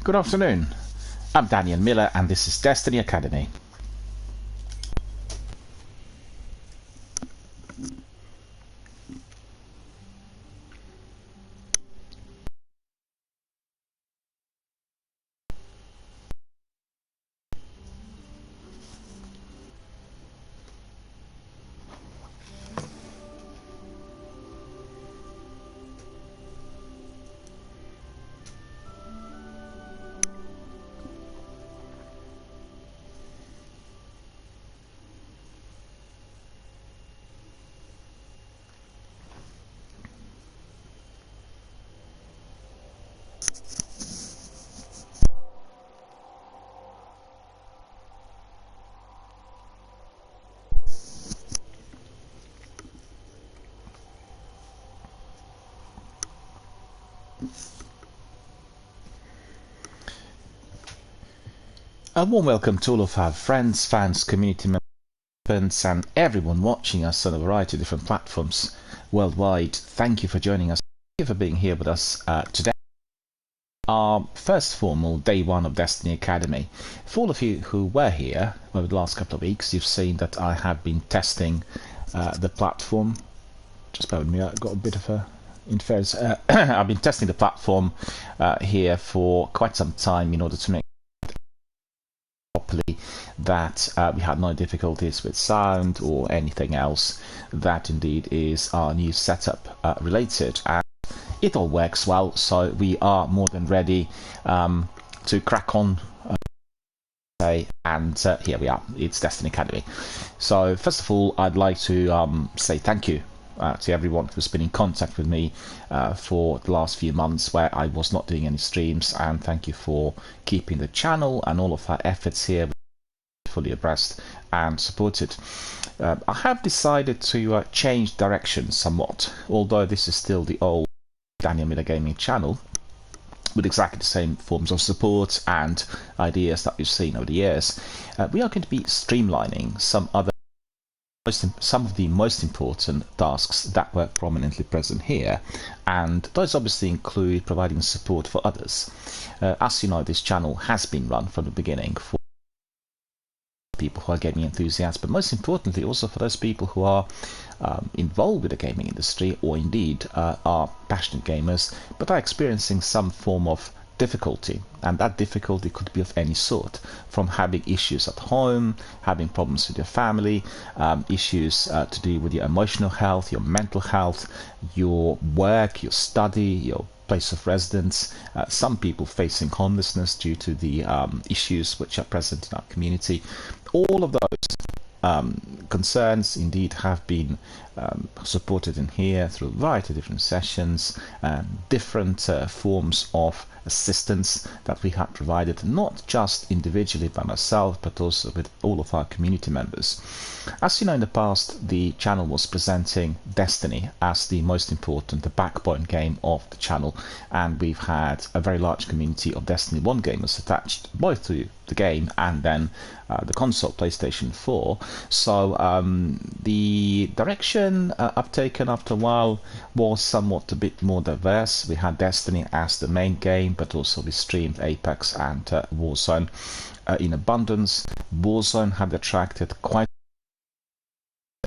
Good afternoon. I'm Daniel Miller and this is Destiny Academy. A warm welcome to all of our friends, fans, community members and everyone watching us on a variety of different platforms worldwide. Thank you for joining us. Thank you for being here with us today. Our first formal day one of Destiny Academy. For all of you who were here over the last couple of weeks, you've seen that I have been testing the platform. Just bear with me, I've got a bit of a interference. I've been testing the platform here for quite some time in order to make properly that we had no difficulties with sound or anything else. That indeed is our new setup related, and it all works well, so we are more than ready to crack on and here we are. It's Destiny Academy. So first of all, I'd like to say thank you to everyone who's been in contact with me for the last few months where I was not doing any streams, and thank you for keeping the channel and all of our efforts here fully abreast and supported. I have decided to change direction somewhat, although this is still the old Daniel Miller Gaming channel with exactly the same forms of support and ideas that we've seen over the years. We are going to be streamlining some of the most important tasks that were prominently present here, and those obviously include providing support for others. As you know, this channel has been run from the beginning for people who are gaming enthusiasts, but most importantly also for those people who are involved with the gaming industry, or indeed are passionate gamers but are experiencing some form of difficulty, and that difficulty could be of any sort, from having issues at home, having problems with your family, issues to do with your emotional health, your mental health, your work, your study, your place of residence, some people facing homelessness due to the issues which are present in our community. All of those concerns indeed have been supported in here through a variety of different sessions, different forms of assistance that we have provided, not just individually by myself but also with all of our community members. As you know, in the past the channel was presenting Destiny as the most important, the backbone game of the channel, and we've had a very large community of Destiny 1 gamers attached both to the game and then the console PlayStation 4. So the direction I've taken after a while was somewhat a bit more diverse. We had Destiny as the main game, but also we streamed Apex and Warzone in abundance. Warzone had attracted quite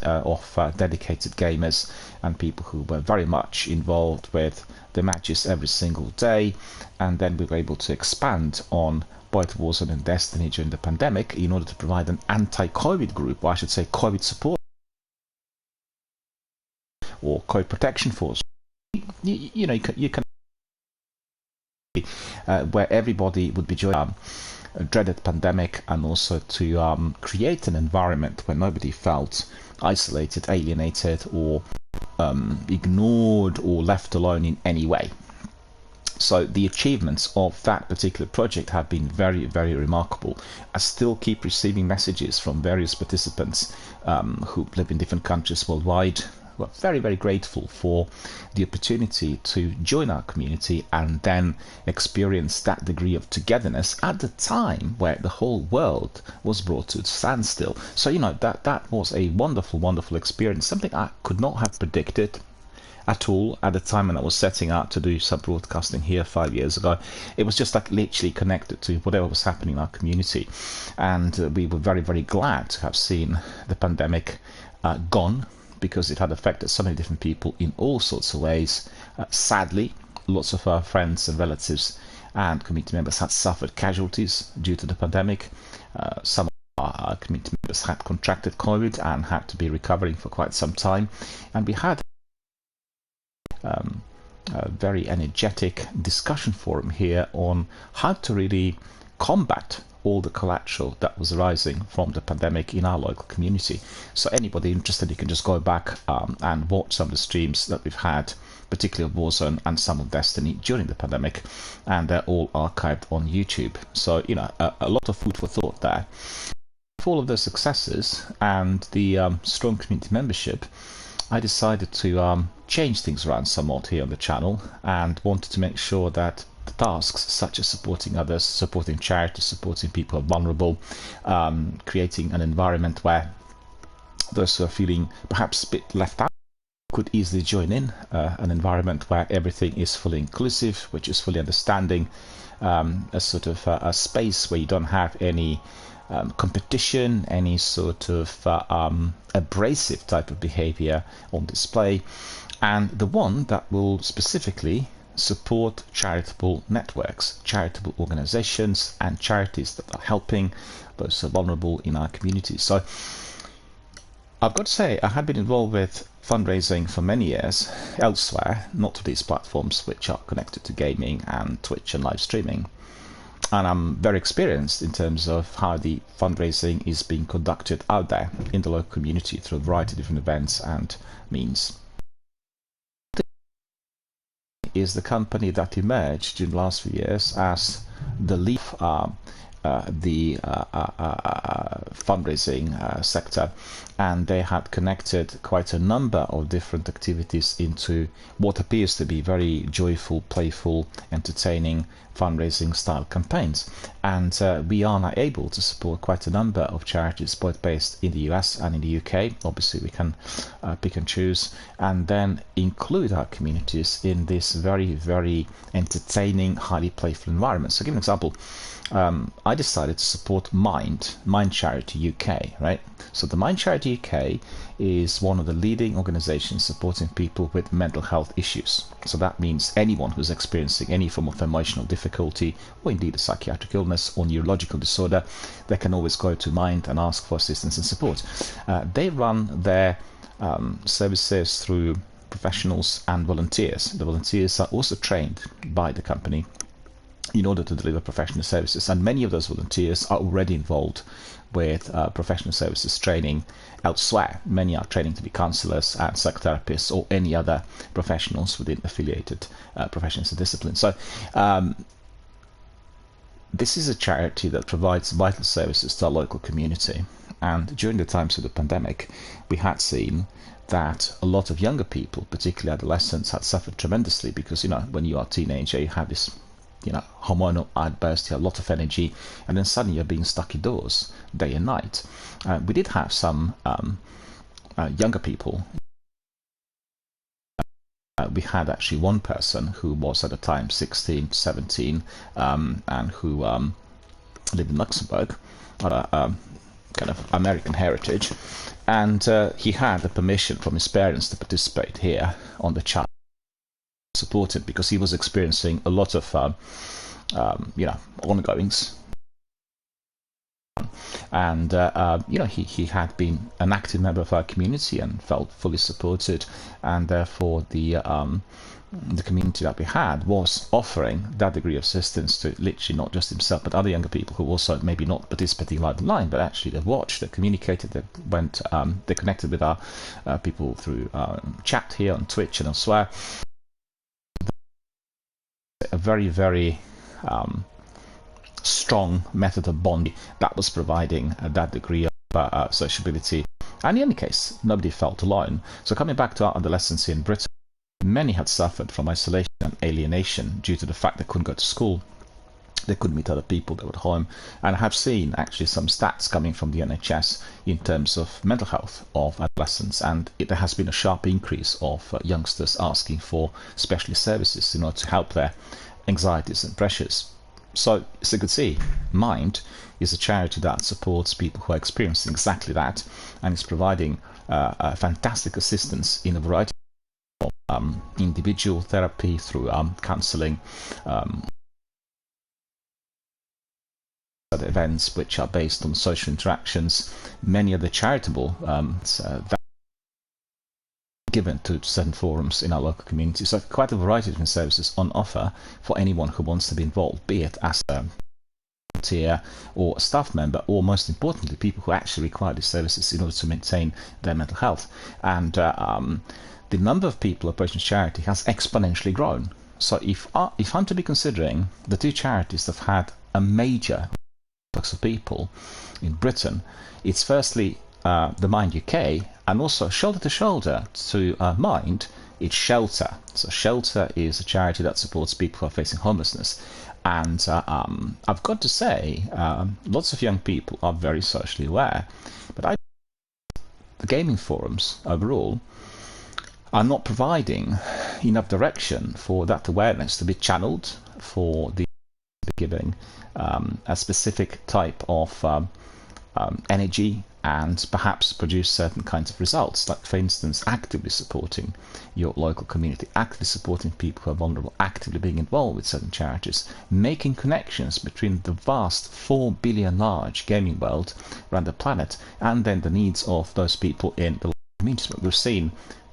of dedicated gamers and people who were very much involved with the matches every single day, and then we were able to expand on both Warzone and Destiny during the pandemic in order to provide an anti-COVID group, or I should say COVID support or COVID protection force. You know, you can where everybody would be joining a dreaded pandemic, and also to create an environment where nobody felt isolated, alienated, or ignored or left alone in any way. So the achievements of that particular project have been very, very remarkable. I still keep receiving messages from various participants who live in different countries worldwide. We're very, very grateful for the opportunity to join our community and then experience that degree of togetherness at the time where the whole world was brought to a standstill. So, you know, that was a wonderful, wonderful experience, something I could not have predicted. at all at the time when I was setting out to do some broadcasting here 5 years ago. It was just like literally connected to whatever was happening in our community, and we were very, very glad to have seen the pandemic gone, because it had affected so many different people in all sorts of ways. Sadly, lots of our friends and relatives and community members had suffered casualties due to the pandemic. Some of our community members had contracted COVID and had to be recovering for quite some time. And we had a very energetic discussion forum here on how to really combat all the collateral that was arising from the pandemic in our local community. So anybody interested, you can just go back and watch some of the streams that we've had, particularly of Warzone and some of Destiny during the pandemic, and they're all archived on YouTube. So, you know, a lot of food for thought there. For all of those successes and the strong community membership, I decided to change things around somewhat here on the channel, and wanted to make sure that the tasks such as supporting others, supporting charities, supporting people who are vulnerable, creating an environment where those who are feeling perhaps a bit left out could easily join in, an environment where everything is fully inclusive, which is fully understanding, a sort of a space where you don't have any competition, any sort of abrasive type of behavior on display, and the one that will specifically support charitable networks, charitable organizations, and charities that are helping those who are vulnerable in our community. So I've got to say, I have been involved with fundraising for many years elsewhere, not to these platforms which are connected to gaming and Twitch and live streaming. And I'm very experienced in terms of how the fundraising is being conducted out there in the local community through a variety of different events and means. Is the company that emerged in the last few years as the lead the fundraising sector, and they had connected quite a number of different activities into what appears to be very joyful, playful, entertaining fundraising style campaigns. And we are now able to support quite a number of charities, both based in the US and in the UK. Obviously we can pick and choose, and then include our communities in this very, very entertaining, highly playful environment. So, give an example. I decided to support Mind Charity UK, right? So the Mind Charity UK is one of the leading organizations supporting people with mental health issues. So that means anyone who's experiencing any form of emotional difficulty, or indeed a psychiatric illness or neurological disorder, they can always go to Mind and ask for assistance and support. They run their services through professionals and volunteers. The volunteers are also trained by the company in order to deliver professional services, and many of those volunteers are already involved with professional services training elsewhere. Many are training to be counsellors and psychotherapists or any other professionals within affiliated professions and disciplines. So this is a charity that provides vital services to our local community, and during the times of the pandemic we had seen that a lot of younger people, particularly adolescents, had suffered tremendously, because, you know, when you are a teenager you have this, you know, hormonal outburst, you have a lot of energy, and then suddenly you're being stuck indoors day and night. We did have some younger people. We had actually one person who was at the time 16, 17, and who lived in Luxembourg, kind of American heritage, and he had the permission from his parents to participate here on the channel, supported, because he was experiencing a lot of you know, ongoings, and you know, he had been an active member of our community and felt fully supported, and therefore the community that we had was offering that degree of assistance to literally not just himself but other younger people who also maybe not participating live online, but actually they watched, they communicated, they went, they connected with our people through chat here on Twitch and elsewhere. A very, very strong method of bonding that was providing that degree of sociability, and in any case nobody felt alone. So coming back to our adolescence in Britain, many had suffered from isolation and alienation due to the fact they couldn't go to school, They couldn't meet other people, they were at home. And I have seen actually some stats coming from the NHS in terms of mental health of adolescents, and there has been a sharp increase of youngsters asking for specialist services in order to help their anxieties and pressures. So, as you could see, Mind is a charity that supports people who are experiencing exactly that, and is providing fantastic assistance in a variety of individual therapy, through counselling, events which are based on social interactions, many of the charitable that given to certain forums in our local community. So quite a variety of different services on offer for anyone who wants to be involved, be it as a volunteer or a staff member, or most importantly, people who actually require these services in order to maintain their mental health. And the number of people approaching charity has exponentially grown. So if I'm to be considering the two charities that have had a major of people in Britain, it's firstly the Mind UK, and also shoulder to shoulder to Mind, it's Shelter. So Shelter is a charity that supports people who are facing homelessness, and I've got to say, lots of young people are very socially aware, but the gaming forums overall are not providing enough direction for that awareness to be channeled for the giving a specific type of energy, and perhaps produce certain kinds of results, like for instance actively supporting your local community, actively supporting people who are vulnerable, actively being involved with certain charities, making connections between the vast 4 billion large gaming world around the planet and then the needs of those people in the local communities. We've seen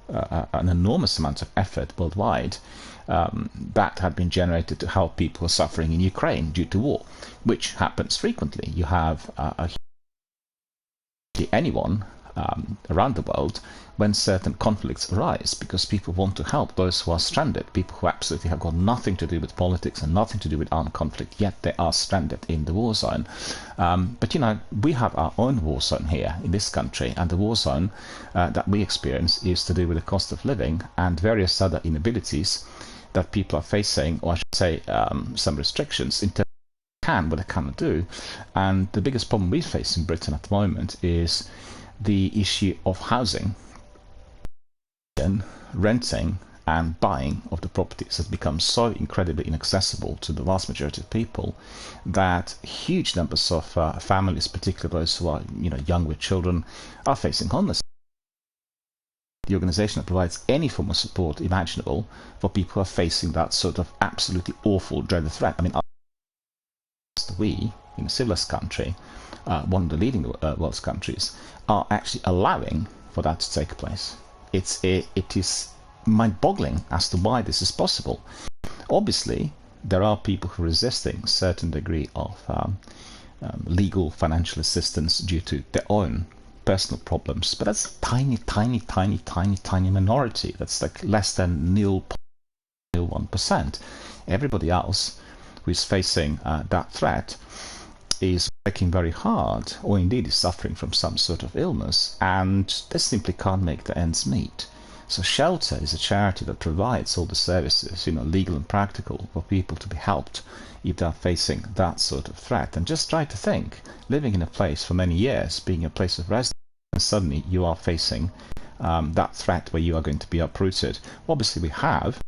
an enormous amount of effort worldwide that had been generated to help people who are suffering in Ukraine due to war, which happens frequently. You have anyone around the world when certain conflicts arise, because people want to help those who are stranded, people who absolutely have got nothing to do with politics and nothing to do with armed conflict, yet they are stranded in the war zone. But you know, we have our own war zone here in this country, and the war zone that we experience is to do with the cost of living and various other inabilities that people are facing, or I should say some restrictions in terms of what they cannot do. And the biggest problem we face in Britain at the moment is the issue of housing, renting and buying of the properties has become so incredibly inaccessible to the vast majority of people that huge numbers of families, particularly those who are young with children, are facing homelessness. The organisation that provides any form of support imaginable for people who are facing that sort of absolutely awful, dreaded threat. I mean, we, in a civilized country, one of the leading world's countries, are actually allowing for that to take place. It is mind-boggling as to why this is possible. Obviously, there are people who are resisting a certain degree of legal financial assistance due to their own personal problems, but that's a tiny minority. That's like less than 0.01%. Everybody else who is facing that threat is working very hard, or indeed is suffering from some sort of illness, and they simply can't make the ends meet. So Shelter is a charity that provides all the services, legal and practical, for people to be helped if they're facing that sort of threat. And just try to think, living in a place for many years, being a place of residence, and suddenly you are facing that threat where you are going to be uprooted. Obviously we have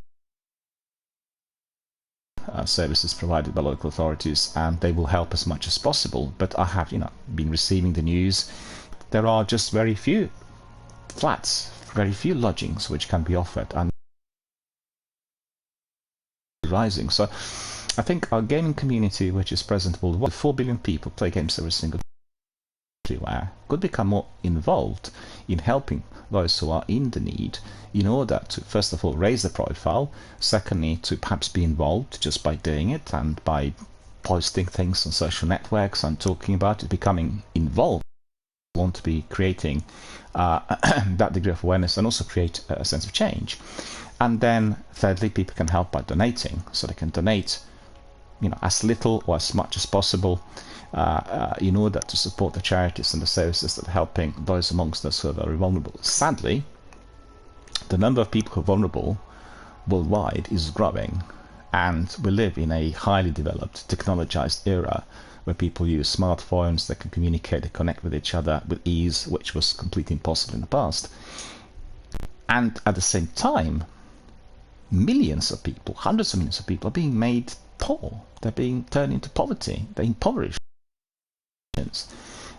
services provided by local authorities, and they will help as much as possible, but I have been receiving the news there are just very few flats, very few lodgings which can be offered, and rising. So I think our gaming community, which is present worldwide, 4 billion people play games every single day everywhere, could become more involved in helping those who are in the need, in order to first of all raise the profile, secondly to perhaps be involved just by doing it and by posting things on social networks and talking about it, becoming involved. We want to be creating that degree of awareness and also create a sense of change. And then thirdly, people can help by donating, so they can donate as little or as much as possible in order to support the charities and the services that are helping those amongst us who are very vulnerable. Sadly, the number of people who are vulnerable worldwide is growing, And we live in a highly developed, technologized era where people use smartphones, they can communicate, they connect with each other with ease, which was completely impossible in the past. And at the same time, millions of people, hundreds of millions of people are being made poor. They're being turned into poverty. They're impoverished.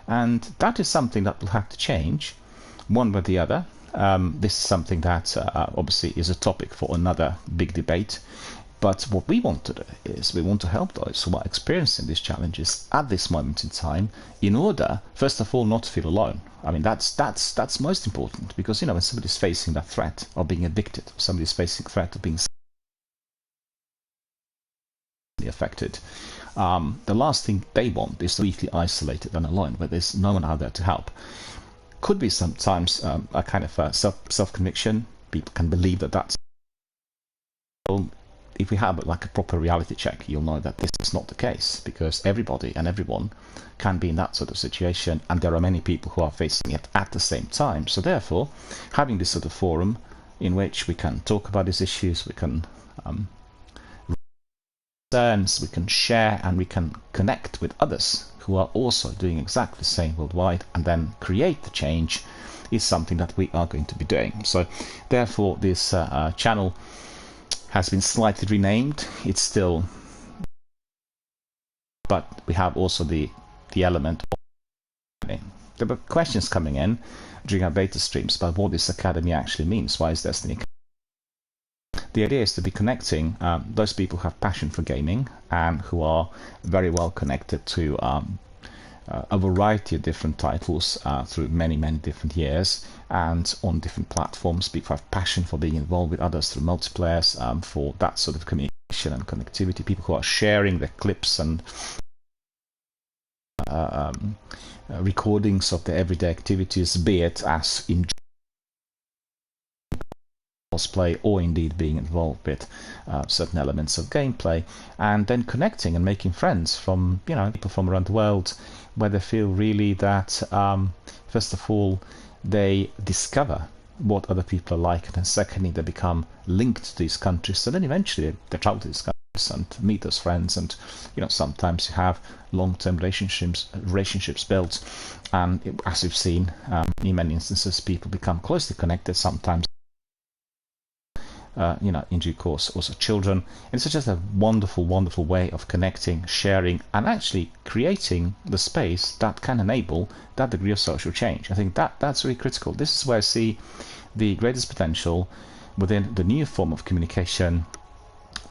And that is something that will have to change one way or the other. This is something that obviously is a topic for another big debate. But what we want to do is we want to help those who are experiencing these challenges at this moment in time in order, first of all, not to feel alone. I mean, that's most important, because, when somebody's facing that threat of being evicted, or somebody's facing the threat of being affected, the last thing they want is to be completely isolated and alone, where there's no one out there to help. Could be sometimes a kind of self-conviction. People can believe that that's... If we have like a proper reality check, you'll know that this is not the case, because everybody and everyone can be in that sort of situation, and there are many people who are facing it at the same time. So therefore, having this sort of forum in which we can talk about these issues, we can we can share, and we can connect with others who are also doing exactly the same worldwide, and then create the change, is something that we are going to be doing. So therefore, this channel has been slightly renamed. It's still, but we have also the element of... There were questions coming in during our beta streams about what this academy actually means. Why is Destiny Academy? The idea is to be connecting those people who have passion for gaming and who are very well connected to a variety of different titles through many different years and on different platforms. People have passion for being involved with others through multiplayers, for that sort of communication and connectivity. People who are sharing their clips and recordings of their everyday activities, be it as in cosplay or indeed being involved with certain elements of gameplay, and then connecting and making friends from people from around the world, where they feel really that first of all they discover what other people are like, and then secondly they become linked to these countries, so then eventually they travel to these countries and meet those friends, and sometimes you have long-term relationships built, and as we've seen in many instances, people become closely connected, sometimes in due course also children. And it's just a wonderful way of connecting, sharing, and actually creating the space that can enable that degree of social change. I think that's really critical. This is where I see the greatest potential within the new form of communication.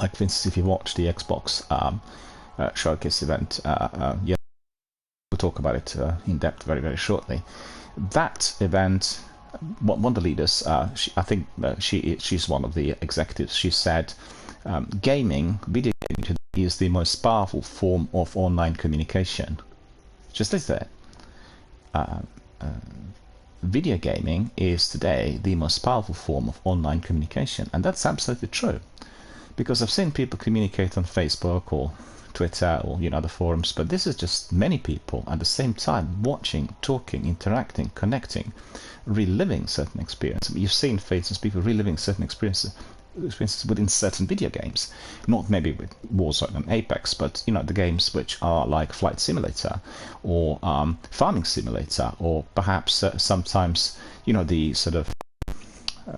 Like, for instance, if you watch the Xbox showcase event, we'll talk about it in depth very shortly. That event, one of the leaders, she's one of the executives, she said video gaming today is the most powerful form of online communication. Just as that, video gaming is today the most powerful form of online communication, and that's absolutely true, because I've seen people communicate on Facebook or Twitter or other forums, but this is just many people at the same time watching, talking, interacting, connecting, reliving certain experiences. You've seen, for instance, people reliving certain experiences within certain video games, not maybe with Warzone and Apex, but the games which are like Flight Simulator or Farming Simulator, or perhaps sometimes the sort of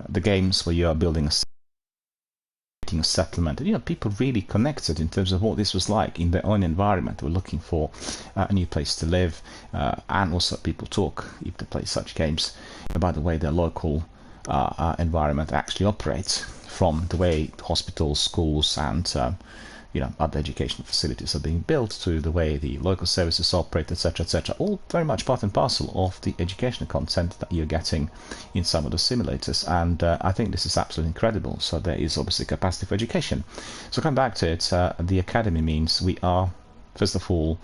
the games where you are building a settlement, and people really connected in terms of what this was like in their own environment. They were looking for a new place to live, and also people talk, if they play such games, about the way their local environment actually operates, from the way hospitals, schools, and other educational facilities are being built, to the way the local services operate, etc., all very much part and parcel of the educational content that you're getting in some of the simulators. And I think this is absolutely incredible. So there is obviously capacity for education. So come back to it, the academy means we are, first of all,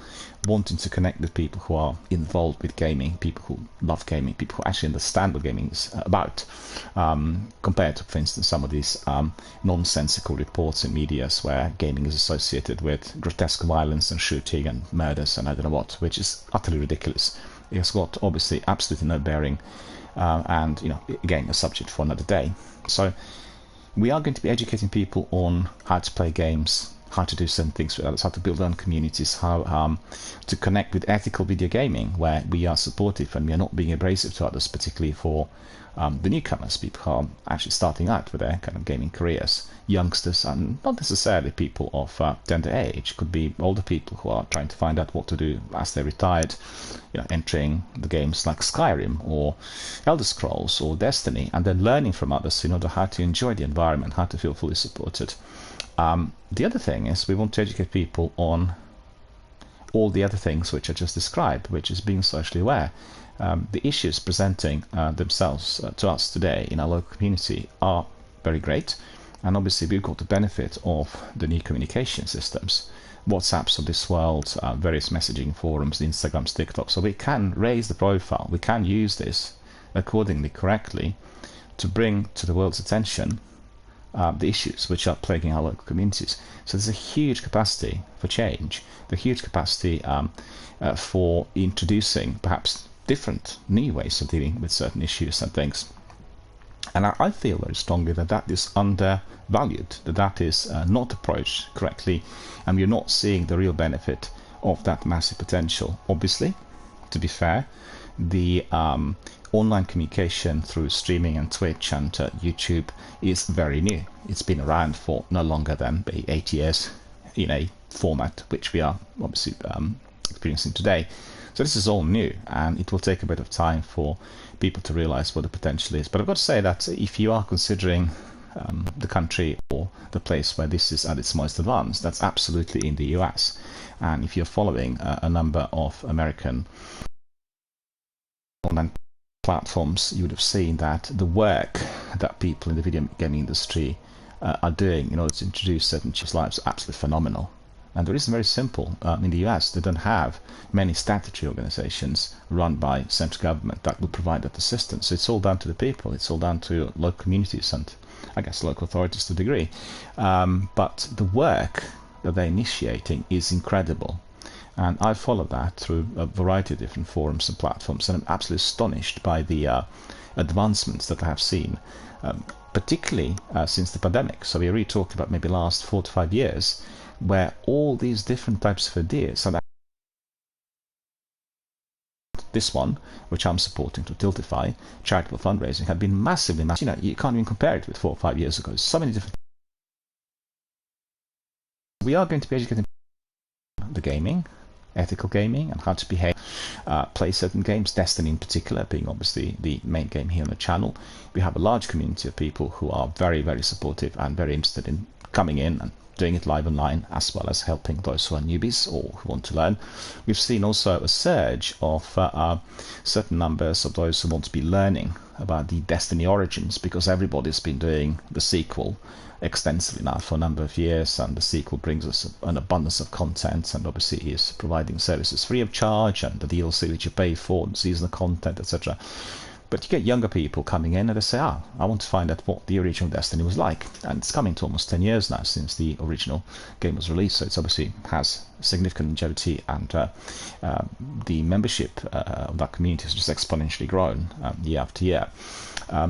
wanting to connect with people who are involved with gaming, people who love gaming, people who actually understand what gaming is about, compared to, for instance, some of these nonsensical reports in media where gaming is associated with grotesque violence and shooting and murders and I don't know what, which is utterly ridiculous. It has got obviously absolutely no bearing, and again, a subject for another day. So we are going to be educating people on how to play games, how to do certain things with others, how to build our own communities, how to connect with ethical video gaming, where we are supportive and we are not being abrasive to others, particularly for the newcomers, people who are actually starting out with their kind of gaming careers, youngsters, and not necessarily people of tender age. Could be older people who are trying to find out what to do as they're retired, entering the games like Skyrim or Elder Scrolls or Destiny, and then learning from others in order how to enjoy the environment, how to feel fully supported. The other thing is we want to educate people on all the other things which I just described, which is being socially aware. The issues presenting themselves to us today in our local community are very great, and obviously we've got the benefit of the new communication systems, WhatsApps of this world, various messaging forums, Instagrams, TikTok, so we can raise the profile, we can use this accordingly, correctly, to bring to the world's attention the issues which are plaguing our local communities. So there's a huge capacity for change, the huge capacity for introducing perhaps different new ways of dealing with certain issues and things. And I feel very strongly that that is undervalued, that is not approached correctly, and we're not seeing the real benefit of that massive potential. Obviously, to be fair, the online communication through streaming and Twitch and YouTube is very new. It's been around for no longer than 8 years in a format which we are obviously experiencing today. So this is all new, and it will take a bit of time for people to realize what the potential is. But I've got to say that if you are considering the country or the place where this is at its most advanced, that's absolutely in the US. And if you're following a number of American online platforms, you would have seen that the work that people in the video gaming industry are doing in order to introduce certain changes lives are absolutely phenomenal. And the reason very simple. In the US, they don't have many statutory organizations run by central government that will provide that assistance. So it's all down to the people. It's all down to local communities and, I guess, local authorities to a degree. But the work that they're initiating is incredible. And I follow that through a variety of different forums and platforms, and I'm absolutely astonished by the advancements that I have seen, particularly since the pandemic. So we're really talking about maybe last 4 to 5 years, where all these different types of ideas, and this one, which I'm supporting to Tiltify, charitable fundraising, have been massively, you can't even compare it with 4 or 5 years ago. So many different. We are going to be educating the gaming, ethical gaming, and how to behave, play certain games, Destiny in particular being obviously the main game here on the channel. We have a large community of people who are very, very supportive and very interested in coming in and doing it live online, as well as helping those who are newbies or who want to learn. We've seen also a surge of certain numbers of those who want to be learning about the Destiny origins, because everybody's been doing the sequel extensively now for a number of years, and the sequel brings us an abundance of content, and obviously is providing services free of charge, and the DLC which you pay for, the seasonal content, etc. But you get younger people coming in and they say, I want to find out what the original Destiny was like. And it's coming to almost 10 years now since the original game was released, so it obviously has significant longevity, and the membership of that community has just exponentially grown year after year.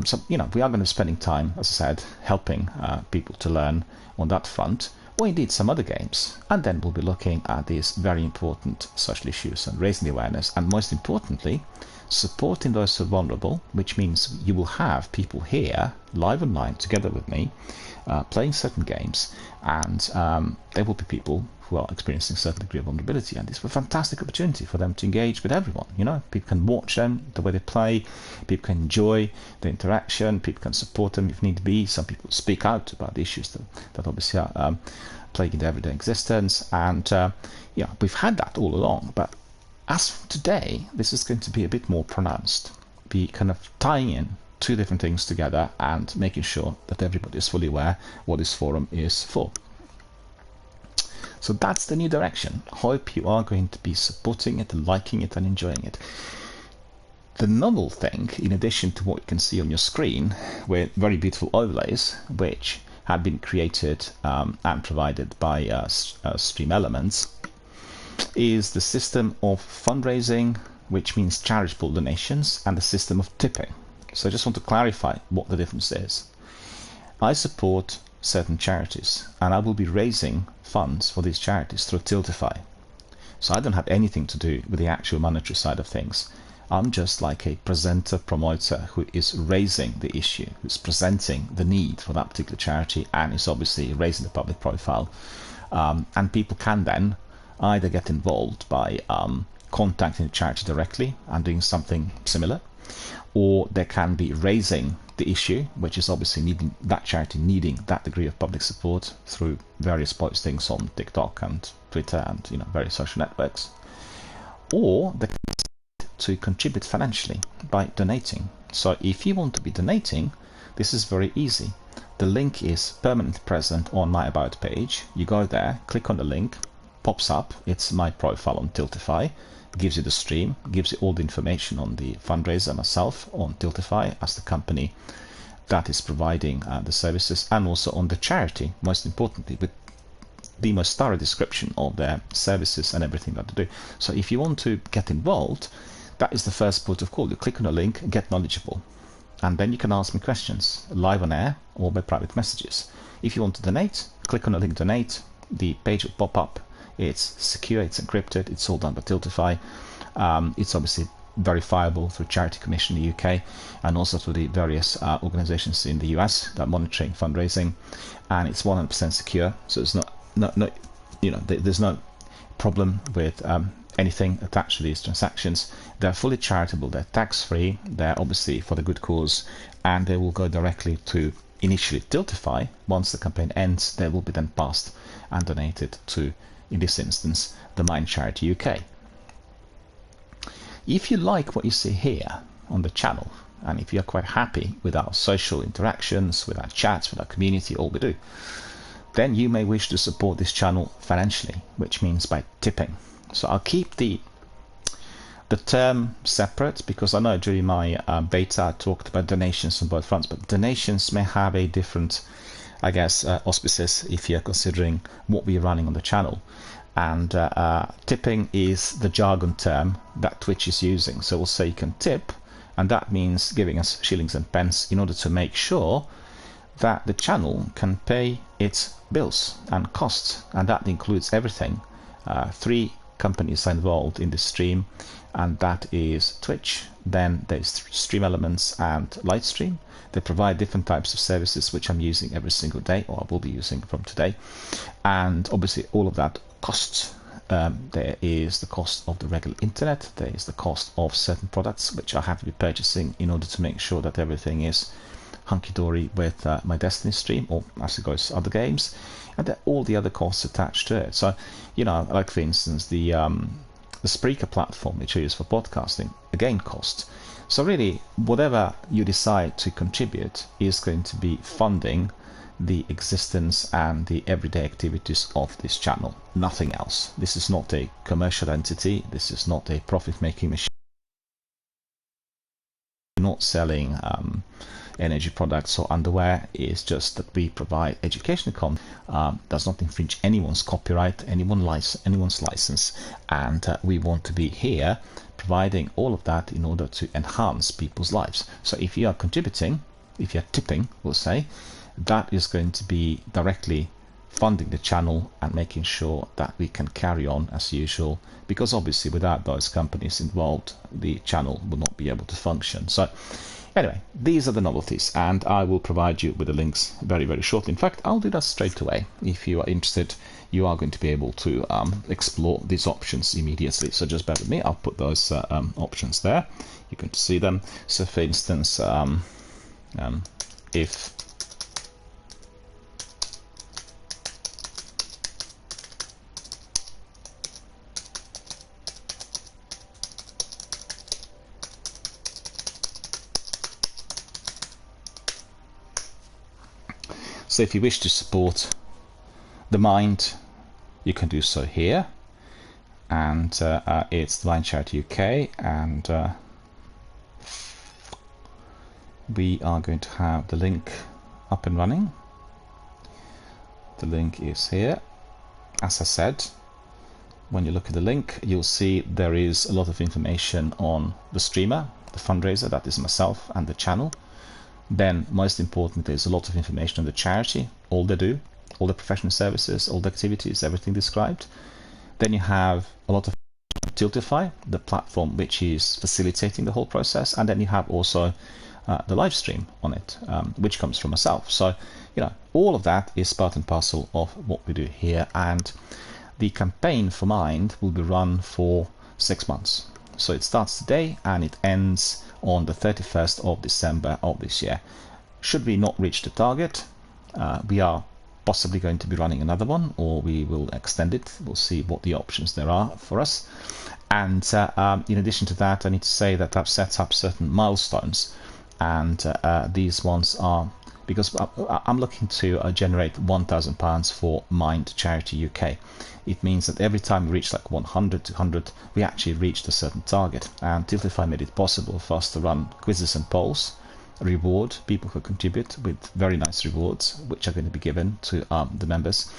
So, we are going to be spending time, as I said, helping people to learn on that front, or indeed some other games. And then we'll be looking at these very important social issues and raising the awareness, and most importantly, supporting those who are vulnerable, which means you will have people here live online together with me playing certain games, and there will be people who are experiencing a certain degree of vulnerability, and it's a fantastic opportunity for them to engage with everyone. People can watch them, the way they play, people can enjoy the interaction, people can support them if need be. Some people speak out about the issues that obviously are plaguing their everyday existence, and we've had that all along, but as for today, this is going to be a bit more pronounced, be kind of tying in two different things together and making sure that everybody is fully aware what this forum is for. So that's the new direction. Hope you are going to be supporting it, liking it, and enjoying it. The novel thing, in addition to what you can see on your screen with very beautiful overlays, which have been created and provided by Stream Elements, is the system of fundraising, which means charitable donations, and the system of tipping. So I just want to clarify what the difference is. I support certain charities, and I will be raising funds for these charities through Tiltify. So I don't have anything to do with the actual monetary side of things. I'm just like a presenter, promoter who is raising the issue, who's presenting the need for that particular charity, and is obviously raising the public profile. And people can then either get involved by contacting the charity directly and doing something similar, or they can be raising the issue, which is obviously needing that charity needing that degree of public support through various postings on TikTok and Twitter and various social networks, or they can to contribute financially by donating. So if you want to be donating, this is very easy. The link is permanently present on my About page. You go there, click on the link, pops up, it's my profile on Tiltify, gives you the stream, gives you all the information on the fundraiser, myself, on Tiltify as the company that is providing the services, and also on the charity, most importantly, with the most thorough description of their services and everything that they do. So if you want to get involved, that is the first port of call. You click on a link, get knowledgeable, and then you can ask me questions live on air or by private messages. If you want to donate, click on the link donate, the page will pop up. It's secure, it's encrypted, it's all done by Tiltify. It's obviously verifiable through Charity Commission in the UK and also through the various organizations in the US that are monitoring fundraising, and it's 100% secure, so it's there's no problem with anything attached to these transactions. They're fully charitable, they're tax-free, they're obviously for the good cause, and they will go directly to initially Tiltify. Once the campaign ends, they will be then passed and donated to, in this instance, the Mind Charity UK. If you like what you see here on the channel, and if you're quite happy with our social interactions, with our chats, with our community, all we do, then you may wish to support this channel financially, which means by tipping. So I'll keep the term separate, because I know during my beta I talked about donations on both fronts, but donations may have a different, I guess, auspices if you're considering what we're running on the channel. And tipping is the jargon term that Twitch is using. So we'll say you can tip, and that means giving us shillings and pence in order to make sure that the channel can pay its bills and costs, and that includes everything. 3 companies are involved in this stream, and that is Twitch, then there's Stream Elements and Lightstream. They provide different types of services which I'm using every single day, or I will be using from today, and obviously all of that costs. There is the cost of the regular internet, there is the cost of certain products which I have to be purchasing in order to make sure that everything is hunky-dory with my Destiny stream, or as it goes other games, and all the other costs attached to it. So, like for instance the Spreaker platform which I use for podcasting, again costs. So really, whatever you decide to contribute is going to be funding the existence and the everyday activities of this channel, nothing else. This is not a commercial entity, this is not a profit-making machine. We're not selling energy products or underwear. It's just that we provide educational content, does not infringe anyone's copyright, anyone's license, and we want to be here providing all of that in order to enhance people's lives. So if you are contributing, if you're tipping, we'll say, that is going to be directly funding the channel and making sure that we can carry on as usual, because obviously without those companies involved, the channel will not be able to function. So anyway, these are the novelties, and I will provide you with the links very, very shortly. In fact, I'll do that straight away. If you are interested, you are going to be able to explore these options immediately. So just bear with me, I'll put those options there. You can see them. So for instance, if So if you wish to support the Mind, you can do so here, and it's the Mind Charity UK, and we are going to have the link up and running. The link is here. As I said, when you look at the link, you'll see there is a lot of information on the streamer, the fundraiser, that is myself, and the channel. Then, most important, there's a lot of information on the charity, all they do, all the professional services, all the activities, everything described. Then you have a lot of Tiltify, the platform which is facilitating the whole process, and then you have also the live stream on it, which comes from myself. So, all of that is part and parcel of what we do here, and the campaign for Mind will be run for 6 months. So it starts today and it ends on the 31st of December of this year. Should we not reach the target, we are possibly going to be running another one, or we will extend it. We'll see what the options there are for us. And in addition to that, I need to say that I've set up certain milestones, and these ones are because I'm looking to generate £1,000 for Mind Charity UK. It means that every time we reach like 100, 200, we actually reached a certain target. And Tiltify made it possible for us to run quizzes and polls, reward people who contribute with very nice rewards, which are going to be given to the members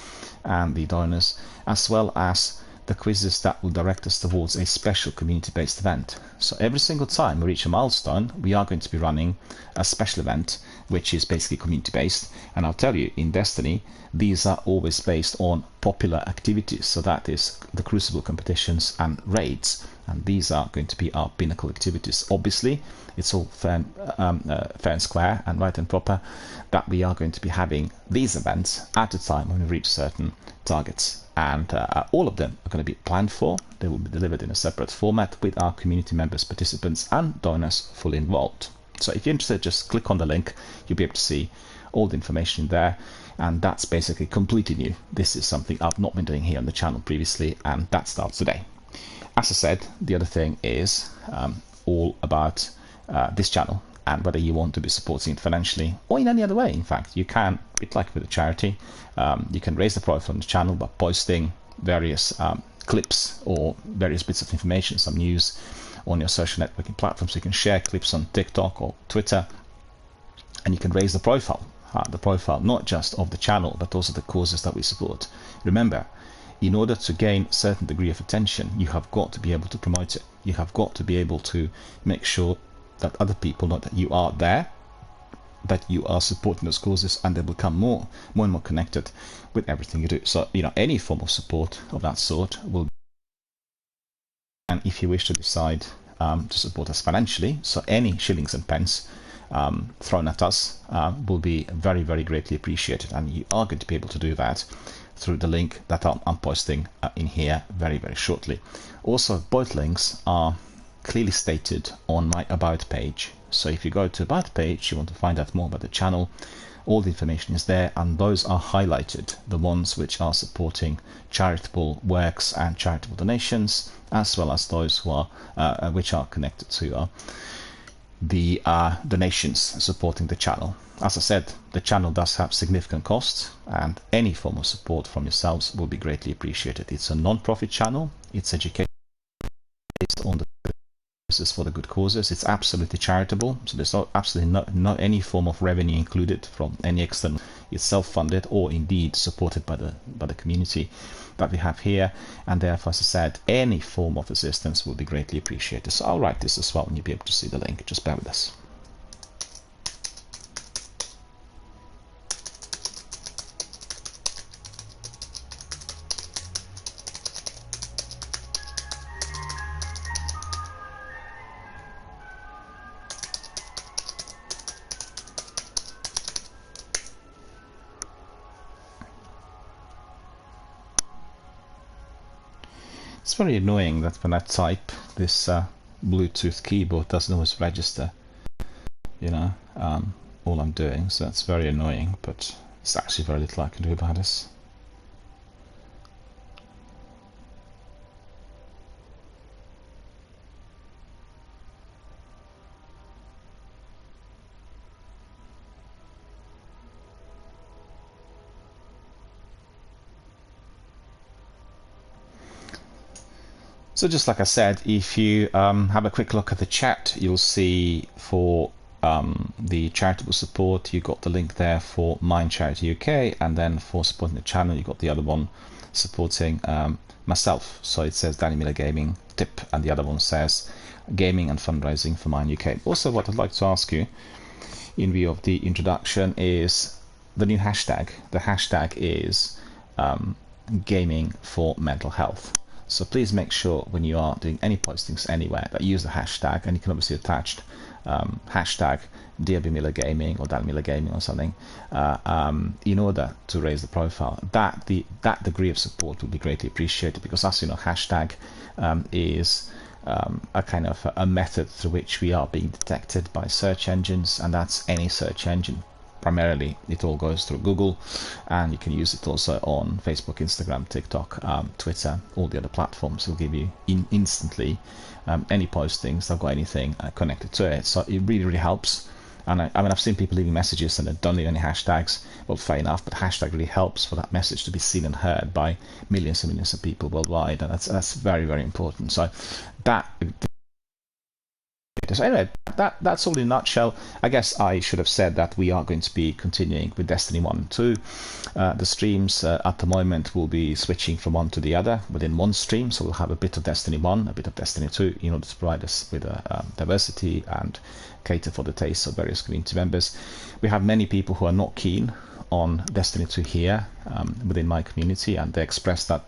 and the donors, as well as the quizzes that will direct us towards a special community-based event. So every single time we reach a milestone, we are going to be running a special event, which is basically community-based. And I'll tell you, in Destiny, these are always based on popular activities. So that is the Crucible competitions and raids. And these are going to be our pinnacle activities. Obviously, it's all fair and square and right and proper that we are going to be having these events at a time when we reach certain targets. And all of them are going to be planned for. They will be delivered in a separate format with our community members, participants, and donors fully involved. So if you're interested, just click on the link. You'll be able to see all the information in there. And that's basically completely new. This is something I've not been doing here on the channel previously, and that starts today. As I said, the other thing is all about this channel and whether you want to be supporting it financially or in any other way. In fact, you can, it's like with a charity, you can raise the profile on the channel by posting various clips or various bits of information, some news on your social networking platforms. You can share clips on TikTok or Twitter, and you can raise the profile not just of the channel, but also the causes that we support. Remember, in order to gain a certain degree of attention, you have got to be able to promote it. You have got to be able to make sure that other people know that you are there, that you are supporting those causes, and they become more and more connected with everything you do. So, any form of support of that sort will be. And if you wish to decide to support us financially, so any shillings and pence thrown at us will be very, very greatly appreciated. And you are going to be able to do that through the link that I'm posting in here very, very shortly. Also, both links are clearly stated on my About page. So if you go to About page, you want to find out more about the channel, all the information is there, and those are highlighted, the ones which are supporting charitable works and charitable donations, as well as those who are which are connected to the donations supporting the channel. As I said, the channel does have significant costs, and any form of support from yourselves will be greatly appreciated. It's a non-profit channel. It's education based on the services for the good causes. It's absolutely charitable, so there's absolutely not any form of revenue included from any external. It's self-funded or indeed supported by the community that we have here, and therefore, as I said, any form of assistance will be greatly appreciated. So I'll write this as well, and you'll be able to see the link. Just bear with us. It's very annoying that when I type, this Bluetooth keyboard doesn't always register, all I'm doing, so that's very annoying, but there's actually very little I can do about this. So just like I said, if you have a quick look at the chat, you'll see for the charitable support, you got the link there for Mind Charity UK, and then for supporting the channel, you got the other one supporting myself. So it says Danny Miller Gaming Tip, and the other one says Gaming and Fundraising for Mind UK. Also, what I'd like to ask you, in view of the introduction is the new hashtag. The hashtag is gaming for mental health. So please make sure when you are doing any postings anywhere that you use the hashtag, and you can obviously attach hashtag Dear B Miller Gaming or Dan Miller Gaming or something in order to raise the profile. That degree of support will be greatly appreciated, because as you know, hashtag is a kind of a method through which we are being detected by search engines, and that's any search engine. Primarily, it all goes through Google, and you can use it also on Facebook, Instagram, TikTok, Twitter, all the other platforms. Will give you instantly any postings that got anything connected to it. So it really, really helps. And I mean, I've seen people leaving messages and they don't leave any hashtags. Well, fair enough, but hashtag really helps for that message to be seen and heard by millions and millions of people worldwide, and that's very, very important. So that. So anyway, that's all in a nutshell. I guess I should have said that we are going to be continuing with Destiny 1 and 2. The streams at the moment will be switching from one to the other within one stream, so we'll have a bit of Destiny 1, a bit of Destiny 2, in order to provide us with diversity and cater for the tastes of various community members. We have many people who are not keen on Destiny 2 here within my community, and they expressed that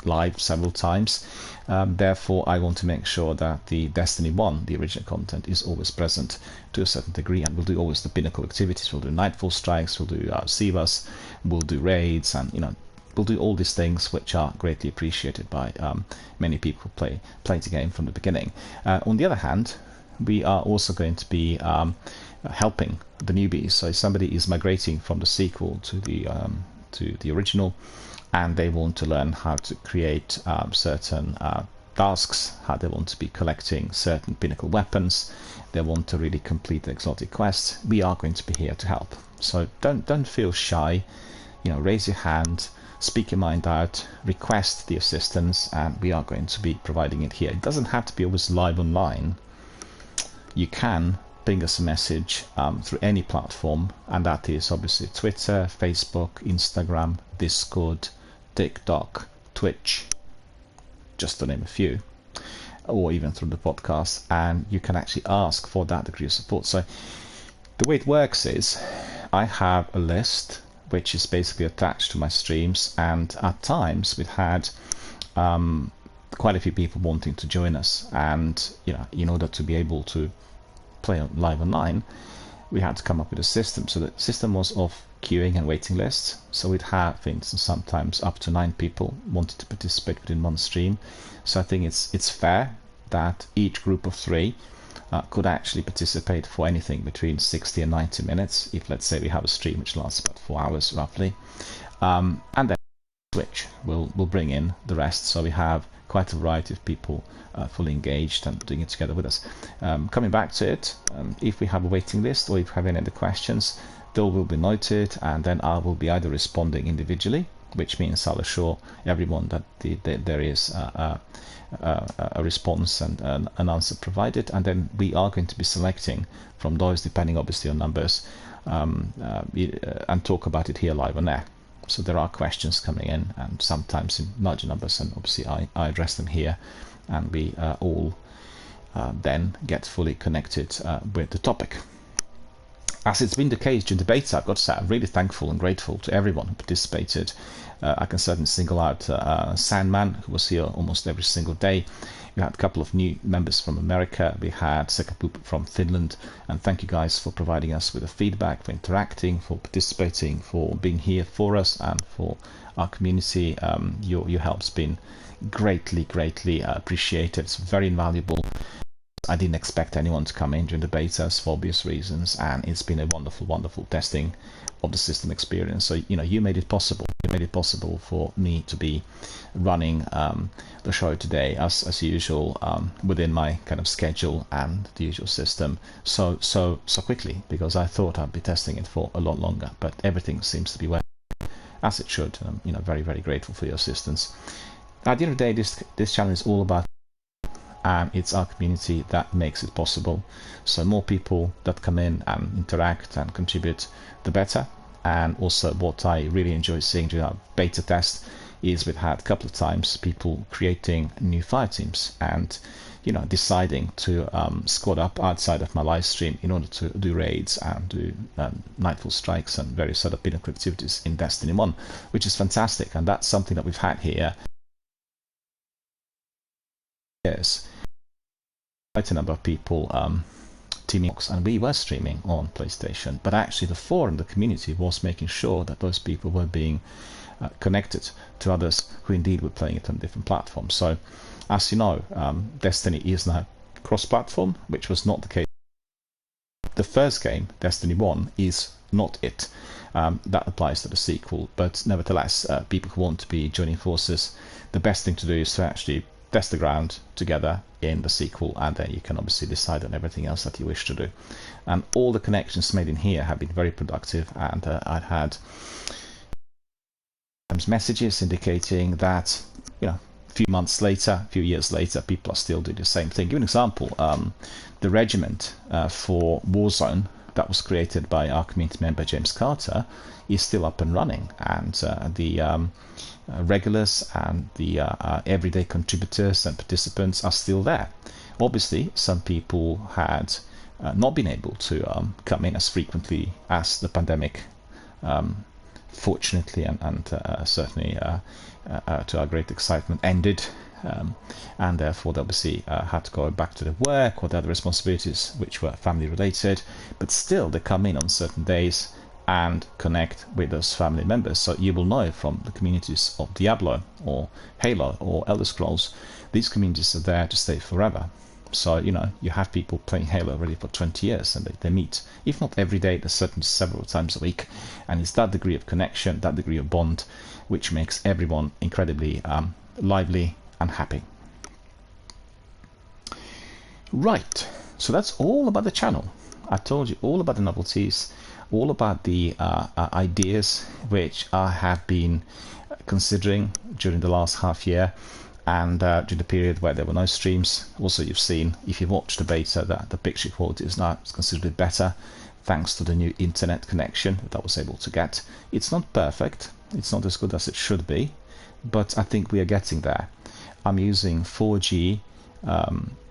live several times. Therefore, I want to make sure that the Destiny 1, the original content, is always present to a certain degree, and we'll do always the pinnacle activities. We'll do Nightfall strikes, we'll do Sivas, we'll do raids, and we'll do all these things which are greatly appreciated by many people who play the game from the beginning. On the other hand, we are also going to be helping the newbies. So if somebody is migrating from the sequel to the original, and they want to learn how to create certain tasks, how they want to be collecting certain pinnacle weapons, they want to really complete the exotic quests, we are going to be here to help. So don't feel shy, raise your hand, speak your mind out, request the assistance, and we are going to be providing it here. It doesn't have to be always live online. You can ping us a message through any platform, and that is obviously Twitter, Facebook, Instagram, Discord, TikTok, Twitch, just to name a few, or even through the podcast, and you can actually ask for that degree of support. So the way it works is I have a list which is basically attached to my streams, and at times we've had quite a few people wanting to join us, and in order to be able to play live online, we had to come up with a system. So the system was of queuing and waiting lists. So we'd have, for instance, sometimes up to 9 people wanted to participate within one stream. So I think it's fair that each group of 3 could actually participate for anything between 60 and 90 minutes, if let's say we have a stream which lasts about 4 hours roughly, and then Twitch will bring in the rest. So we have quite a variety of people fully engaged and doing it together with us. Coming back to it, if we have a waiting list or if we have any other questions, they will be noted, and then I will be either responding individually, which means I'll assure everyone that there is a response and an answer provided, and then we are going to be selecting from those, depending obviously on numbers, and talk about it here live on air. So there are questions coming in, and sometimes in larger numbers, and obviously I address them here, and we all then get fully connected with the topic. As it's been the case during the beta, I've got to say I'm really thankful and grateful to everyone who participated. I can certainly single out Sandman, who was here almost every single day. We had a couple of new members from America. We had Sekapoop from Finland, and thank you guys for providing us with the feedback, for interacting, for participating, for being here for us and for our community. Your help's been greatly appreciated. It's very invaluable. I didn't expect anyone to come in during the betas for obvious reasons, and it's been a wonderful testing of the system experience. So you made it possible. You made it possible for me to be running the show today as usual, within my kind of schedule and the usual system so quickly, because I thought I'd be testing it for a lot longer, but everything seems to be working as it should. Very grateful for your assistance. At the end of the day, this channel is all about, and it's our community that makes it possible. So more people that come in and interact and contribute, the better. And also what I really enjoy seeing during our beta test is we've had a couple of times people creating new fire teams, and deciding to squad up outside of my live stream in order to do raids and do Nightfall Strikes and various other pinnacle activities in Destiny 1, which is fantastic, and that's something that we've had here. Yes, quite a number of people teaming, and we were streaming on PlayStation, but actually the forum, the community, was making sure that those people were being connected to others who indeed were playing it on different platforms. So, as you know, Destiny is now cross-platform, which was not the case. The first game, Destiny 1, is not it. That applies to the sequel, but nevertheless, people who want to be joining forces, the best thing to do is to actually test the ground together in the sequel, and then you can obviously decide on everything else that you wish to do. And all the connections made in here have been very productive, and I've had messages indicating that, a few months later, a few years later, people are still doing the same thing. Give an example. The regiment for Warzone that was created by our community member James Carter is still up and running, and the regulars and the everyday contributors and participants are still there. Obviously, some people had not been able to come in as frequently as the pandemic fortunately and certainly to our great excitement ended, and therefore they obviously had to go back to their work or the other responsibilities which were family related, but still they come in on certain days and connect with those family members. So you will know from the communities of Diablo or Halo or Elder Scrolls, these communities are there to stay forever. So, you have people playing Halo already for 20 years, and they meet, if not every day, they're certainly several times a week. And it's that degree of connection, that degree of bond, which makes everyone incredibly lively and happy. Right, so that's all about the channel. I told you all about the novelties, all about the ideas which I have been considering during the last half year, and during the period where there were no streams. Also, you've seen, if you watched the beta, that the picture quality is now considerably better thanks to the new internet connection that I was able to get. It's not perfect, it's not as good as it should be, but I think we are getting there. I'm using 4G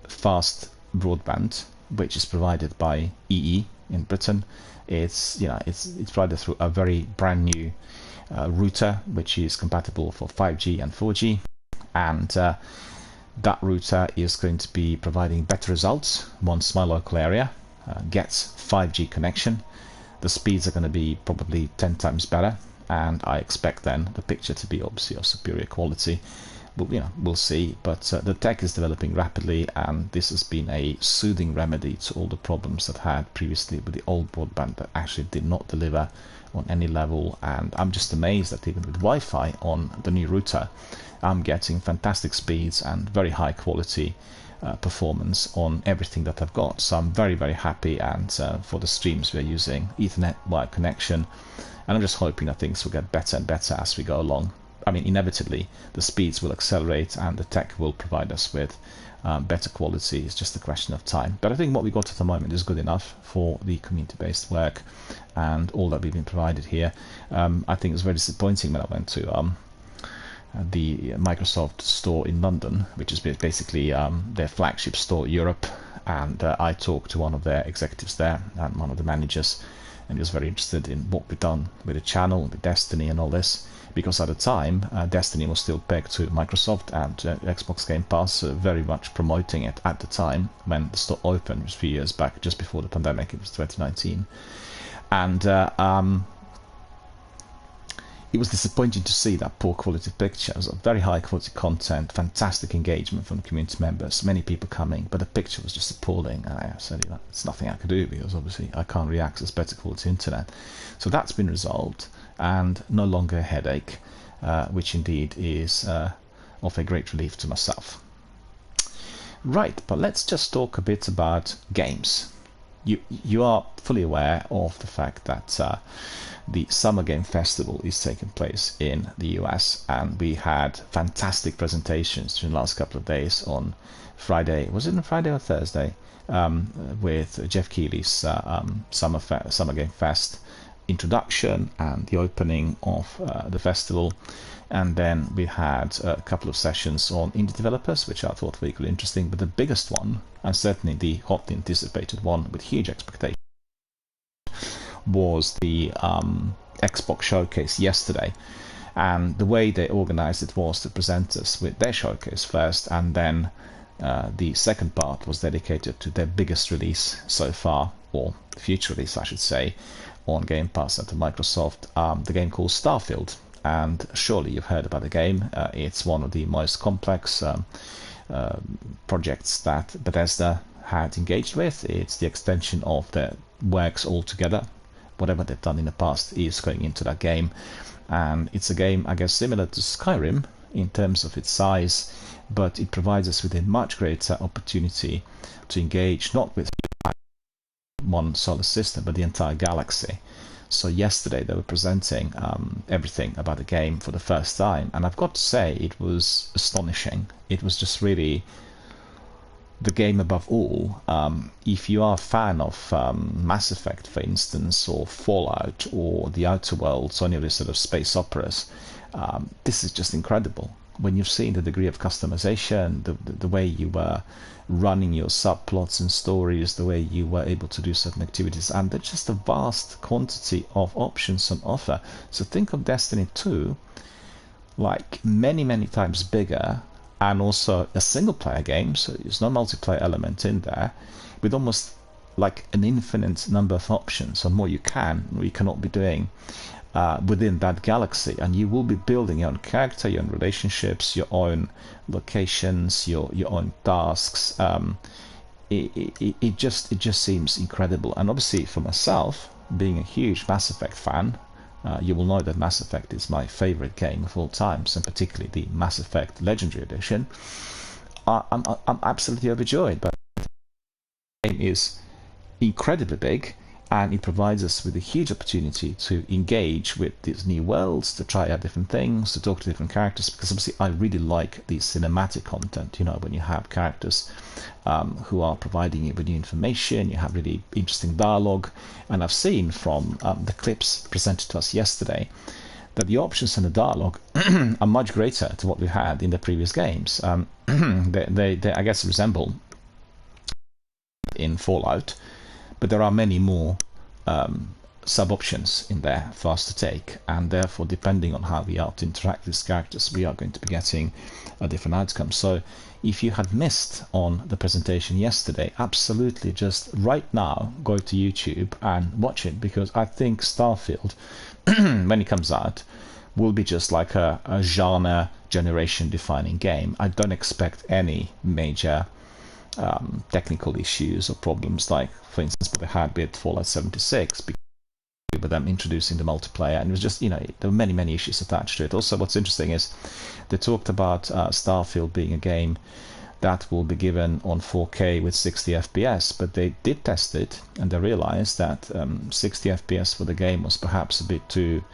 fast broadband, which is provided by EE in Britain. It's provided through a very brand new router, which is compatible for 5G and 4G. And that router is going to be providing better results once my local area gets 5G connection. The speeds are going to be probably 10 times better, and I expect then the picture to be obviously of superior quality. But we'll see. But the tech is developing rapidly, and this has been a soothing remedy to all the problems that I had previously with the old broadband that actually did not deliver on any level. And I'm just amazed that even with Wi-Fi on the new router, I'm getting fantastic speeds and very high quality performance on everything that I've got. So I'm very, very happy, and for the streams we're using Ethernet wired connection, and I'm just hoping that things will get better and better as we go along. I mean, inevitably the speeds will accelerate and the tech will provide us with better quality. It's just a question of time. But I think what we got at the moment is good enough for the community-based work and all that we've been provided here. I think it was very disappointing when I went to the Microsoft store in London, which is basically their flagship store Europe, and I talked to one of their executives there and one of the managers, and he was very interested in what we've done with the channel, with Destiny and all this, because at the time Destiny was still pegged to Microsoft, and Xbox Game Pass very much promoting it at the time when the store opened. It was a few years back, just before the pandemic. It was 2019, and it was disappointing to see that poor quality pictures of very high quality content, fantastic engagement from community members, many people coming, but the picture was just appalling. And I said, it's nothing I could do, because obviously I can't re-access better quality internet. So that's been resolved, and no longer a headache, which indeed is of a great relief to myself. Right, but let's just talk a bit about games. You are fully aware of the fact that the Summer Game Festival is taking place in the US, and we had fantastic presentations during the last couple of days on Friday. Was it on Friday or Thursday? With Jeff Keighley's Summer Game Fest introduction and the opening of the festival. And then we had a couple of sessions on indie developers, which I thought were equally interesting. But the biggest one, and certainly the hotly anticipated one with huge expectations, was the Xbox showcase yesterday. And the way they organized it was to present us with their showcase first, and then the second part was dedicated to their biggest release so far, or future release I should say, on Game Pass and to Microsoft, the game called Starfield. And surely you've heard about the game. It's one of the most complex projects that Bethesda had engaged with. It's the extension of their works altogether. Whatever they've done in the past is going into that game. And it's a game, I guess, similar to Skyrim in terms of its size, but it provides us with a much greater opportunity to engage not with one solar system, but the entire galaxy. So yesterday they were presenting everything about the game for the first time, and I've got to say it was astonishing. It was just really the game above all. If you are a fan of Mass Effect, for instance, or Fallout, or the Outer Worlds, or any of these sort of space operas, this is just incredible. When you've seen the degree of customization, the way you were running your subplots and stories, the way you were able to do certain activities, and there's just a vast quantity of options on offer. So think of Destiny 2 like many times bigger, and also a single player game, so there's no multiplayer element in there, with almost like an infinite number of options on what you can or you cannot be doing within that galaxy. And you will be building your own character, your own relationships, your own locations, your own tasks. It just seems incredible. And obviously for myself, being a huge Mass Effect fan, you will know that Mass Effect is my favorite game of all times, and particularly the Mass Effect Legendary Edition. I'm absolutely overjoyed, but the game is incredibly big, and it provides us with a huge opportunity to engage with these new worlds, to try out different things, to talk to different characters, because obviously I really like the cinematic content, you know, when you have characters who are providing you with new information, you have really interesting dialogue. And I've seen from the clips presented to us yesterday that the options and the dialogue are much greater to what we had in the previous games. They I guess resemble in Fallout, but there are many more sub-options in there for us to take, and therefore depending on how we are to interact with these characters, we are going to be getting a different outcome. So if you had missed on the presentation yesterday, absolutely just right now go to YouTube and watch it, because I think Starfield when it comes out will be just like a genre generation defining game. I don't expect any major technical issues or problems like, for instance, what they had with Fallout 76, with them introducing the multiplayer, and it was just, you know, there were many issues attached to it. Also, what's interesting is they talked about Starfield being a game that will be given on 4K with 60 FPS, but they did test it and they realized that 60 FPS for the game was perhaps a bit too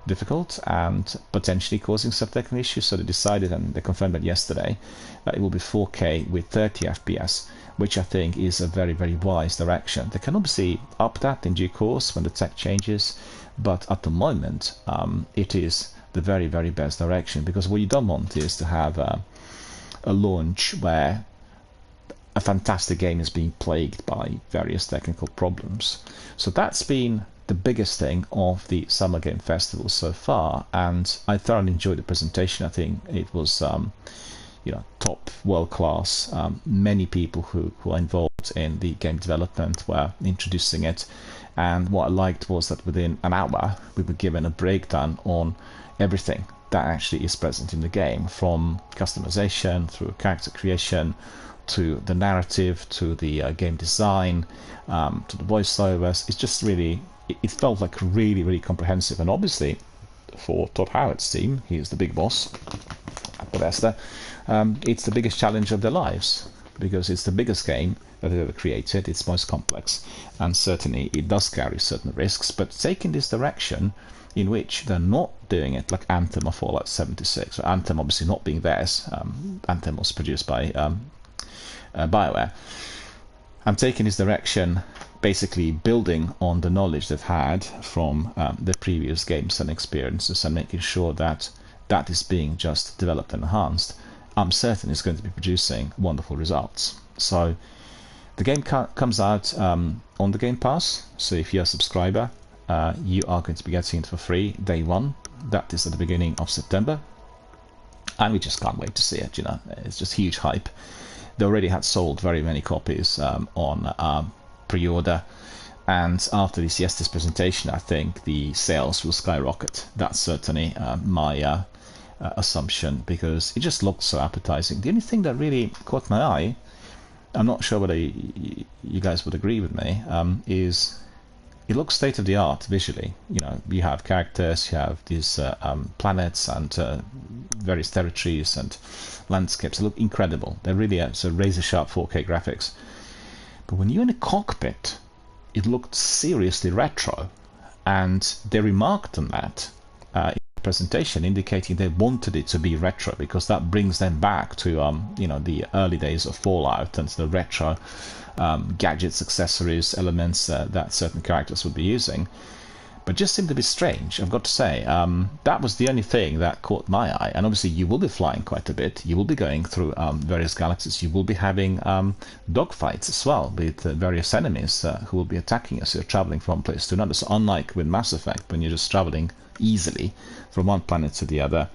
difficult and potentially causing some technical issues, so they decided, and they confirmed it yesterday, that it will be 4K with 30 FPS, which I think is a very wise direction. They can obviously up that in due course when the tech changes, but at the moment it is the very best direction, because what you don't want is to have a launch where a fantastic game is being plagued by various technical problems. So that's been the biggest thing of the Summer Game Festival so far, and I thoroughly enjoyed the presentation. I think it was top, world class. Many people who are involved in the game development were introducing it, and what I liked was that within an hour we were given a breakdown on everything that actually is present in the game, from customization through character creation to the narrative to the game design to the voiceovers. It's just really, it felt like really comprehensive. And obviously for Todd Howard's team, he is the big boss at Bethesda, it's the biggest challenge of their lives, because it's the biggest game that they've ever created, it's most complex, and certainly it does carry certain risks, but taking this direction in which they're not doing it like Anthem or Fallout 76, or Anthem obviously not being theirs, Anthem was produced by BioWare, I'm taking this direction basically building on the knowledge they've had from the previous games and experiences and making sure that that is being just developed and enhanced, I'm certain it's going to be producing wonderful results. So the game comes out on the Game Pass, so if you're a subscriber, you are going to be getting it for free day one. That is at the beginning of September, and we just can't wait to see it. You know, it's just huge hype. They already had sold very many copies on pre-order, and after this yesterday's presentation, I think the sales will skyrocket. That's certainly my assumption, because it just looked so appetizing. The only thing that really caught my eye, I'm not sure whether you guys would agree with me, is it looks state of the art visually. You know, you have characters, you have these planets and various territories and landscapes. They look incredible. They're really razor sharp 4K graphics. But when you're in a cockpit, it looked seriously retro, and they remarked on that in the presentation, indicating they wanted it to be retro because that brings them back to you know, the early days of Fallout and the retro gadgets, accessories, elements that certain characters would be using. But just seemed to be strange, I've got to say. That was the only thing that caught my eye. And obviously you will be flying quite a bit, you will be going through various galaxies, you will be having dogfights as well with various enemies who will be attacking us. You're traveling from one place to another. So unlike with Mass Effect, when you're just traveling easily from one planet to the other,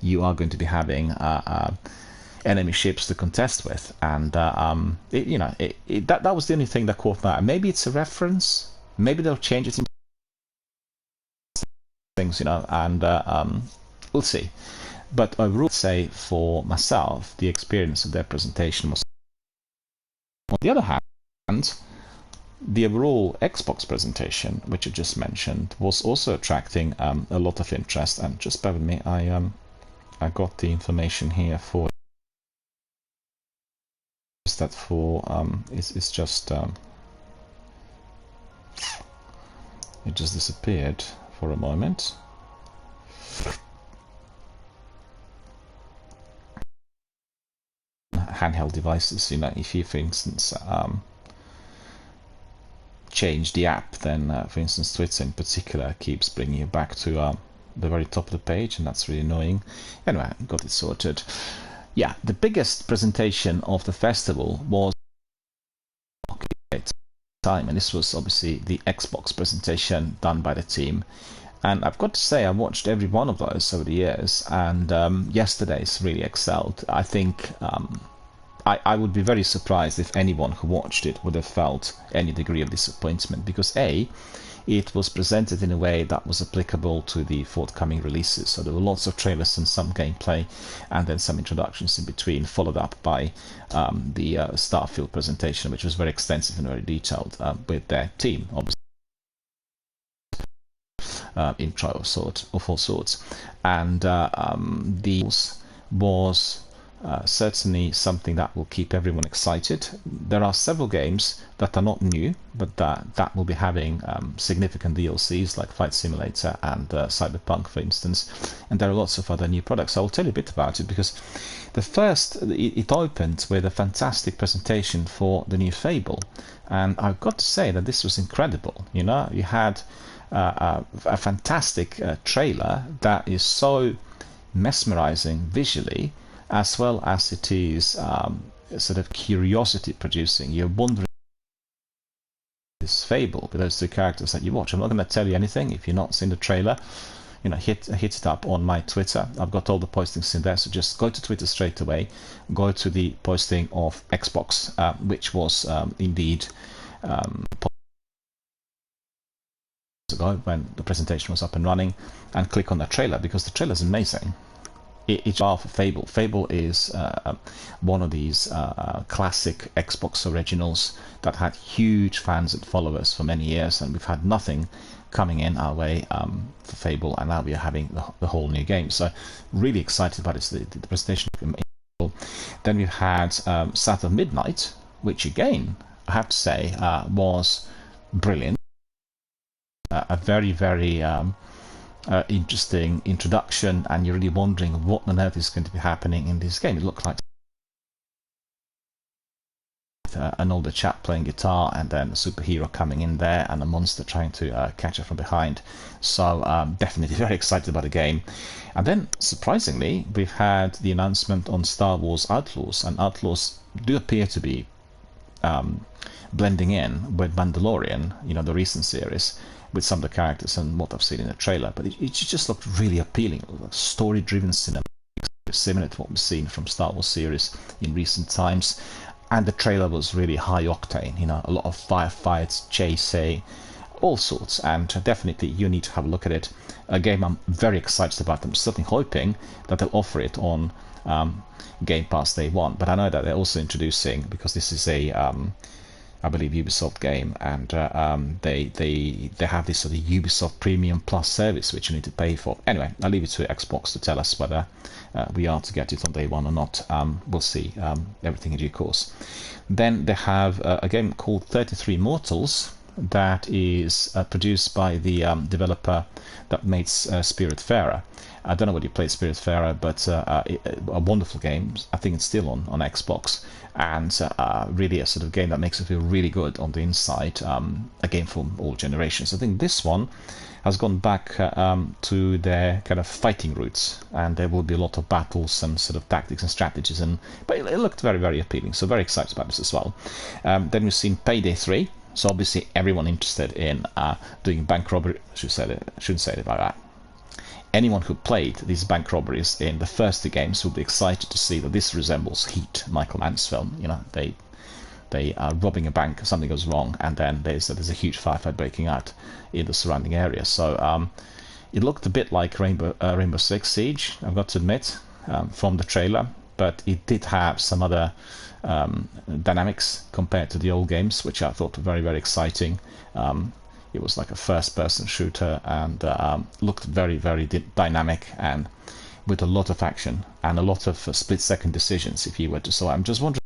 you are going to be having enemy ships to contest with. And you know, that was the only thing that caught my eye. Maybe it's a reference, maybe they'll change it in things, you know, and we'll see. But I would say for myself, the experience of their presentation was. On the other hand, the overall Xbox presentation, which I just mentioned, was also attracting a lot of interest. And just bear with me, I got the information here for that for it's just it just disappeared for a moment. Handheld devices, you know, if you, for instance, change the app, then for instance Twitter in particular keeps bringing you back to the very top of the page, and that's really annoying. Anyway, got it sorted. Yeah, the biggest presentation of the festival was time, and this was obviously the Xbox presentation done by the team. And I've got to say, I watched every one of those over the years, and yesterday's really excelled. I think I would be very surprised if anyone who watched it would have felt any degree of disappointment, because A, it was presented in a way that was applicable to the forthcoming releases. So there were lots of trailers and some gameplay, and then some introductions in between, followed up by the Starfield presentation, which was very extensive and very detailed with their team, obviously. Intro of all sorts, and these was certainly something that will keep everyone excited. There are several games that are not new, but that will be having significant DLCs like Flight Simulator and Cyberpunk, for instance, and there are lots of other new products. I'll tell you a bit about it, because the first, it opened with a fantastic presentation for the new Fable, and I've got to say that this was incredible. You know, you had a fantastic trailer that is so mesmerizing visually, as well as it is sort of curiosity producing. You're wondering this Fable with those two characters that you watch. I'm not going to tell you anything. If you've not seen the trailer, you know, hit it up on my Twitter. I've got all the postings in there, so just go to Twitter straight away, go to the posting of Xbox, which was indeed ago when the presentation was up and running, and click on that trailer, because the trailer is amazing. It's for Fable. Fable is one of these classic Xbox originals that had huge fans and followers for many years, and we've had nothing coming in our way for Fable, and now we are having the whole new game. So really excited about it. The presentation. Then we've had South of Midnight, which again, I have to say, was brilliant. A very, very interesting introduction, and you're really wondering what on earth is going to be happening in this game. It looked like with an older chap playing guitar, and then a superhero coming in there, and a monster trying to catch her from behind. So definitely very excited about the game. And then, surprisingly, we've had the announcement on Star Wars Outlaws, and Outlaws do appear to be blending in with Mandalorian, the recent series, with some of the characters and what I've seen in the trailer. But it just looked really appealing. Story-driven cinema, similar to what we've seen from Star Wars series in recent times. And the trailer was really high octane, a lot of firefights, chasing, all sorts, and definitely you need to have a look at it. A game I'm very excited about. I'm certainly hoping that they'll offer it on Game Pass day one, but I know that they're also introducing, because this is a I believe Ubisoft game, and they have this sort of Ubisoft Premium Plus service which you need to pay for. Anyway, I'll leave it to Xbox to tell us whether we are to get it on day one or not. We'll see. Everything in due course. Then they have a game called 33 Mortals that is produced by the developer that made Spiritfarer. I don't know whether you played Spiritfarer, but a wonderful game. I think it's still on Xbox, and really a sort of game that makes you feel really good on the inside. A game from all generations. I think this one has gone back to their kind of fighting roots, and there will be a lot of battles and sort of tactics and strategies. But it looked very, very appealing. So very excited about this as well. Then we've seen Payday 3. So obviously everyone interested in doing bank robbery, shouldn't say it about that. Anyone who played these bank robberies in the first two games will be excited to see that this resembles Heat, Michael Mann's film. They are robbing a bank, something goes wrong, and then there's a huge firefight breaking out in the surrounding area. So it looked a bit like Rainbow Six Siege, I've got to admit, from the trailer, but it did have some other dynamics compared to the old games, which I thought were very, very exciting. It was like a first-person shooter, and looked very, very dynamic, and with a lot of action and a lot of split-second decisions, if you were to. So I'm just wondering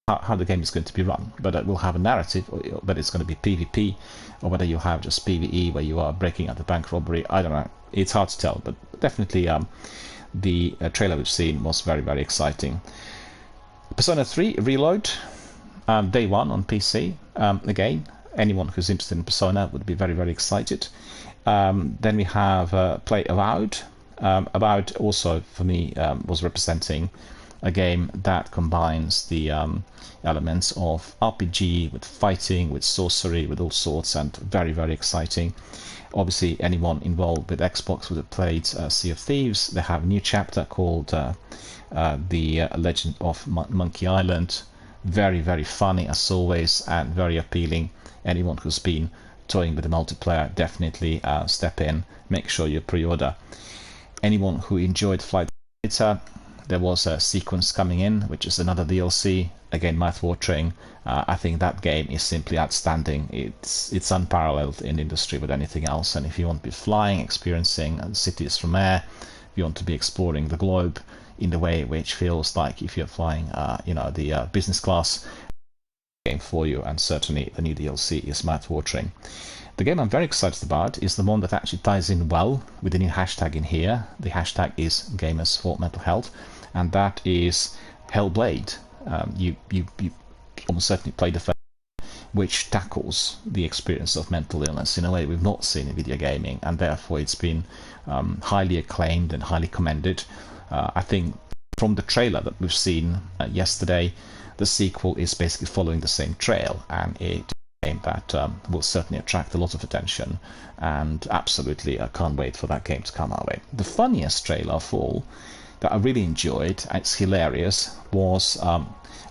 how the game is going to be run, whether it will have a narrative, or whether it's going to be PvP, or whether you have just PvE where you are breaking out the bank robbery. I don't know. It's hard to tell, but definitely the trailer we've seen was very, very exciting. Persona 3 Reload, day one on PC. Again, anyone who's interested in Persona would be very, very excited. Then we have Play Avowed. Avowed also, for me, was representing a game that combines the elements of RPG with fighting, with sorcery, with all sorts, and very, very exciting. Obviously, anyone involved with Xbox would have played Sea of Thieves. They have a new chapter called The Legend of Monkey Island. Very, very funny as always, and very appealing. Anyone who's been toying with the multiplayer, definitely step in, make sure you pre-order. Anyone who enjoyed Flight Simulator, there was a sequence coming in, which is another DLC, again mouth-watering. I think that game is simply outstanding. It's unparalleled in the industry with anything else, and if you want to be flying, experiencing cities from air, if you want to be exploring the globe in the way which feels like if you're flying the business class, game for you, and certainly the new DLC is mouth-watering. The game I'm very excited about is the one that actually ties in well with the new hashtag in here. The hashtag is Gamers for Mental Health, and that is Hellblade. You almost certainly played the first, which tackles the experience of mental illness in a way we've not seen in video gaming, and therefore it's been highly acclaimed and highly commended. I think from the trailer that we've seen yesterday, the sequel is basically following the same trail, and it's a game that will certainly attract a lot of attention, and absolutely I can't wait for that game to come our way. The funniest trailer of all that I really enjoyed, and it's hilarious, was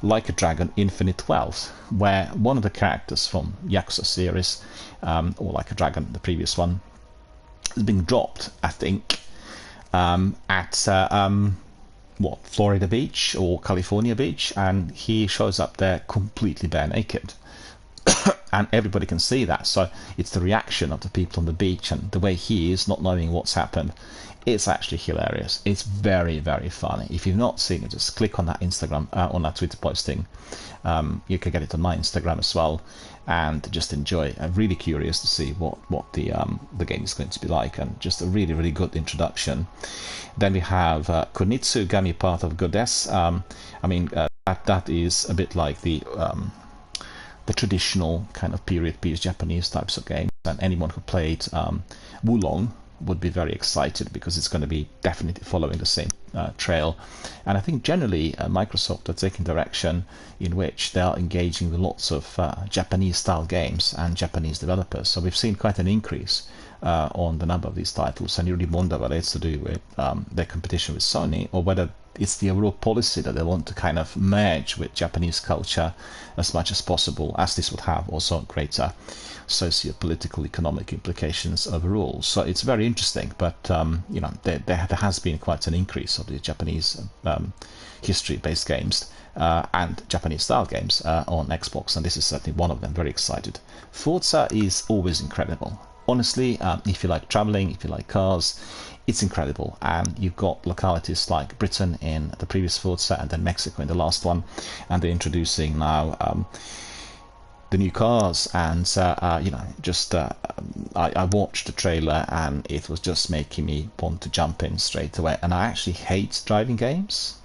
Like a Dragon Infinite Wealth, where one of the characters from Yakuza series, or Like a Dragon, the previous one, is being dropped, I think, at Florida Beach or California Beach, and he shows up there completely bare naked. And everybody can see that, so it's the reaction of the people on the beach and the way he is, not knowing what's happened. It's actually hilarious. It's very, very funny. If you've not seen it, just click on that Instagram, on that Twitter posting. You can get it on my Instagram as well, and just enjoy. I'm really curious to see what the game is going to be like, and just a really, really good introduction. Then we have Kunitsu Gami Path of Goddess. That is a bit like the the traditional kind of period piece Japanese types of games, and anyone who played Wulong would be very excited because it's going to be definitely following the same trail. And I think generally Microsoft are taking direction in which they are engaging with lots of Japanese style games and Japanese developers. So we've seen quite an increase on the number of these titles, and you really wonder whether it's to do with their competition with Sony, or whether it's the overall policy that they want to kind of merge with Japanese culture as much as possible, as this would have also greater socio-political economic implications overall. So it's very interesting, but you know, there has been quite an increase of the Japanese history-based games and Japanese-style games on Xbox, and this is certainly one of them. Very excited. Forza is always incredible. Honestly, if you like traveling, if you like cars, it's incredible. And you've got localities like Britain in the previous Forza, and then Mexico in the last one, and they're introducing now the new cars, and you know, just I watched the trailer and it was just making me want to jump in straight away. And I actually hate driving games,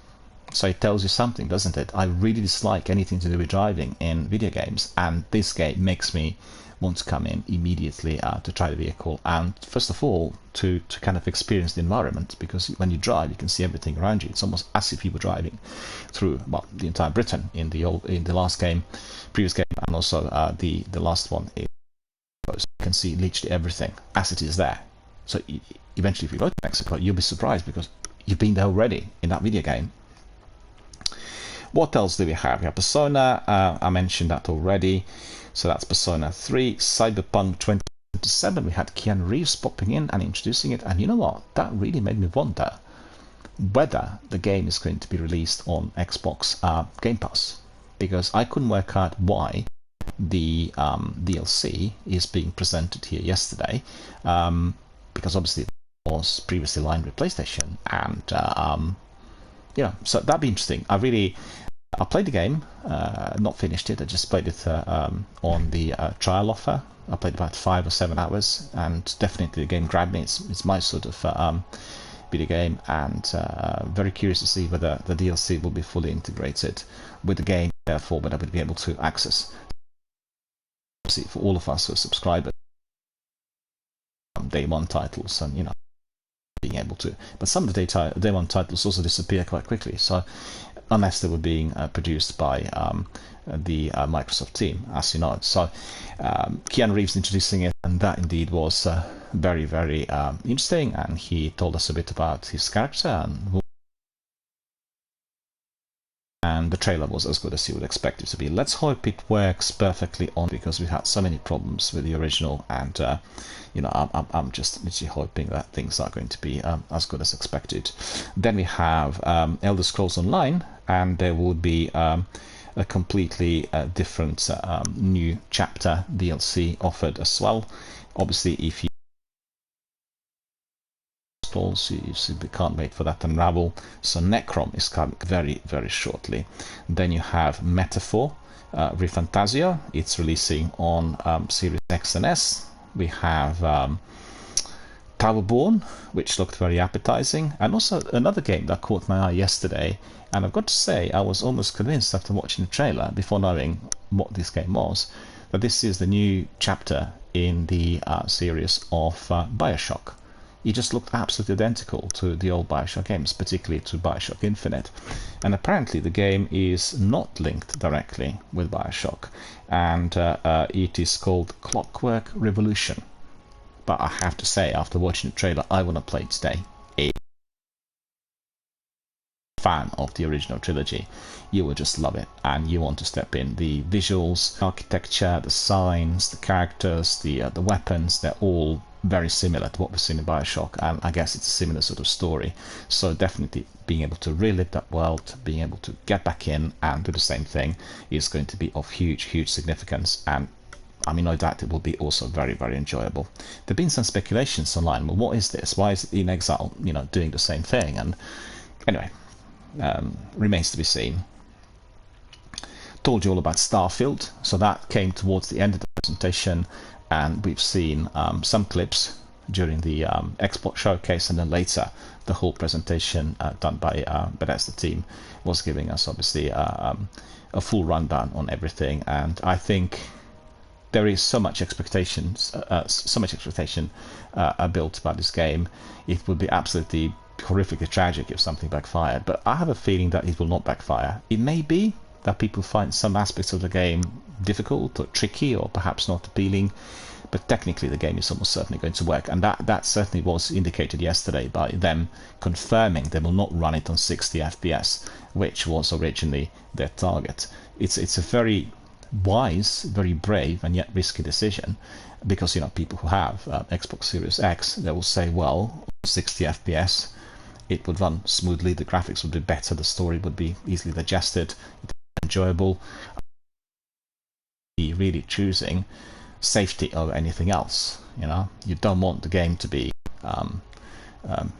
so it tells you something, doesn't it? I really dislike anything to do with driving in video games, and this game makes me want to come in immediately to try the vehicle, and first of all to kind of experience the environment, because when you drive you can see everything around you. It's almost as if you were driving through, well, the entire Britain in the last game, previous game, and also the last one. You can see literally everything as it is there. So eventually, if you go to Mexico, you'll be surprised because you've been there already in that video game. What else do we have? We have Persona. I mentioned that already. So that's Persona 3, Cyberpunk 2077. We had Keanu Reeves popping in and introducing it, and you know what? That really made me wonder whether the game is going to be released on Xbox Game Pass, because I couldn't work out why the DLC is being presented here yesterday, because obviously it was previously lined with PlayStation, and you know, so that'd be interesting. I played the game, not finished it. I just played it on the trial offer. I played about 5 or 7 hours, and definitely the game grabbed me. It's my sort of video game, and very curious to see whether the DLC will be fully integrated with the game, therefore whether we'll be able to access, obviously, for all of us who are subscribers, day one titles, and you know, being able to. But some of the day one titles also disappear quite quickly. So unless they were being produced by the Microsoft team, as you know. So Keanu Reeves introducing it, and that indeed was very, very interesting, and he told us a bit about his character, and the trailer was as good as you would expect it to be. Let's hope it works perfectly on, because we had so many problems with the original, and you know, I'm just literally hoping that things are going to be as good as expected. Then we have Elder Scrolls Online, and there will be a completely different new chapter DLC offered as well. Obviously, if you we can't wait for that to unravel. So Necrom is coming very, very shortly. Then you have Metaphor ReFantazio. It's releasing on Series X and S. We have Towerborn, which looked very appetizing, and also another game that caught my eye yesterday. And I've got to say, I was almost convinced after watching the trailer, before knowing what this game was, that this is the new chapter in the series of Bioshock. It just looked absolutely identical to the old Bioshock games, particularly to Bioshock Infinite. And apparently the game is not linked directly with Bioshock, and it is called Clockwork Revolution. But I have to say, after watching the trailer, I want to play it today. A fan of the original trilogy, you will just love it, and you want to step in. The visuals, architecture, the signs, the characters, the weapons, they're all very similar to what we've seen in Bioshock, and I guess it's a similar sort of story. So definitely being able to relive that world, being able to get back in and do the same thing is going to be of huge, huge significance, and I mean, no doubt it will be also very, very enjoyable. There have been some speculations online, well, what is this? Why is it In Exile, you know, doing the same thing? And anyway, remains to be seen. Told you all about Starfield, so that came towards the end of the presentation, and we've seen some clips during the Xbox showcase, and then later the whole presentation done by Bethesda team was giving us obviously a full rundown on everything, and I think there is so much expectation built about this game. It would be absolutely horrifically tragic if something backfired, but I have a feeling that it will not backfire. It may be that people find some aspects of the game difficult or tricky or perhaps not appealing, but technically the game is almost certainly going to work, and that certainly was indicated yesterday by them confirming they will not run it on 60 FPS, which was originally their target. It's a very wise, very brave, and yet risky decision, because people who have Xbox Series X, they will say, well, 60 FPS, it would run smoothly, the graphics would be better, the story would be easily digested, enjoyable. Really choosing safety over anything else. You don't want the game to be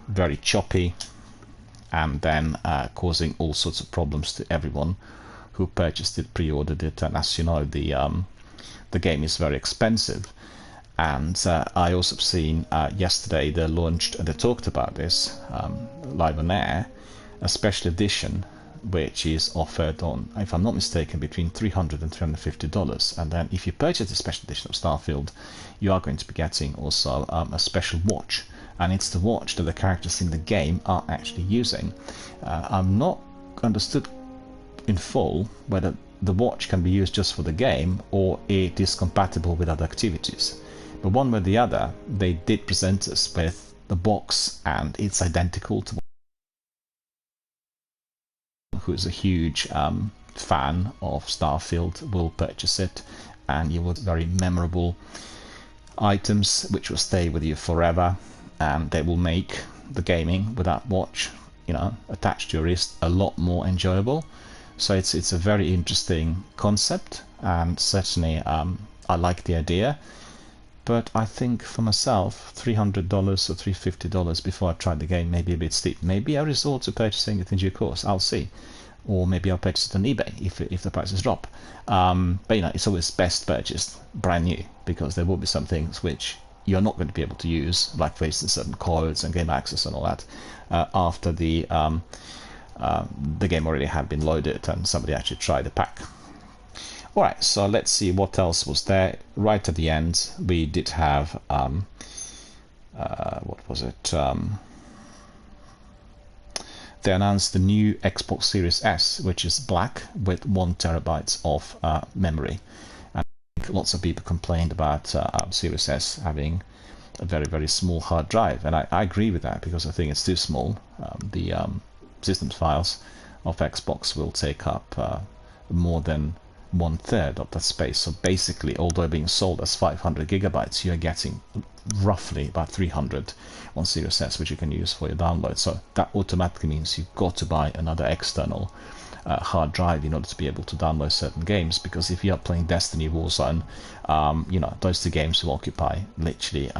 very choppy and then causing all sorts of problems to everyone who purchased it, pre-ordered it, and as you know, the game is very expensive. And I also seen yesterday they talked about this live on air, a special edition which is offered on, if I'm not mistaken, between $300 and $350. And then if you purchase the special edition of Starfield, you are going to be getting also a special watch, and it's the watch that the characters in the game are actually using. I'm not understood in full whether the watch can be used just for the game or it is compatible with other activities. But one way or the other, they did present us with the box, and it's identical to who's a huge fan of Starfield will purchase it, and you will very memorable items which will stay with you forever, and they will make the gaming with that watch, attached to your wrist, a lot more enjoyable. So it's a very interesting concept, and certainly I like the idea. But I think for myself, $300 or $350 before I tried the game may be a bit steep. Maybe I'll resort to purchasing it in due course. I'll see. Or maybe I'll purchase it on eBay if the prices drop. But it's always best purchased brand new, because there will be some things which you're not going to be able to use, like for instance certain codes and game access and all that, after the game already had been loaded and somebody actually tried the pack. Alright, so let's see what else was there. Right at the end, we did have, what was it? They announced the new Xbox Series S, which is black with 1 terabyte of memory. And lots of people complained about Series S having a very, very small hard drive, and I agree with that, because I think it's too small. The systems files of Xbox will take up more than 1/3 of that space. So basically, although being sold as 500 gigabytes, you're getting roughly about 300 on Series S, which you can use for your download. So that automatically means you've got to buy another external hard drive in order to be able to download certain games, because if you are playing Destiny, Warzone, those two games will occupy literally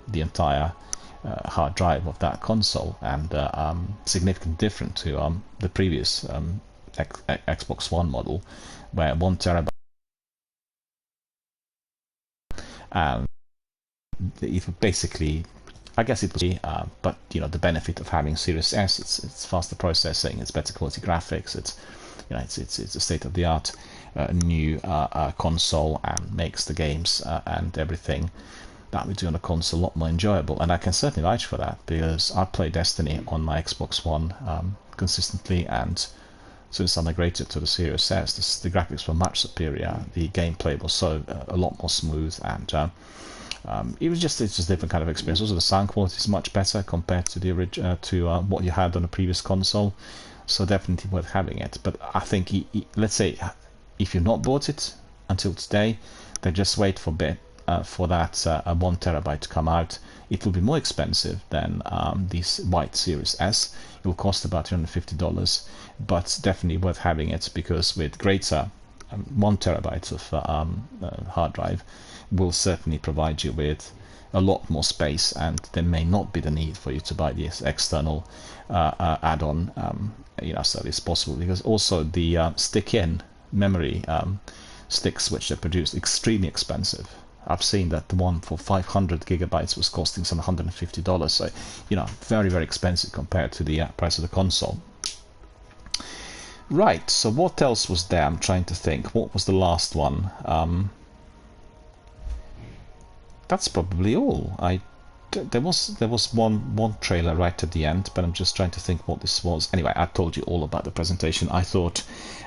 the entire hard drive of that console, and significantly different to the previous Xbox One model, where 1 terabyte, and it would basically, I guess it would be, but the benefit of having Series S, it's faster processing, it's better quality graphics, it's a state-of-the-art new console, and makes the games and everything that we do on a console a lot more enjoyable. And I can certainly vouch for that, because I play Destiny on my Xbox One consistently, and since I migrated to the Series S, the graphics were much superior. The gameplay was a lot more smooth, and it's just a different kind of experience. Also, the sound quality is much better compared to the what you had on the previous console. So definitely worth having it. But I think, let's say, if you've not bought it until today, then just wait for a bit for that 1 terabyte to come out. It will be more expensive than this white Series S. It will cost about $350, but definitely worth having it, because with greater 1 terabyte of hard drive will certainly provide you with a lot more space, and there may not be the need for you to buy this external add-on service possible, because also the stick-in memory sticks which they produce extremely expensive. I've seen that the one for 500 gigabytes was costing some $150, so very, very expensive compared to the price of the console. Right, so what else was there? I'm trying to think. What was the last one? That's probably all. There was one trailer right at the end, but I'm just trying to think what this was. Anyway, I told you all about the presentation. I thought,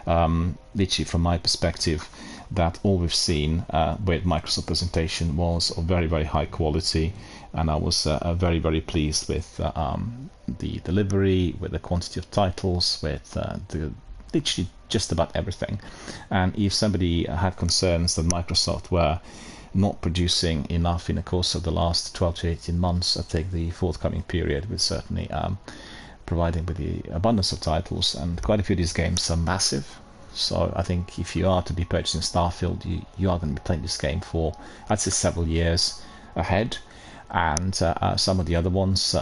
literally from my perspective, that all we've seen with Microsoft presentation was of very, very high quality, and I was very, very pleased with the delivery, with the quantity of titles, with the literally just about everything. And if somebody had concerns that Microsoft were not producing enough in the course of the last 12 to 18 months, I think the forthcoming period will certainly providing with the abundance of titles, and quite a few of these games are massive. So I think if you are to be purchasing Starfield, you are going to be playing this game for, I'd say, several years ahead. And some of the other ones,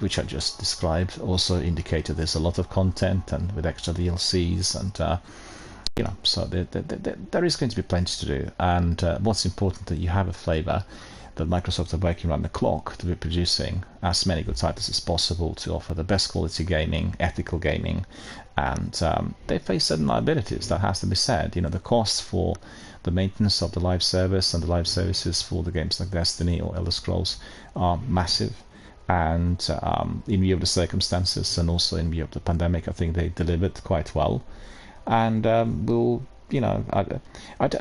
which I just described, also indicated there's a lot of content and with extra DLCs, and so there is going to be plenty to do. And what's important that you have a flavor that Microsoft are working around the clock to be producing as many good titles as possible to offer the best quality gaming, ethical gaming, and they face certain liabilities, that has to be said. The costs for the maintenance of the live service and the live services for the games like Destiny or Elder Scrolls are massive. And in view of the circumstances and also in view of the pandemic, I think they delivered quite well. And I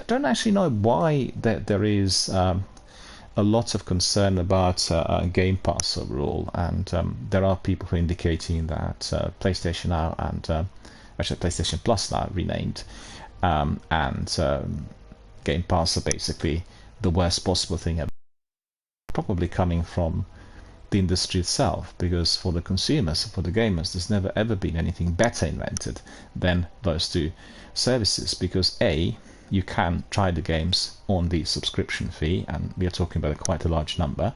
don't actually know why there is a lot of concern about Game Pass overall, and there are people who are indicating that PlayStation Now and actually PlayStation Plus now renamed, and Game Pass are basically the worst possible thing ever. Probably coming from the industry itself, because for the consumers, for the gamers, there's never ever been anything better invented than those two services, because you can try the games on the subscription fee, and we are talking about quite a large number.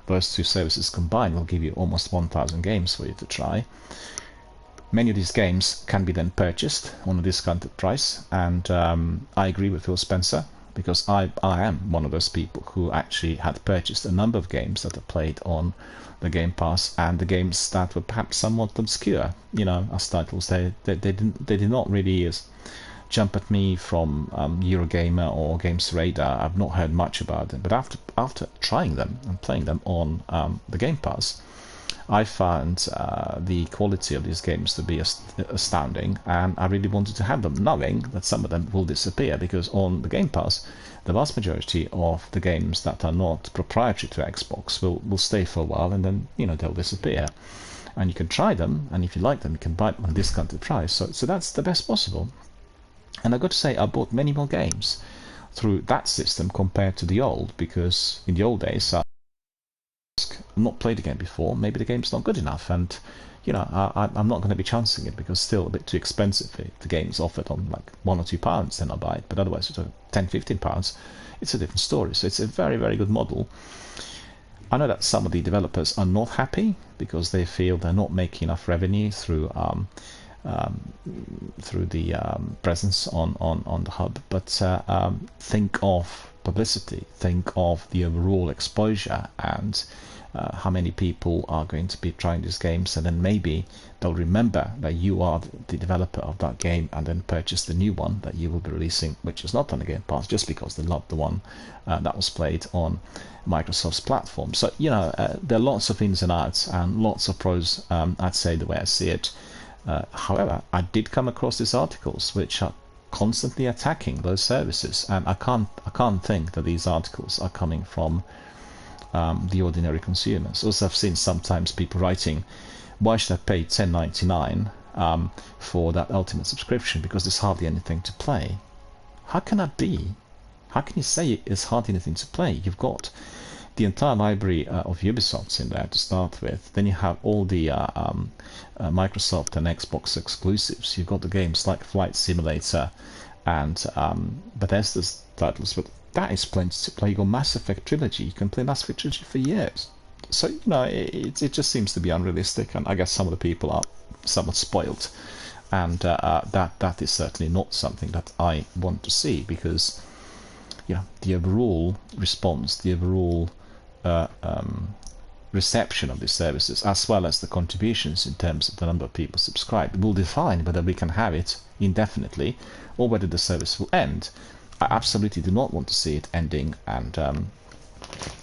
Those two services combined will give you almost 1,000 games for you to try. Many of these games can be then purchased on a discounted price, and I agree with Phil Spencer, because I am one of those people who actually had purchased a number of games that are played on the Game Pass, and the games that were perhaps somewhat obscure, as titles. They did not really jump at me from Eurogamer or Games Radar. I've not heard much about them, but after trying them and playing them on the Game Pass, I found the quality of these games to be astounding, and I really wanted to have them, knowing that some of them will disappear, because on the Game Pass, the vast majority of the games that are not proprietary to Xbox will stay for a while, and then they'll disappear. And you can try them, and if you like them, you can buy them at a discounted price. So that's the best possible. And I've got to say, I bought many more games through that system compared to the old, because in the old days, I've not played the game before, maybe the game's not good enough, and I'm not going to be chancing it, because it's still a bit too expensive. If the game's offered on like £1 or £2, then I'll buy it, but otherwise it's £10-15, it's a different story. So it's a very, very good model. I know that some of the developers are not happy because they feel they're not making enough revenue through the presence on the hub, but think of publicity, think of the overall exposure, and how many people are going to be trying these games, and then maybe they'll remember that you are the developer of that game, and then purchase the new one that you will be releasing, which is not on the Game Pass, just because they love the one that was played on Microsoft's platform. So there are lots of ins and outs and lots of pros, I'd say, the way I see it. However, I did come across these articles which are constantly attacking those services, and I can't think that these articles are coming from the ordinary consumers. Also, I've seen sometimes people writing, "Why should I pay $10.99 for that Ultimate subscription? Because there's hardly anything to play." How can that be? How can you say there's hardly anything to play? You've got the entire library of Ubisofts in there to start with. Then you have all the Microsoft and Xbox exclusives. You've got the games like Flight Simulator and Bethesda's titles, but that is plenty to play. You've got Mass Effect Trilogy. You can play Mass Effect Trilogy for years. So it just seems to be unrealistic, and I guess some of the people are somewhat spoiled, and that is certainly not something that I want to see, because the overall response, the overall reception of these services, as well as the contributions in terms of the number of people subscribed, will define whether we can have it indefinitely or whether the service will end. I absolutely do not want to see it ending, and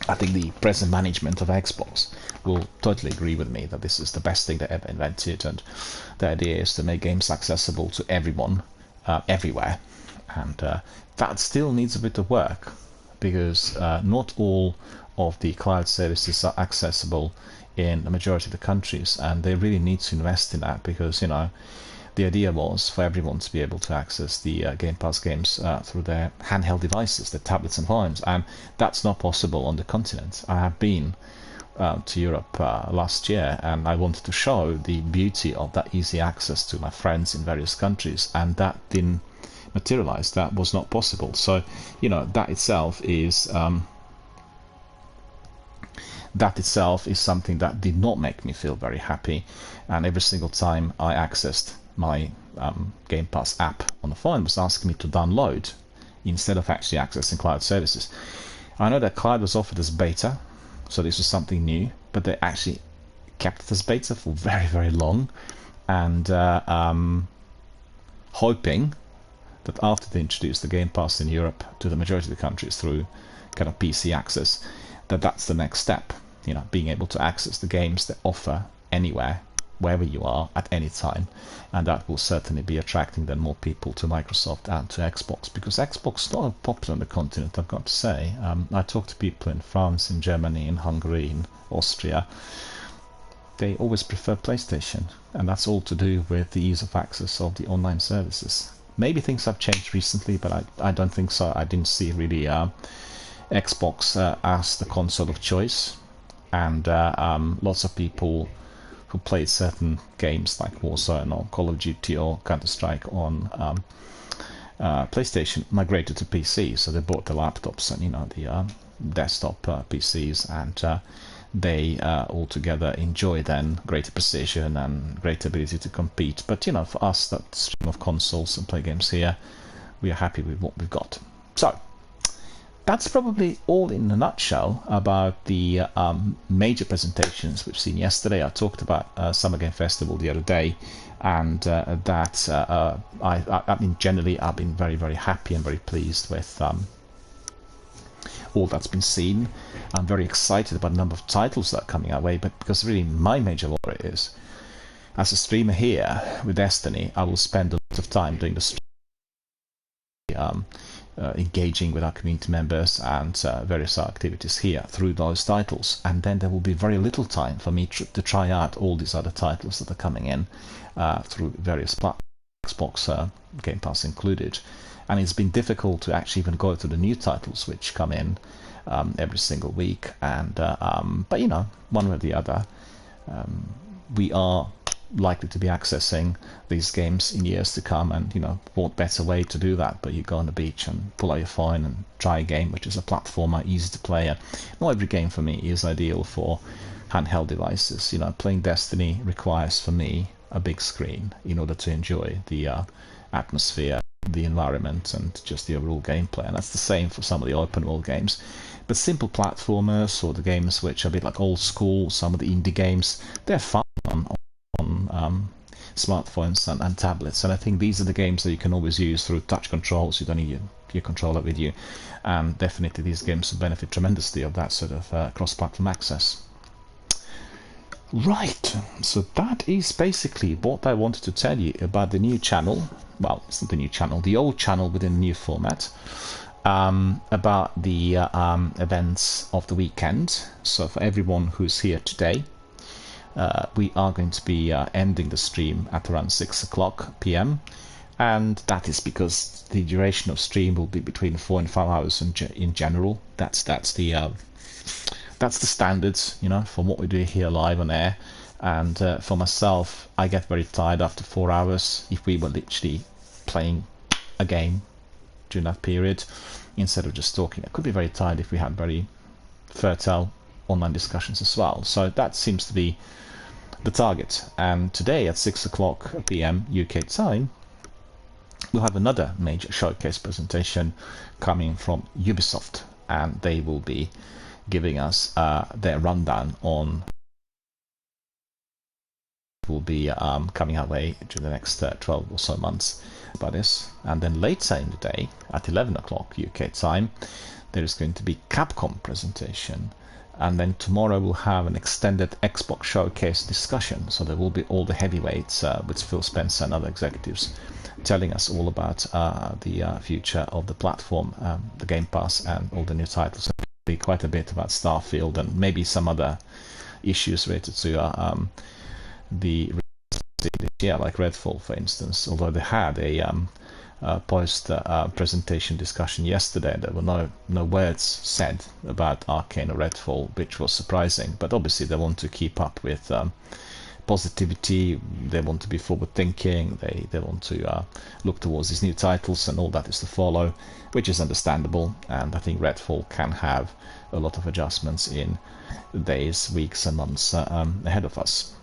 I think the present management of Xbox will totally agree with me that this is the best thing they ever invented, and the idea is to make games accessible to everyone, everywhere, and that still needs a bit of work, because not all of the cloud services are accessible in the majority of the countries, and they really need to invest in that, because, you know, the idea was for everyone to be able to access the Game Pass games through their handheld devices, their tablets and phones, and that's not possible on the continent. I have been to Europe last year, and I wanted to show the beauty of that easy access to my friends in various countries, and that didn't materialize. That was not possible. So, you know, that itself is something that did not make me feel very happy. And every single time I accessed my Game Pass app on the phone, was asking me to download instead of actually accessing cloud services. I know that cloud was offered as beta, so this was something new, but they actually kept it as beta for very, very long, and hoping that after they introduced the Game Pass in Europe to the majority of the countries through kind of PC access, that's the next step, you know, being able to access the games they offer anywhere, wherever you are, at any time, and that will certainly be attracting then more people to Microsoft and to Xbox, because Xbox is not popular on the continent, I've got to say. I talk to people in France, in Germany, in Hungary, in Austria. They always prefer PlayStation, and that's all to do with the ease of access of the online services. Maybe things have changed recently, but I don't think so. I didn't see really Xbox as the console of choice, and lots of people who played certain games like Warzone or Call of Duty or Counter-Strike on PlayStation migrated to PC. So they bought the laptops and, you know, the desktop PCs, and they altogether enjoy then greater precision and greater ability to compete. But, you know, for us that stream of consoles and play games here, we are happy with what we've got. So that's probably all in a nutshell about the major presentations we've seen yesterday. I talked about Summer Game Festival the other day, and I mean, generally I've been very, very happy and very pleased with all that's been seen. I'm very excited about the number of titles that are coming our way, but because really my major worry is, as a streamer here with Destiny, I will spend a lot of time doing the stream, engaging with our community members and various activities here through those titles, and then there will be very little time for me to try out all these other titles that are coming in through various platforms, Xbox Game Pass included, and it's been difficult to actually even go to the new titles which come in every single week, and but, you know, one way or the other, we are likely to be accessing these games in years to come, and, you know, what better way to do that but you go on the beach and pull out your phone and try a game which is a platformer, easy to play. And not every game for me is ideal for handheld devices. You know, playing Destiny requires for me a big screen in order to enjoy the atmosphere, the environment, and just the overall gameplay, and that's the same for some of the open world games. But simple platformers, or the games which are a bit like old school, some of the indie games, they're fun on smartphones and tablets, and I think these are the games that you can always use through touch controls. You don't need your controller with you, and definitely these games will benefit tremendously of that sort of cross-platform access. Right, so that is basically what I wanted to tell you about the new channel. Well, it's not the new channel, the old channel within the new format, about the events of the weekend. So for everyone who's here today, we are going to be ending the stream at around 6 o'clock p.m. and that is because the duration of stream will be between 4 and 5 hours in general. That's the standards, you know, for what we do here live on air. And for myself, I get very tired after 4 hours if we were literally playing a game during that period instead of just talking. I could be very tired if we had very fertile online discussions as well. So that seems to be the target. And today at 6 o'clock p.m. UK time, we'll have another major showcase presentation coming from Ubisoft, and they will be giving us their rundown on will be coming our way during the next 12 or so months about this. And then later in the day at 11 o'clock UK time, there is going to be Capcom presentation. And then tomorrow we'll have an extended Xbox showcase discussion. So there will be all the heavyweights with Phil Spencer and other executives telling us all about the future of the platform, the Game Pass, and all the new titles. So there'll be quite a bit about Starfield and maybe some other issues related to the like Redfall, for instance. Although they had a post presentation discussion yesterday, there were no words said about Arcane or Redfall, which was surprising. But obviously they want to keep up with positivity. They want to be forward thinking. They want to look towards these new titles, and all that is to follow, which is understandable. And I think Redfall can have a lot of adjustments in days, weeks and months ahead of us.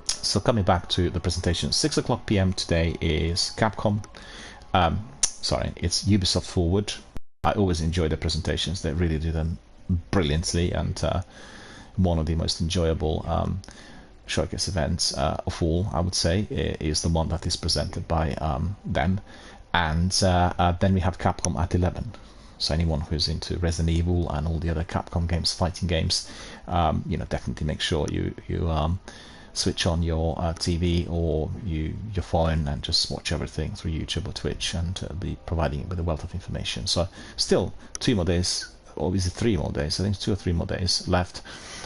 So coming back to the presentation, 6 o'clock PM today is Capcom. Sorry, it's Ubisoft Forward. I always enjoy the presentations. They really do them brilliantly, and one of the most enjoyable showcase events of all, I would say, is the one that is presented by them. And then we have Capcom at 11. So anyone who's into Resident Evil and all the other Capcom games, fighting games, definitely make sure you switch on your TV or your phone and just watch everything through YouTube or Twitch, and be providing it with a wealth of information. So still 2 more days, or is it 3 more days? I think 2 or 3 more days left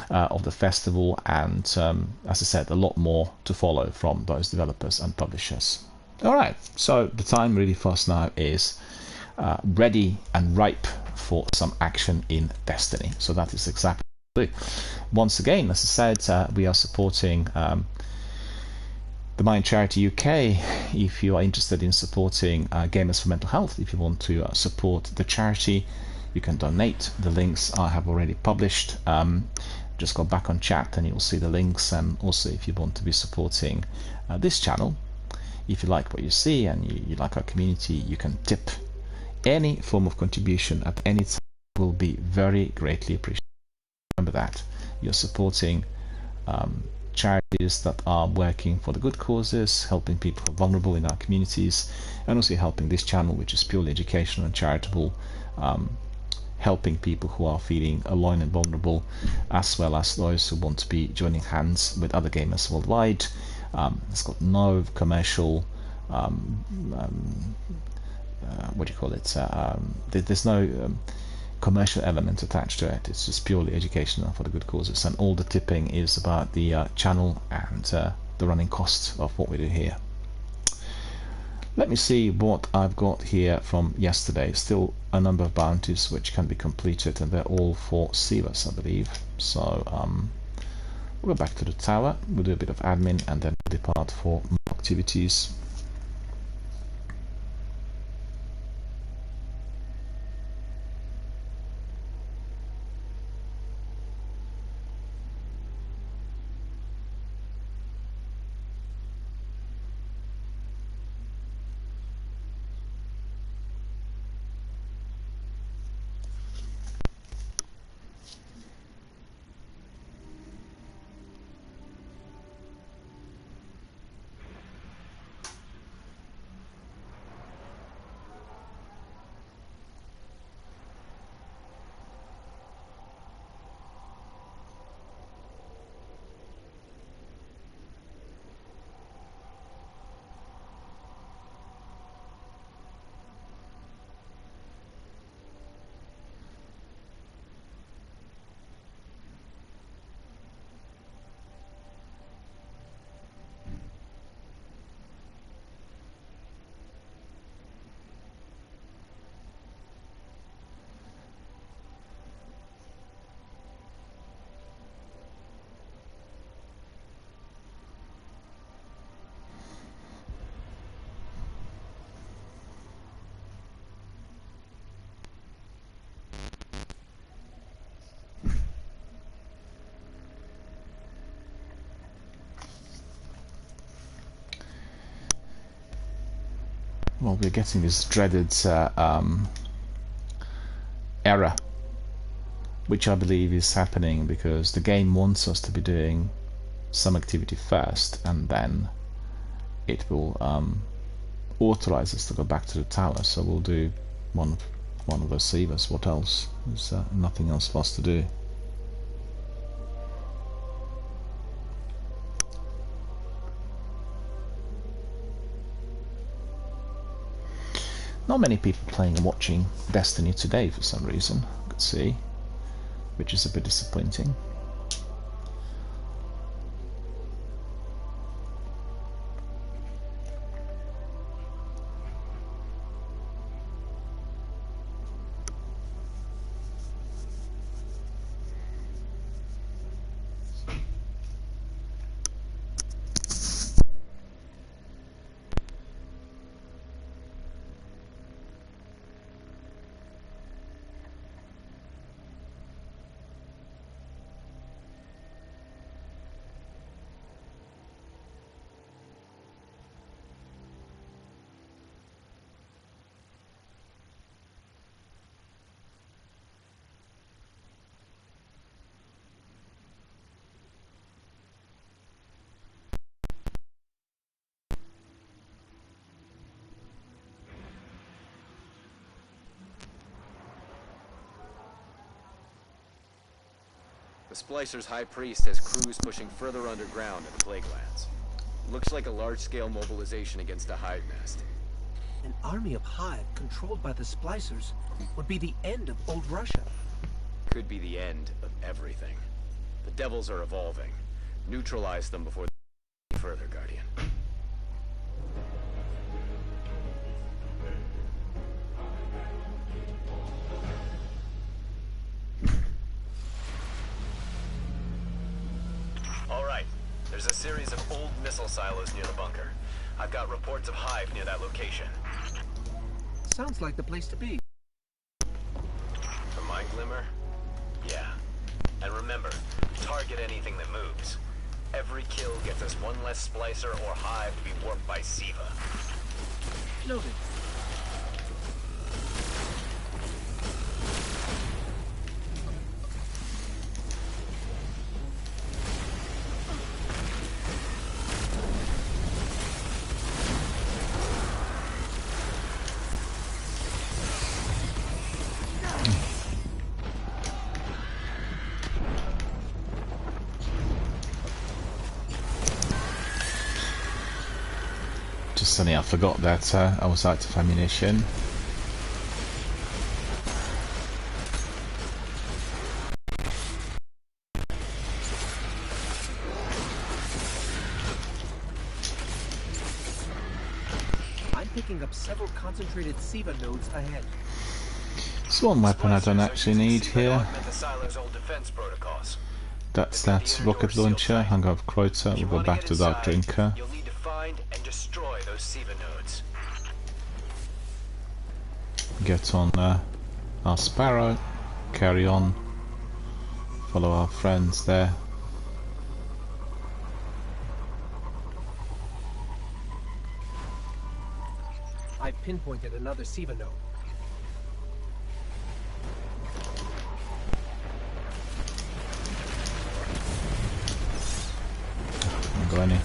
of the festival, and as I said, a lot more to follow from those developers and publishers. Alright, so the time really fast now is ready and ripe for some action in Destiny. So that is exactly. Once again, as I said, we are supporting the Mind Charity UK. If you are interested in supporting Gamers for Mental Health, if you want to support the charity, you can donate. The links I have already published. Just go back on chat and you'll see the links. And also, if you want to be supporting this channel, if you like what you see and you like our community, you can tip. Any form of contribution at any time will be very greatly appreciated. Remember that you're supporting charities that are working for the good causes, helping people who are vulnerable in our communities, and also helping this channel, which is purely educational and charitable, helping people who are feeling alone and vulnerable, as well as those who want to be joining hands with other gamers worldwide. It's got no commercial what do you call it? There's no commercial element attached to it. It's just purely educational for the good causes, and all the tipping is about the channel and the running costs of what we do here. Let me see what I've got here from yesterday. Still a number of bounties which can be completed, and they're all for Sivas, I believe. So we'll go back to the tower, we'll do a bit of admin, and then depart for more activities. Well, we're getting this dreaded error which I believe is happening because the game wants us to be doing some activity first, and then it will authorize us to go back to the tower. So we'll do one of those sievers. What else? There's nothing else for us to do. Not many people playing and watching Destiny today for some reason, I could see, which is a bit disappointing. The Splicer's High Priest has crews pushing further underground in the Plaguelands. Looks like a large-scale mobilization against a Hive nest. An army of Hive controlled by the Splicers would be the end of old Russia. Could be the end of everything. The Devils are evolving. Neutralize them before they go further, Guardian. There's a series of old missile silos near the bunker. I've got reports of Hive near that location. Sounds like the place to be. From my glimmer? Yeah. And remember, target anything that moves. Every kill gets us one less Splicer or Hive to be warped by Siva. Noted. Just suddenly I forgot that I was out of ammunition. I'm picking up several concentrated Siva nodes ahead. There's one weapon I don't actually need here. That's that rocket launcher. Hung up quota. We'll go back to Dark Drinker. You'll need to find and destroy those Siva nodes. Get on our Sparrow. Carry on. Follow our friends there. I pinpointed another Siva node. Got any?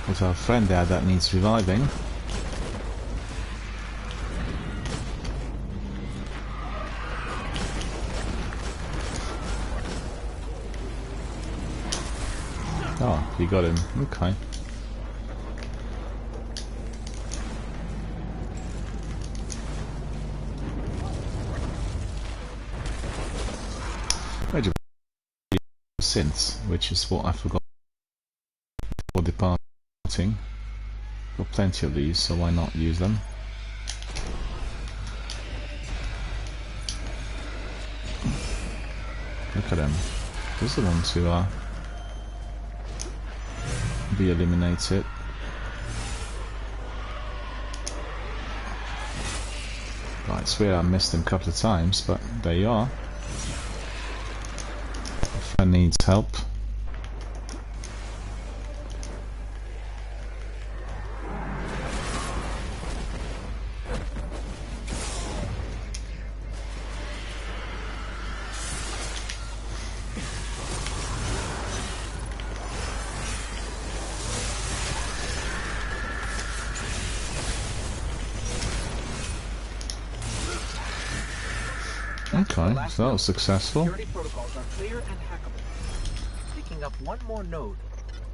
There's our friend there that needs reviving. Oh, you got him. Okay. Synths, which is what I forgot before departing. Got plenty of these, so why not use them? Look at them. Those are the ones who are be eliminated. Right, I swear I missed them a couple of times, but there you are. Friend needs help. Okay, Last so that note. was successful. Security protocols are clear and hackable. Picking up one more node.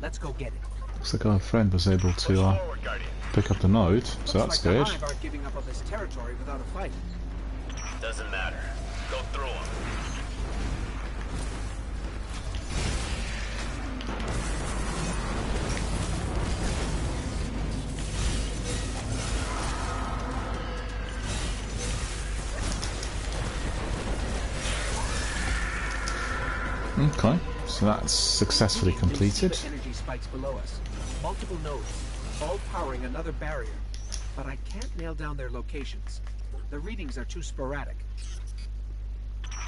Let's go get it. Looks like our friend was able Push to forward, Guardian. pick up the node, so Looks that's like good. the Hive aren't giving up on this territory without a fight. Doesn't matter. Go through them. Okay, so that's successfully We can see completed. the energy spikes below us. Multiple nodes, all powering another barrier. But I can't nail down their locations. The readings are too sporadic.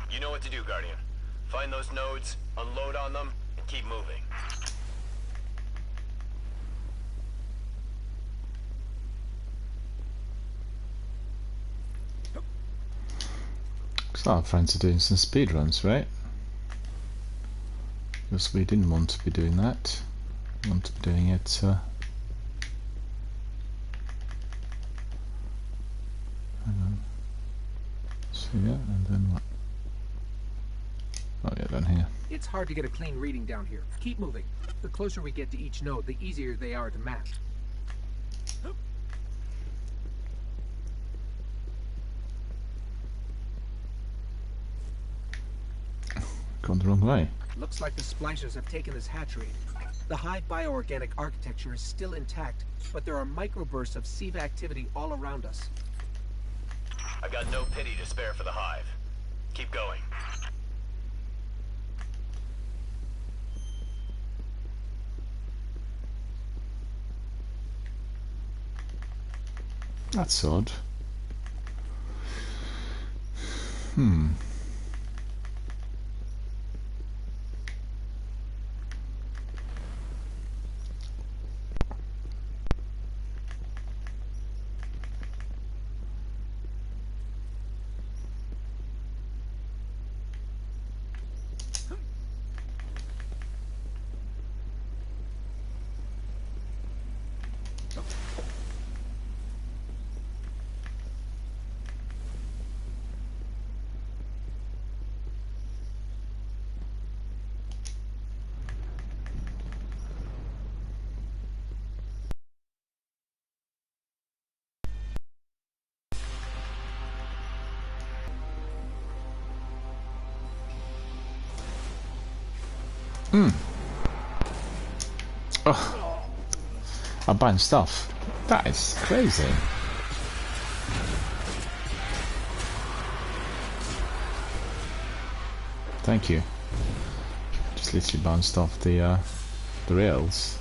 You know what to do, Guardian. Find those nodes, unload on them, and keep moving. So our friends are doing some speedruns, right? Because we didn't want to be doing that. We want to be doing it hang on. So yeah, and then what? Oh yeah, down here. It's hard to get a clean reading down here. Keep moving. The closer we get to each node, the easier they are to map. Gone the wrong way. Looks like the splicers have taken this hatchery. The Hive bioorganic architecture is still intact, but there are microbursts of SIVA activity all around us. I've got no pity to spare for the Hive. Keep going. That's odd. Hmm. Oh, I'm buying stuff. That is crazy. Thank you. Just literally bounced off the rails.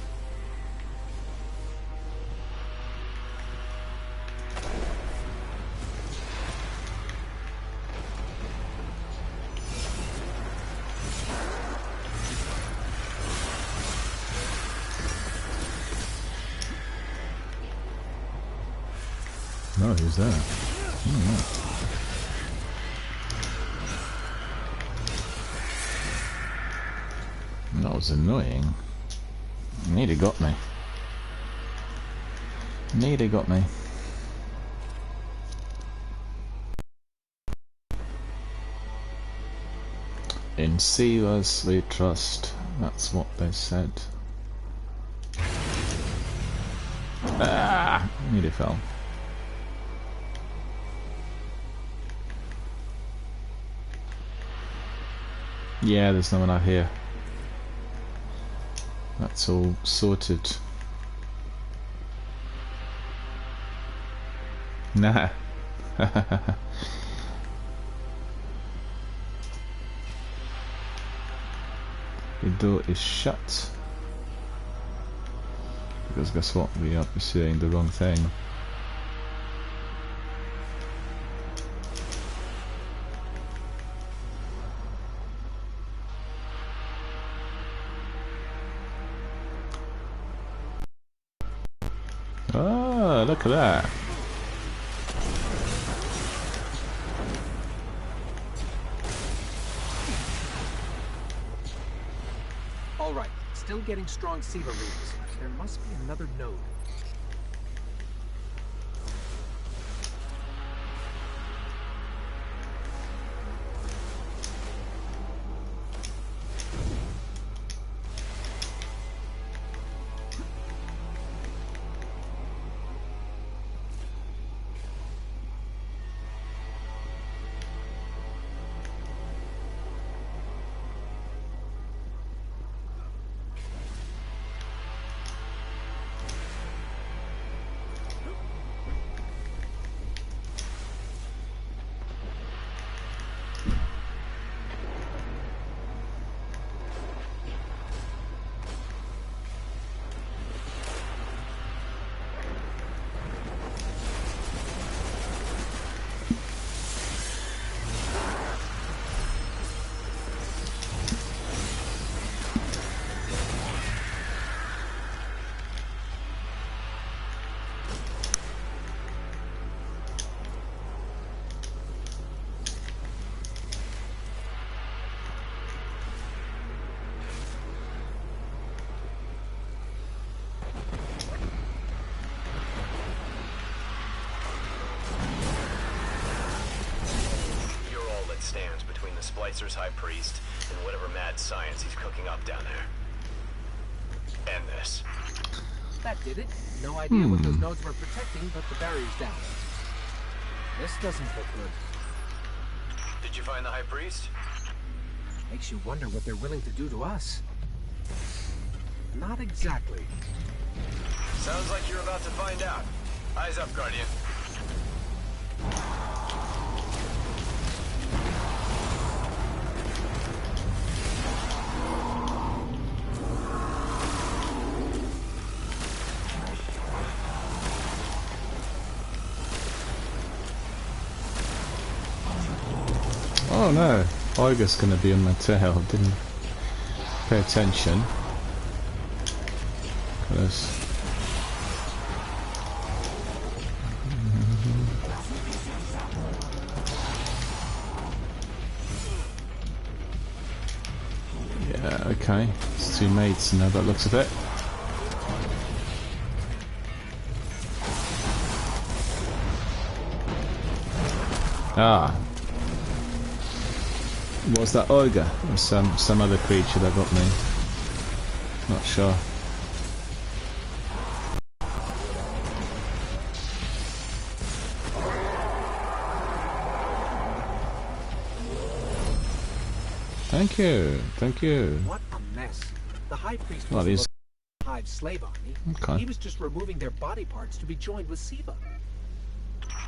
No, who's there? That was annoying. Nearly got me. Nearly got me. In Sivas we trust. That's what they said. Ah! Nearly fell. Yeah, there's no one out here. That's all sorted. Nah. The door is shut. Because guess what? We are pursuing the wrong thing. Ah, look at that. All right, still getting strong SIVA readings. There must be another node. the Splicer's High Priest and whatever mad science he's cooking up down there. End this. That did it. No idea what those nodes were protecting, but the barrier's down. This doesn't look good. Did you find the High Priest? Makes you wonder what they're willing to do to us. Not exactly. Sounds like you're about to find out. Eyes up, Guardian. Oh no, Olga's gonna be on my tail. Didn't pay attention. Yeah, okay. It's two mates now, that looks of it. Ah. Was that Olga or some other creature that got me? Not sure. Thank you, thank you. What a mess. The High Priest Well, was these... Hive's slave army. Okay. He was just removing their body parts to be joined with Siva.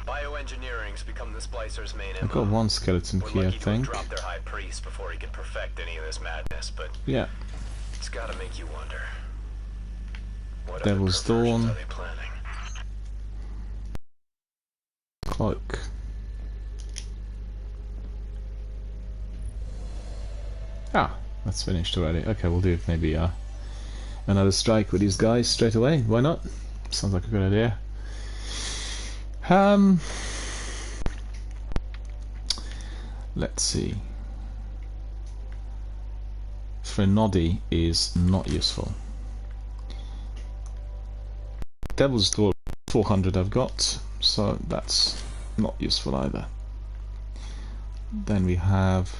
Bioengineering's become the Splicer's main I've got one skeleton We're key, I lucky to think. drop their High Priest before he can perfect any of this madness, but Yeah. it's gotta make you wonder. What Devil's other perversions Dawn. are they planning? Cloak. Ah, that's finished already. Okay, we'll do maybe another strike with these guys straight away. Why not? Sounds like a good idea. Let's see. Threnody is not useful. Devil's Door 400 I've got, so that's not useful either. Then we have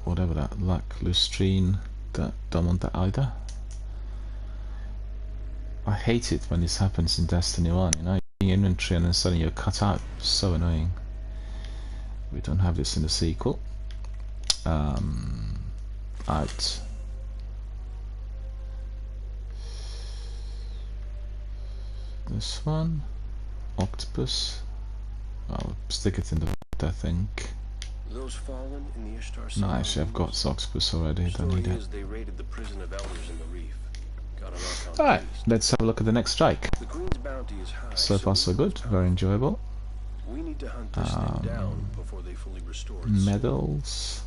whatever that, Lustrine, that don't want that either. I hate it when this happens in Destiny 1, you know, you're in inventory and then suddenly you're cut out. So annoying. We don't have this in the sequel. Out. This one. Octopus. I'll stick it in the vault, I think. Those fallen in the Ishtar No, actually I've got Octopus already, don't need it. They raided the prison of elders in the reef. Got an Archon Alright, priest. let's have a look at the next strike. The Queen's bounty is high. So far so good, very enjoyable. We need to hunt this thing down before they fully restore its Medals.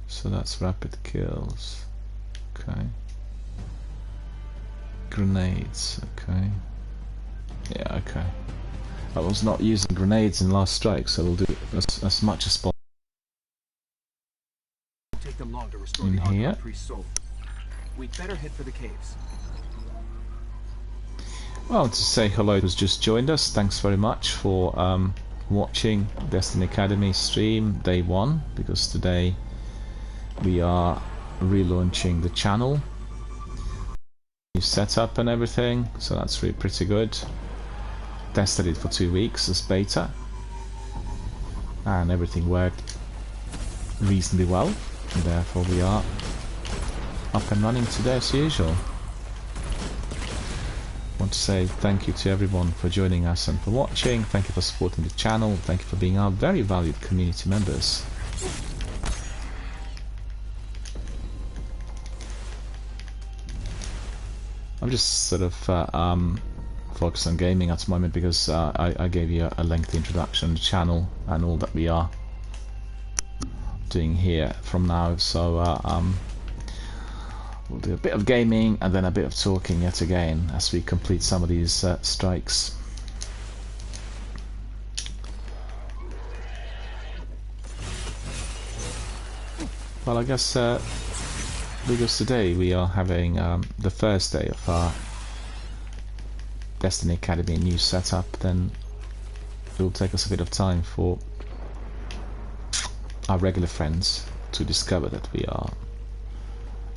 So that's rapid kills. Okay. Grenades, okay. Yeah, okay. I was not using grenades in last strike, so we'll do as much as possible. Take them long to restore In the Archon here. Priest's soul. We'd better head for the caves. Well, to say hello who's just joined us, thanks very much for watching Destiny Academy stream day 1, because today we are relaunching the channel. New setup and everything, so that's really pretty good. Tested it for 2 weeks as beta, and everything worked reasonably well, and therefore we are up and running today as usual. I want to say thank you to everyone for joining us and for watching. Thank you for supporting the channel. Thank you for being our very valued community members. I'm just sort of focused on gaming at the moment because I gave you a lengthy introduction to the channel and all that we are doing here from now. So we'll do a bit of gaming and then a bit of talking yet again as we complete some of these strikes. Well, I guess because today we are having the first day of our Destiny Academy new setup, then it will take us a bit of time for our regular friends to discover that we are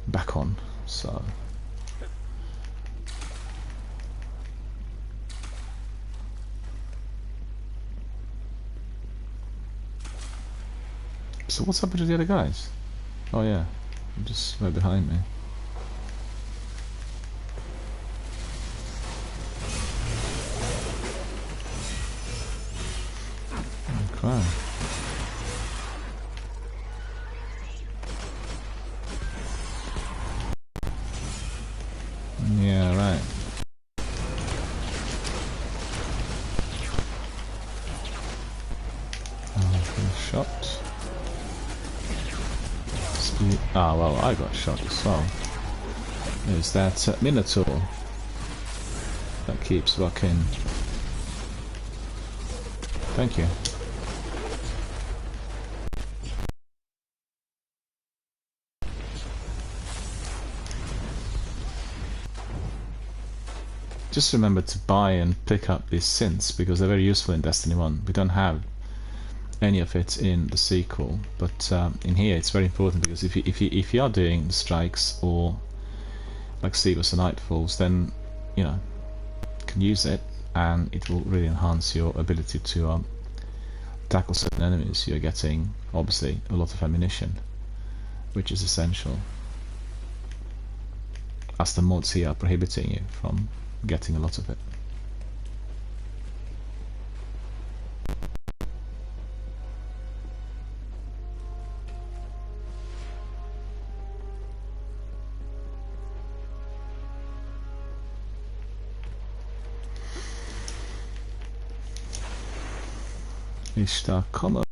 back on. So what's happened to the other guys? Oh yeah, they're just right behind me. Okay. Yeah, right. Shot. Ah, well, I got shot as well. There's that Minotaur that keeps rocking. Thank you. Just remember to buy and pick up these synths because they're very useful in Destiny 1. We don't have any of it in the sequel, but in here it's very important because if you are doing the strikes or like Seagulls and Nightfalls, then you know you can use it and it will really enhance your ability to tackle certain enemies. You're getting obviously a lot of ammunition, which is essential, as the mods here are prohibiting you from getting a lot of it. Ishtar Commerce.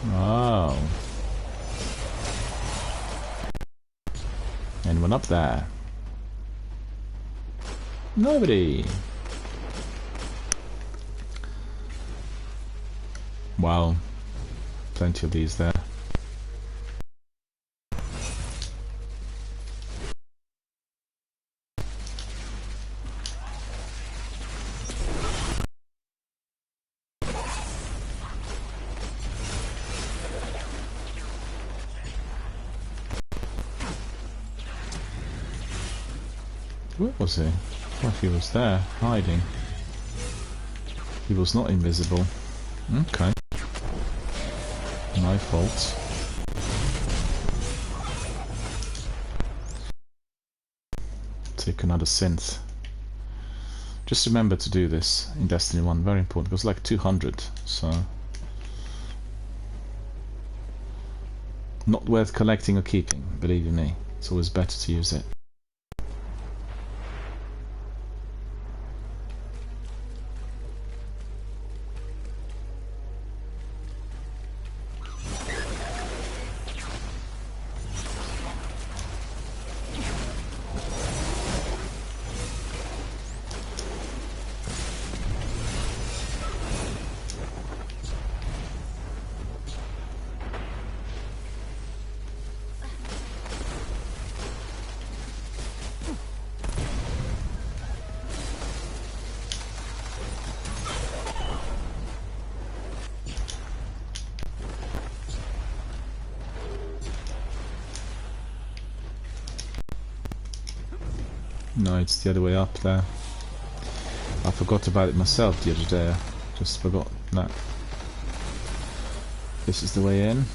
Wow. Anyone up there? Nobody. Wow. Plenty of these there. Where was he? Well, he was there, hiding. He was not invisible. Okay. My fault. Take another synth. Just remember to do this in Destiny 1, very important, because like 200, so... Not worth collecting or keeping, believe you me. It's always better to use it. No, it's the other way up there. I forgot about it myself the other day. Just forgot that. This is the way in.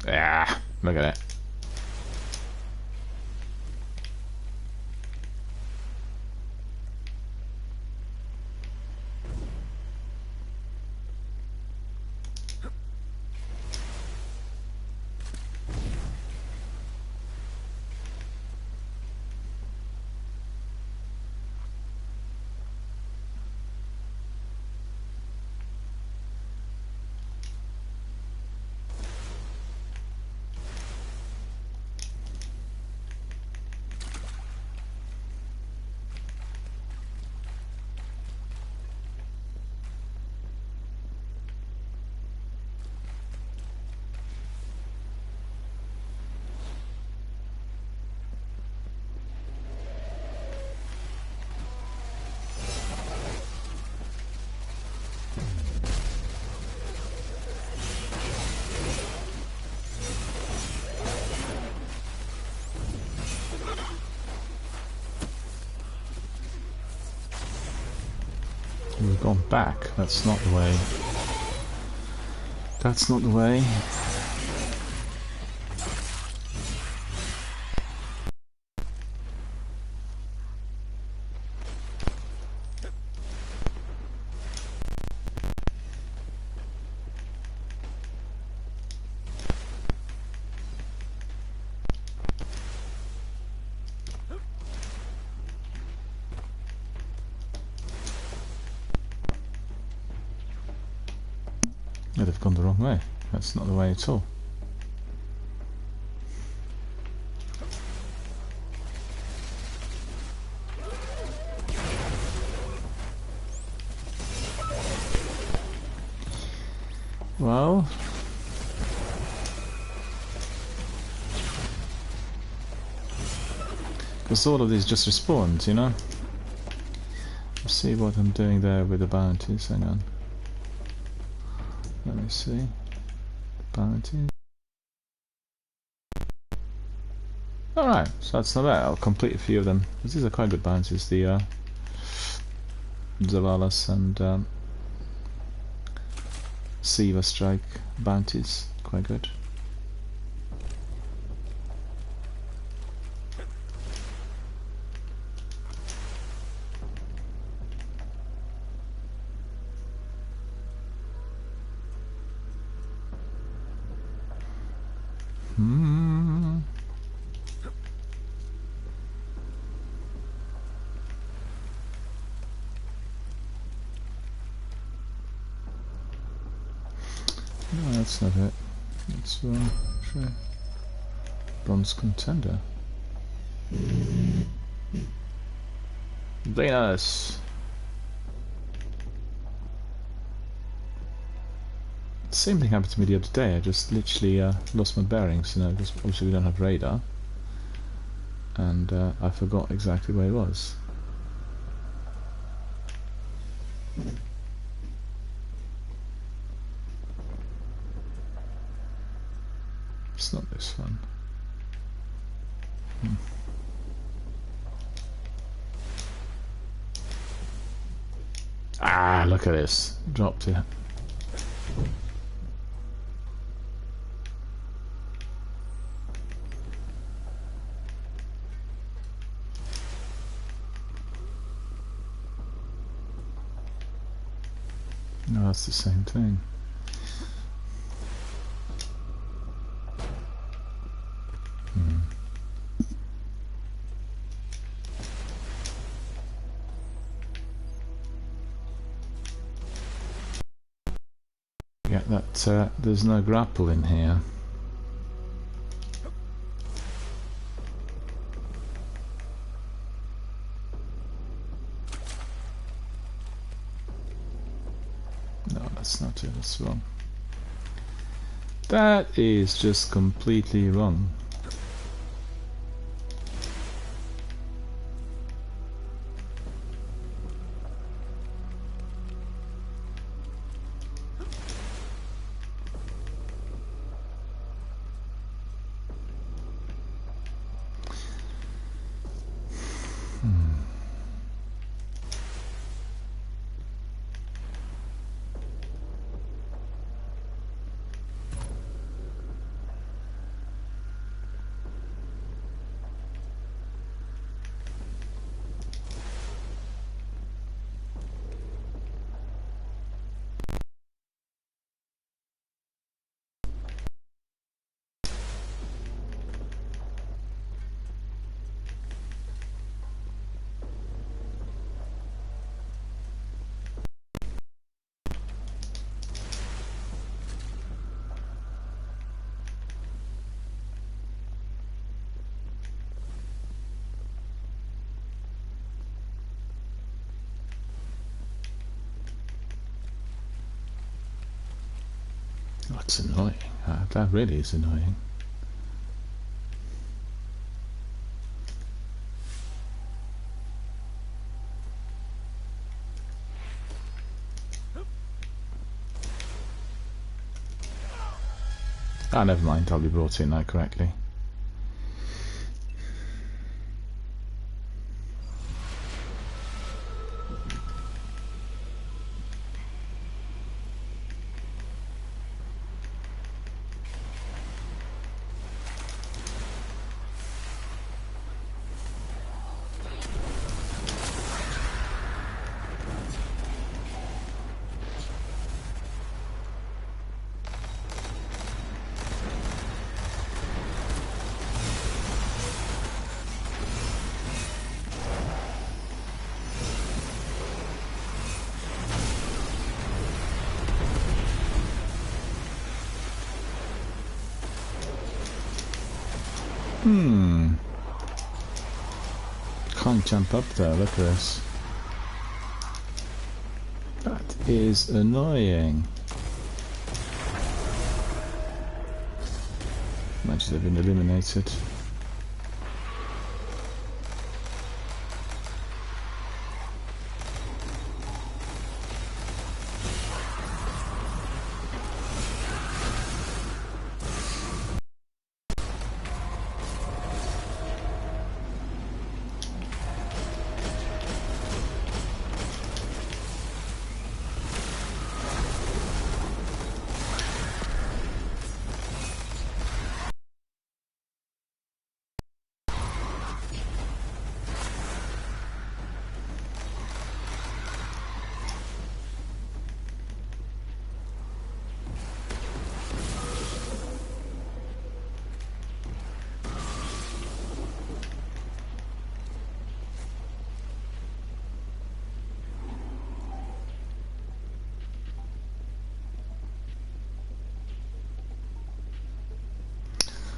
Ah, look at it. gone back. That's not the way. That's not the way. Yeah, they've gone the wrong way. That's not the way at all. Well, because all of these just respawned, you know? Let's see what I'm doing there with the bounties. Hang on. Let me see. Bounties. Alright, so that's not bad. I'll complete a few of them. These are quite good bounties. The Zavalas and Siva Strike bounties. Quite good. No, that's not it. It's sure. Bronze contender. Venus. Same thing happened to me the other day. I just literally lost my bearings, you know, because obviously we don't have radar, and I forgot exactly where it was. It's not this one. Ah, look at this. Dropped it. No, that's the same thing. Yeah, that there's no grapple in here. No, that's not it. That's wrong. That is just completely wrong. That's annoying. That really is annoying. Ah, never mind. I'll be brought in now correctly. Can't jump up there, look at this. That is annoying. Imagine they've been eliminated.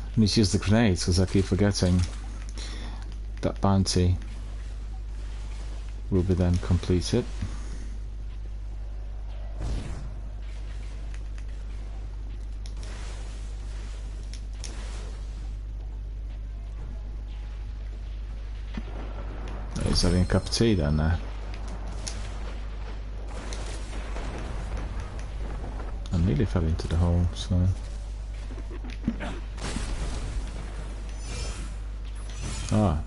I need to use the grenades because I keep forgetting that bounty will be then completed. He's having a cup of tea down there. I nearly fell into the hole, so... Ah,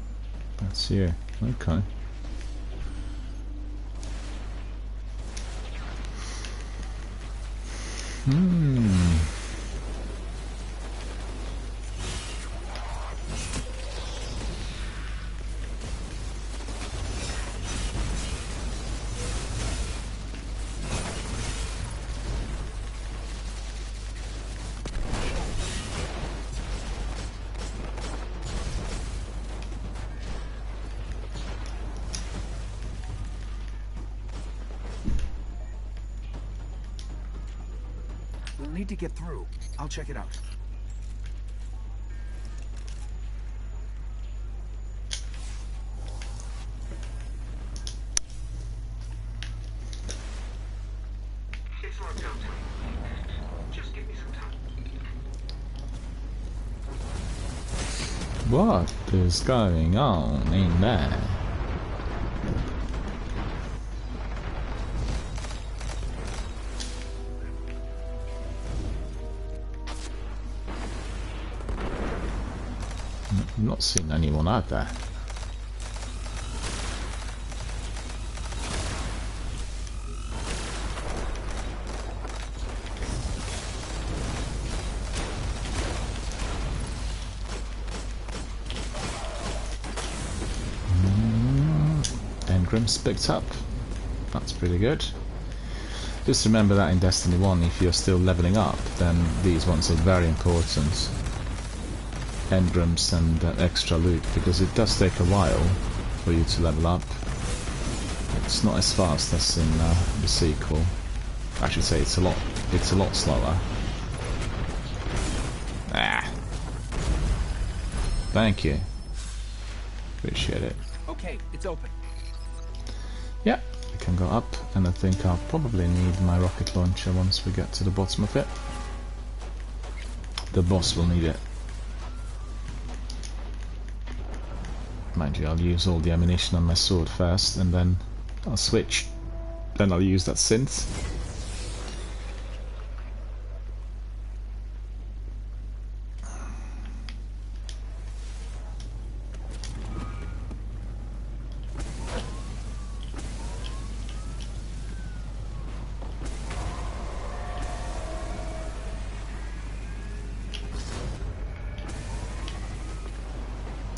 that's you. Okay. We'll need to get through. I'll check it out. It's locked out. Just give me some time. What is going on in there? I've not seen anyone out there. Engram's picked up. That's pretty good. Just remember that in Destiny 1, if you're still leveling up, then these ones are very important. Engrams and extra loot, because it does take a while for you to level up. It's not as fast as in the sequel. I should say it's a lot slower. Ah. Thank you. Appreciate it. Okay, it's open. Yeah, we can go up, and I think I'll probably need my rocket launcher once we get to the bottom of it. The boss will need it. Mind you, I'll use all the ammunition on my sword first, and then I'll switch. Then I'll use that synth.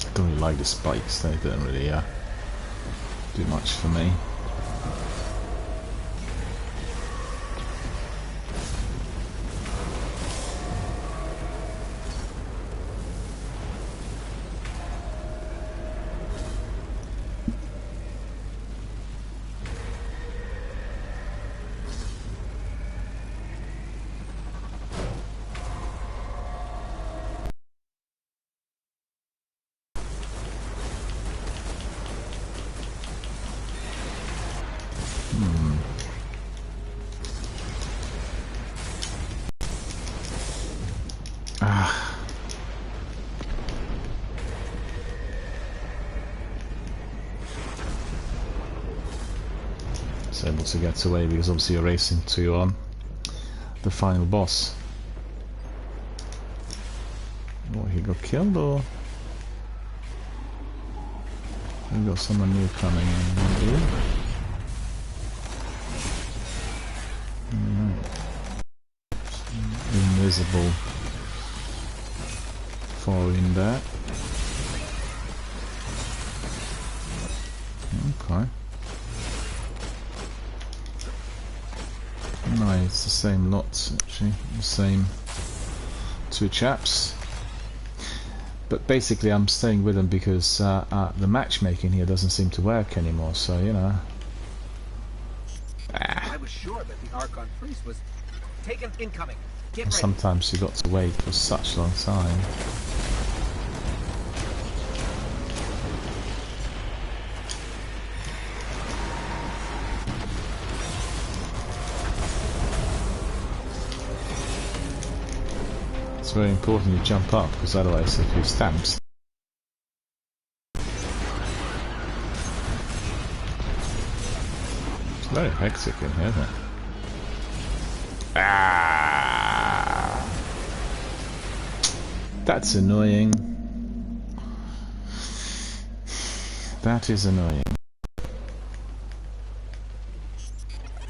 I don't really like the spikes, they don't really do much for me. Ah. Was able to get away because obviously you're racing to the final boss. What, he got killed or? We got someone new coming in. Alright. Invisible following that. Okay. No, it's the same lot actually. The same two chaps. But basically I'm staying with them because the matchmaking here doesn't seem to work anymore, so you know. I was sure that the Archon priest was taken incoming. Get ready. Sometimes you got to wait for such a long time. It's very important you jump up, because otherwise if you stamps. It's very hectic in here, isn't it? Ah, that's annoying. That is annoying.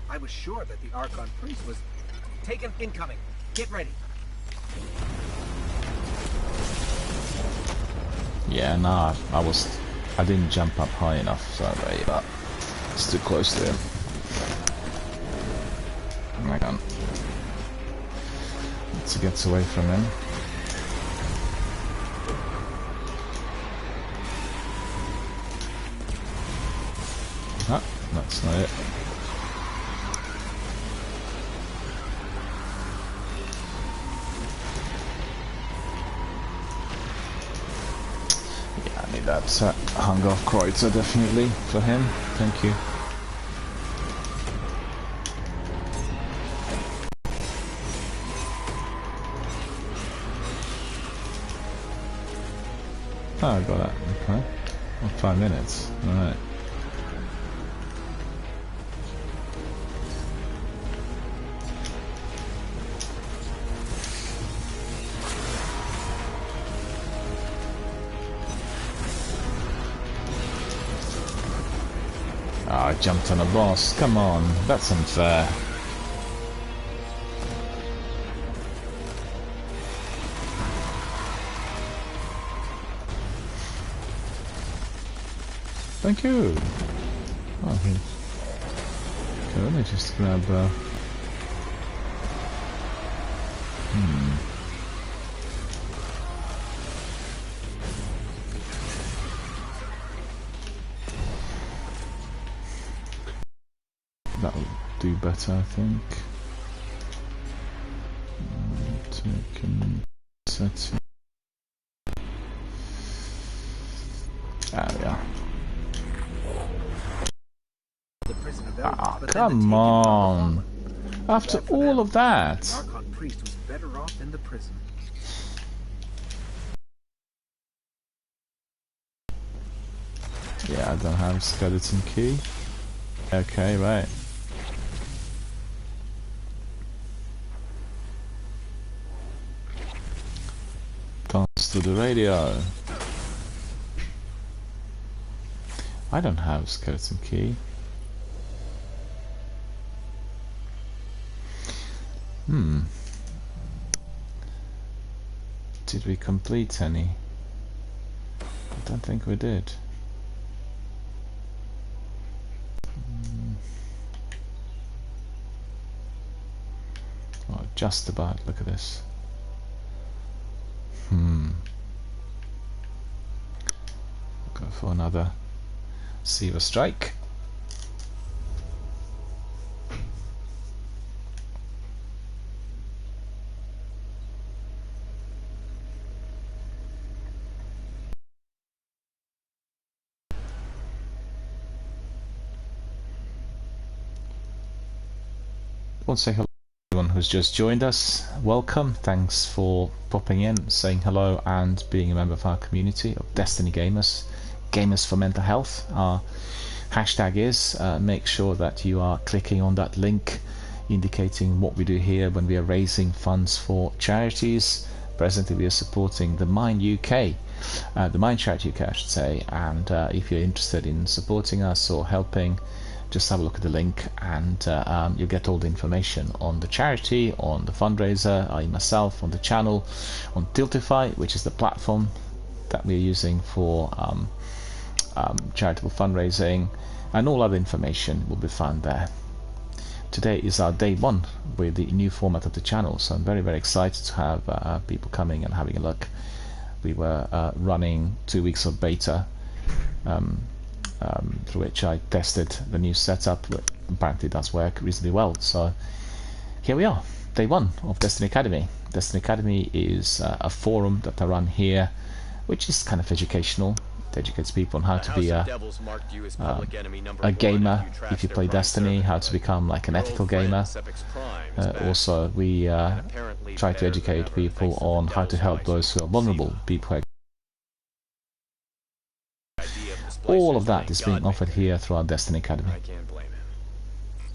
I was sure that the Archon priest was taken incoming. Get ready. Yeah, no, I didn't jump up high enough, sorry, but it's too close to him. Hang on. Let's get away from him. Ah, that's not it. Yeah, I need that Hunger of Kreutzer definitely for him. Thank you. Oh, I got that. Okay. Well, 5 minutes. Alright. Ah, I jumped on a boss. Come on. That's unfair. Thank you. Oh, okay, let me just grab. That'll do better, I think. Taken setting. There we are. Ah, come on! After all of that! The Archon priest was better off in the prison. Yeah, I don't have skeleton key. Okay, right. Dance to the radio. I don't have skeleton key. Did we complete any? I don't think we did. Oh, just about. Look at this. Go for another Siva strike. I want to say hello to everyone who's just joined us, welcome. Thanks for popping in, saying hello, and being a member of our community of Destiny Gamers. Gamers for Mental Health. Our hashtag is. Make sure that you are clicking on that link indicating what we do here when we are raising funds for charities. Presently we are supporting the Mind UK, the Mind Charity UK I should say, and if you're interested in supporting us or helping, just have a look at the link, and you'll get all the information on the charity, on the fundraiser, I myself, on the channel, on Tiltify, which is the platform that we're using for charitable fundraising, and all other information will be found there. Today is our day one with the new format of the channel, so I'm very excited to have people coming and having a look. We were running 2 weeks of beta, through which I tested the new setup, but apparently it does work reasonably well. So here we are, day one of Destiny Academy. Destiny Academy is a forum that I run here, which is kind of educational. It educates people on how to be a gamer if you play Destiny, how to become like an ethical gamer. Also, we try to educate people on how to help those who are vulnerable, people who are... All of that is being offered here through our Destiny Academy.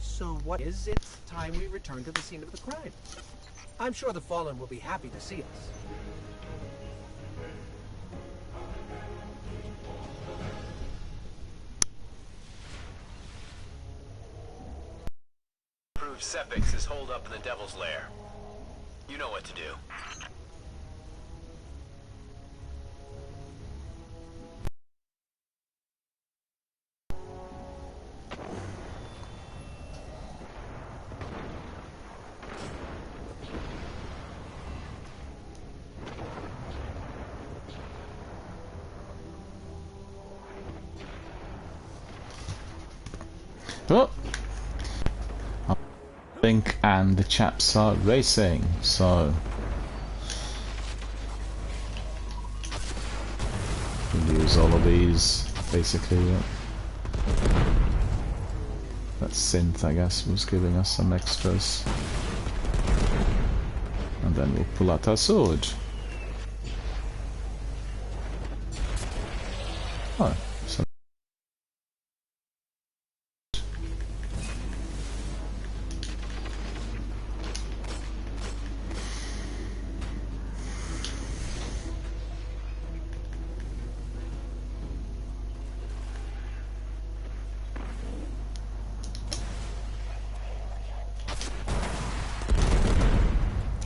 So what is it? Time we return to the scene of the crime. I'm sure the Fallen will be happy to see us. Sepix is holed up in the Devil's Lair. You know what to do. Oh! And the chaps are racing, so we'll use all of these basically. That synth, I guess, was giving us some extras, and then we'll pull out our sword. Oh, so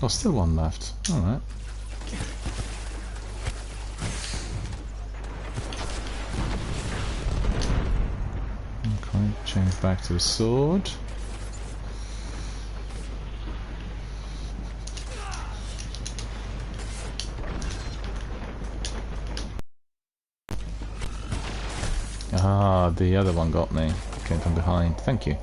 oh, still one left. Alright. Okay, change back to the sword. Ah, the other one got me. Came from behind. Thank you.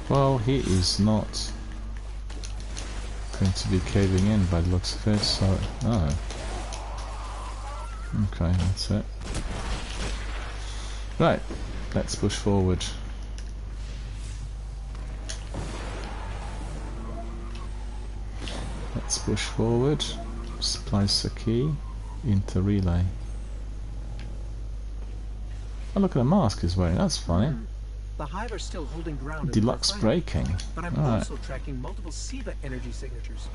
Well, he is not going to be caving in by the looks of it, so... oh. Okay, that's it. Right, let's push forward. Let's push forward. Splice a key into relay. Oh, look at the mask he's wearing, that's funny. The Hive are still holding ground. Deluxe braking. But I'm also tracking multiple SIVA energy signatures.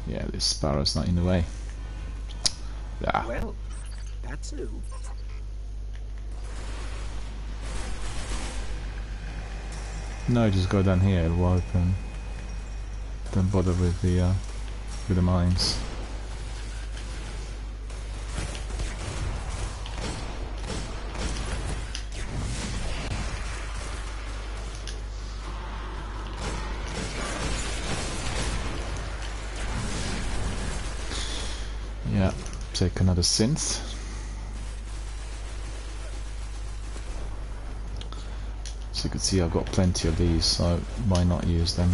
Yeah, this Sparrow's not in the way. Ah. Well, that's new. No, just go down here, it'll open. Don't bother with the mines. Yeah, take another synth. So you can see I've got plenty of these, so why not use them?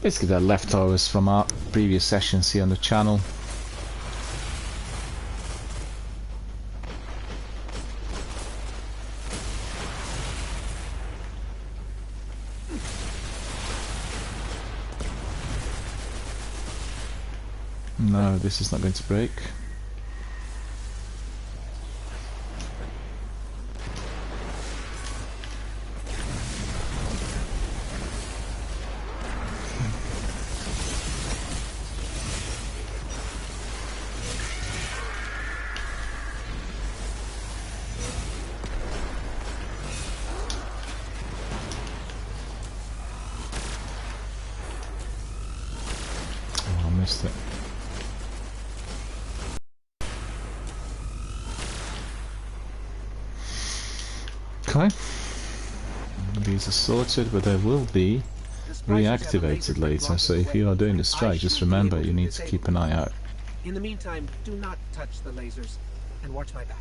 Basically they're leftovers from our previous sessions here on the channel. No, this is not going to break. Oh, I missed it. Okay. These are sorted, but they will be reactivated later, so if you are doing the strike, just remember you need to keep an eye out. In the meantime, do not touch the lasers and watch my back.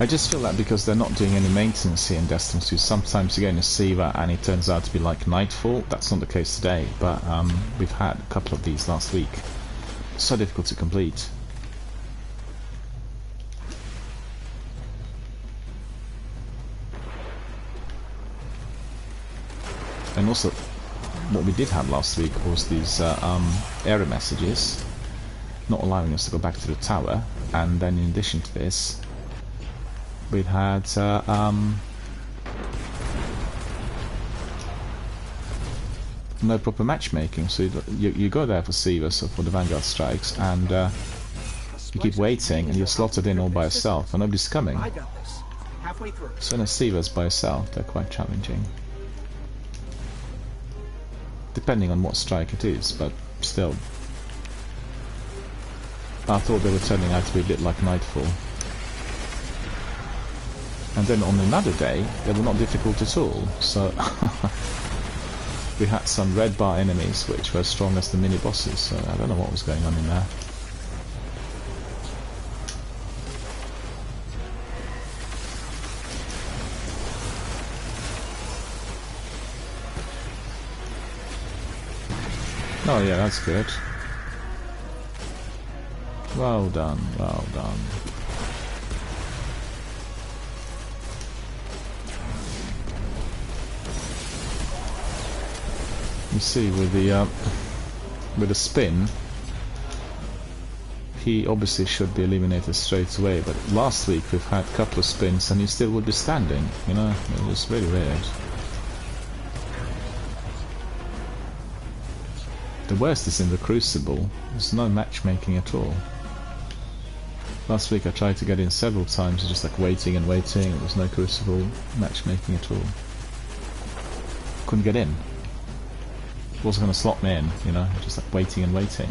I just feel that because they're not doing any maintenance here in Destiny 2, sometimes you get in a Siva and it turns out to be like Nightfall. That's not the case today, but we've had a couple of these last week. So difficult to complete. And also, what we did have last week was these error messages not allowing us to go back to the tower, and then in addition to this, we've had no proper matchmaking, so you go there for Siva, so for the Vanguard strikes, and you keep waiting and you're slotted in all by yourself and nobody's coming. I got this. Halfway through. So in a Siva's by yourself, they're quite challenging. Depending on what strike it is, but still. I thought they were turning out to be a bit like Nightfall. And then on another day, they were not difficult at all, so we had some red bar enemies which were as strong as the mini bosses, so I don't know what was going on in there. Oh yeah, that's good. Well done, well done. You see, with the spin, he obviously should be eliminated straight away. But last week we've had a couple of spins and he still would be standing. You know, it was really weird. The worst is in the Crucible. There's no matchmaking at all. Last week I tried to get in several times, just like waiting and waiting. There was no Crucible matchmaking at all. Couldn't get in. Wasn't going to slot me in, you know, just like waiting and waiting.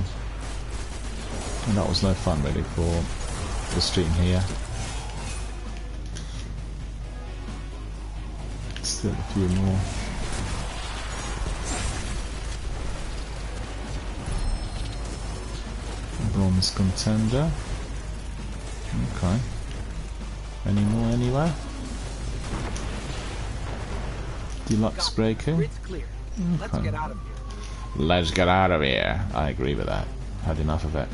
And that was no fun really for the stream here. Still a few more. Bronze contender. Okay. Any more anywhere? Deluxe breaking. Grid's clear. Let's get out of here. Let's get out of here. I agree with that. Had enough of it.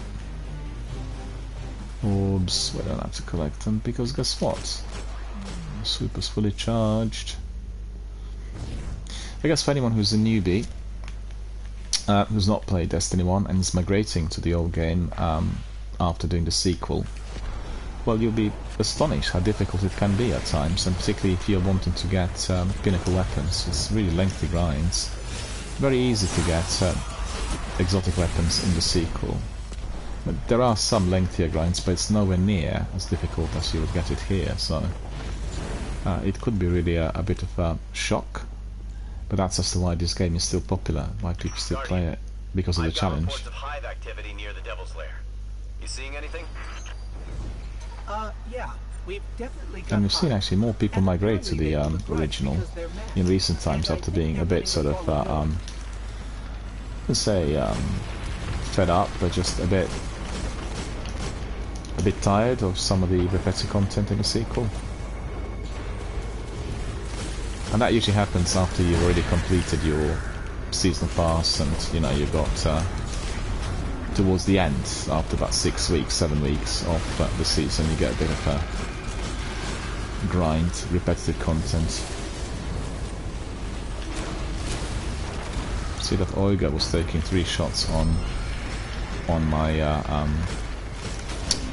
Orbs, we don't have to collect them because guess what? Super's fully charged. I guess for anyone who's a newbie, who's not played Destiny 1 and is migrating to the old game after doing the sequel, well, you'll be astonished how difficult it can be at times, and particularly if you're wanting to get pinnacle weapons. It's really lengthy grinds. Very easy to get exotic weapons in the sequel. But there are some lengthier grinds, but it's nowhere near as difficult as you would get it here, so it could be really a bit of a shock. But that's as to why this game is still popular, why people still play it, because of the I've got challenge. reports of hive activity near the Devil's Lair. You seeing anything? Yeah. We've definitely got And we've seen hive. actually more people And migrate to the apparently they look original because they're mad. in recent times And I after think being a bit everything sort is of, falling let's say, fed up, but just a bit tired of some of the repetitive content in the sequel. And that usually happens after you've already completed your season pass, and you know you got towards the end, after about 6 weeks, 7 weeks of the season, you get a bit of a grind, repetitive content. See that Oiga was taking 3 shots on my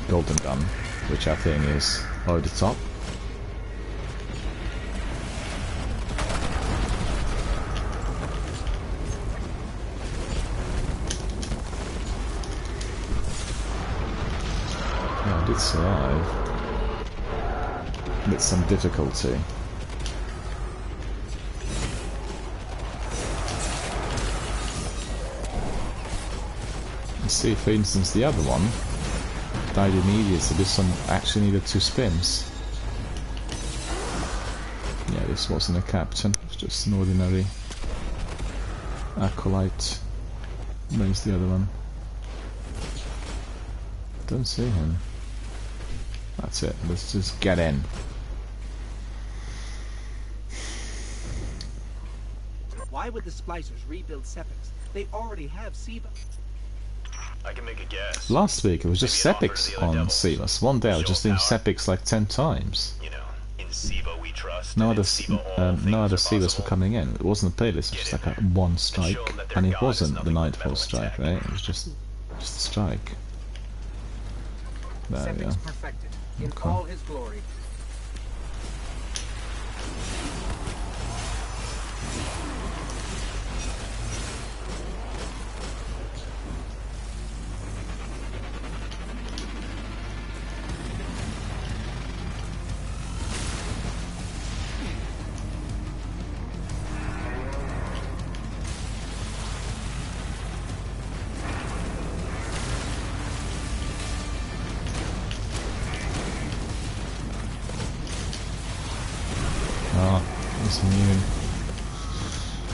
golden gun, which I think is over the top. Yeah, I did survive with some difficulty. See, for instance, the other one died immediately, so this one actually needed 2 spins. Yeah, this wasn't a captain, it was just an ordinary acolyte. Where's the other one? Don't see him. That's it, let's just get in. Why would the splicers rebuild Sepix? They already have Siva. I can make a guess. Last week it was just Maybe an offer Sepix to the other on devils. Sivas. One day I was Show just doing power. Sepix like 10 times. You know, in Siva we trust. No and other, in Siva all no other things are Sivas were possible. coming in. It wasn't a playlist, it was just like a one strike. show 'em that their And it god is wasn't the nothing but Nightfall metal strike, and right? It was just a strike. There we go. Sepix perfected in Okay. all his glory. Oh, it's immune.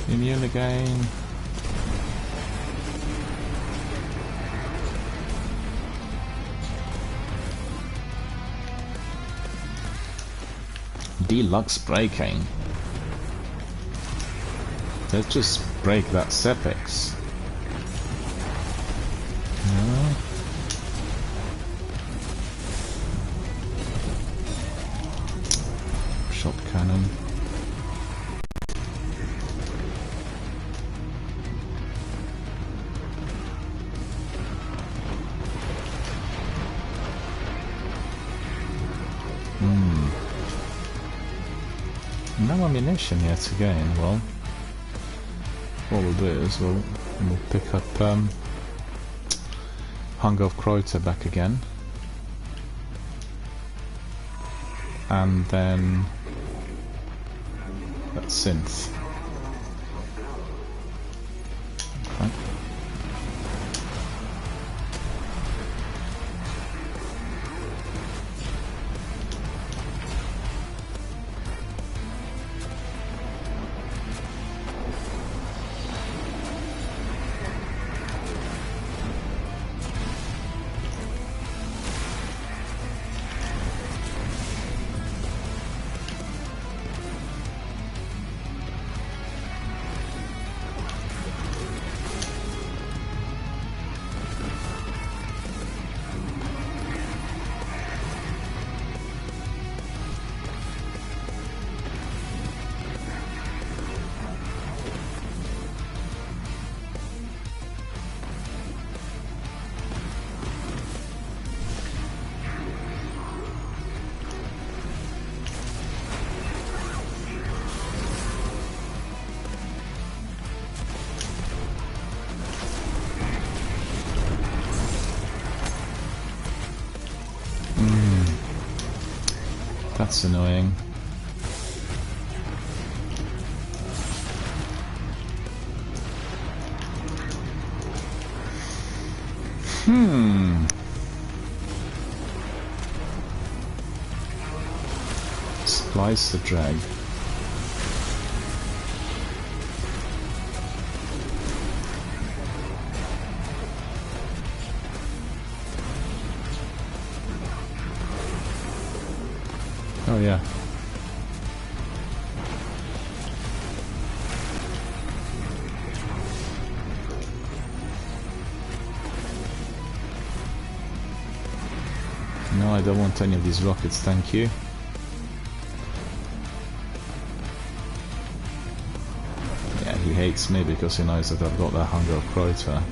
Immune again. Deluxe breaking. Let's just break that Sepix. No. Shot cannon. No ammunition yet again. Well, what we'll do is we'll pick up Hunger of Kreuter back again, and then that synth. Okay. That's annoying. Splice the drag. Oh yeah. No, I don't want any of these rockets, thank you. Yeah, he hates me because he knows that I've got the Hunger of Crota.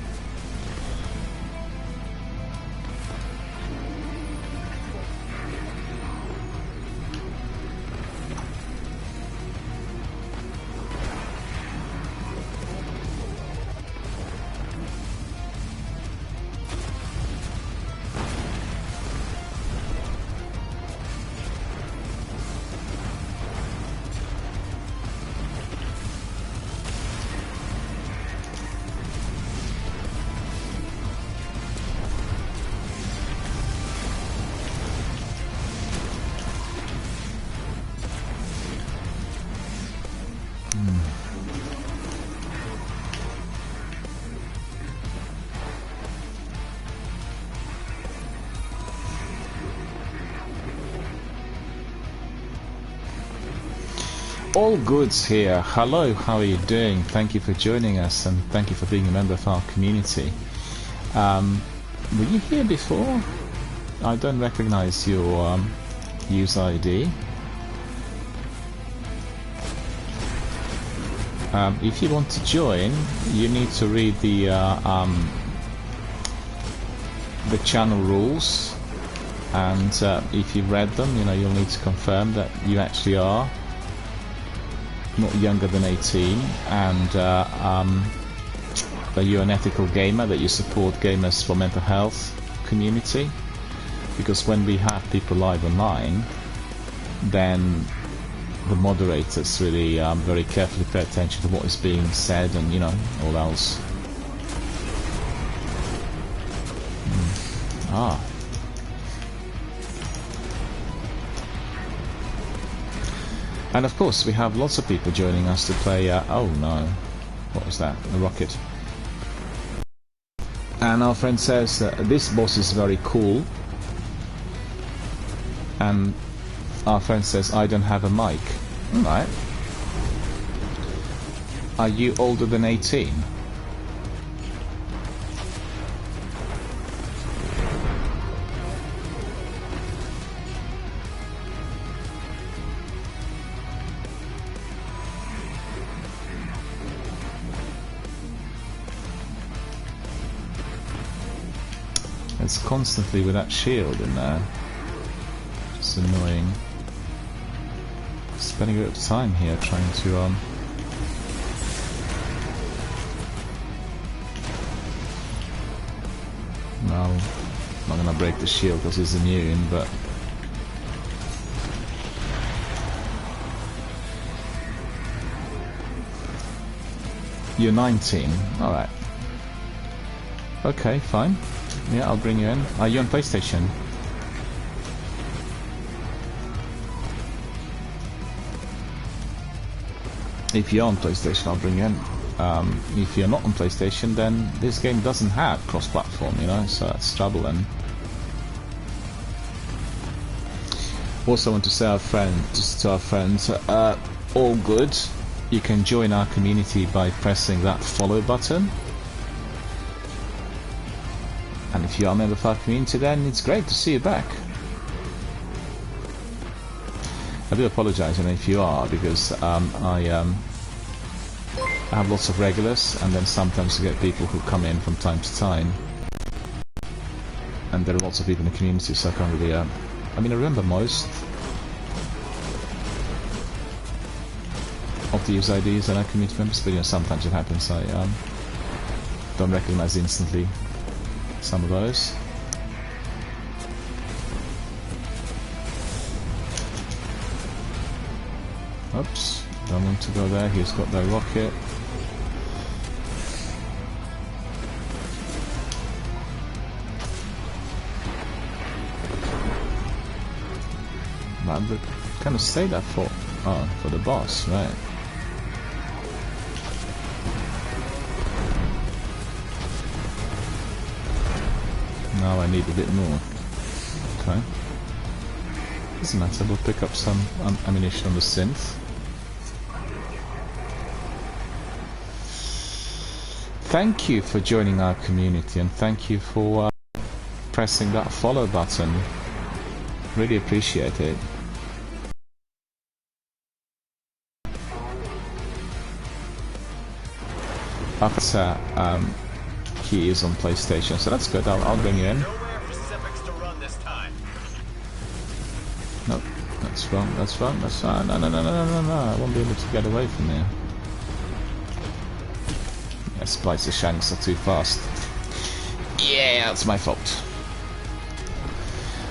All goods here. Hello, how are you doing? Thank you for joining us and thank you for being a member of our community. Were you here before? I don't recognize your user ID. If you want to join, you need to read the channel rules, and if you've read them, you know, you'll need to confirm that you actually are not younger than 18, and that you're an ethical gamer, that you support Gamers for Mental Health community, because when we have people live online, then the moderators really very carefully pay attention to what is being said and, you know, all else. Ah. And of course we have lots of people joining us to play, oh no, what was that? A rocket. And our friend says this boss is very cool. And our friend says I don't have a mic. Alright. Are you older than 18? It's constantly with that shield in there. It's annoying. Spending a bit of time here trying to no, I'm not gonna break the shield because he's immune, but you're 19. Alright. Okay, fine. Yeah, I'll bring you in. Are you on PlayStation? If you're on PlayStation, I'll bring you in. If you're not on PlayStation, then this game doesn't have cross-platform, you know, so that's trouble then. Also want to say to our friends, all good. You can join our community by pressing that follow button. And if you are a member of our community, then it's great to see you back. I do apologise, if you are, because I have lots of regulars, and then sometimes you get people who come in from time to time, and there are lots of people in the community, so I can't really. I mean, I remember most of the user IDs and our community members, but sometimes it happens I don't recognise instantly some of those. Oops, don't want to go there. He's got the rocket. but kind of say that for the boss, right? Now I need a bit more. Okay. Doesn't matter, we'll pick up some ammunition on the synth. Thank you for joining our community, and thank you for pressing that follow button. Really appreciate it. Officer, he is on PlayStation, so that's good. I'll bring you in. Nowhere for Sepix to run this time. No, that's wrong. That's wrong. That's no. I won't be able to get away from here. Yeah, Splicer Shanks are too fast. Yeah, that's my fault.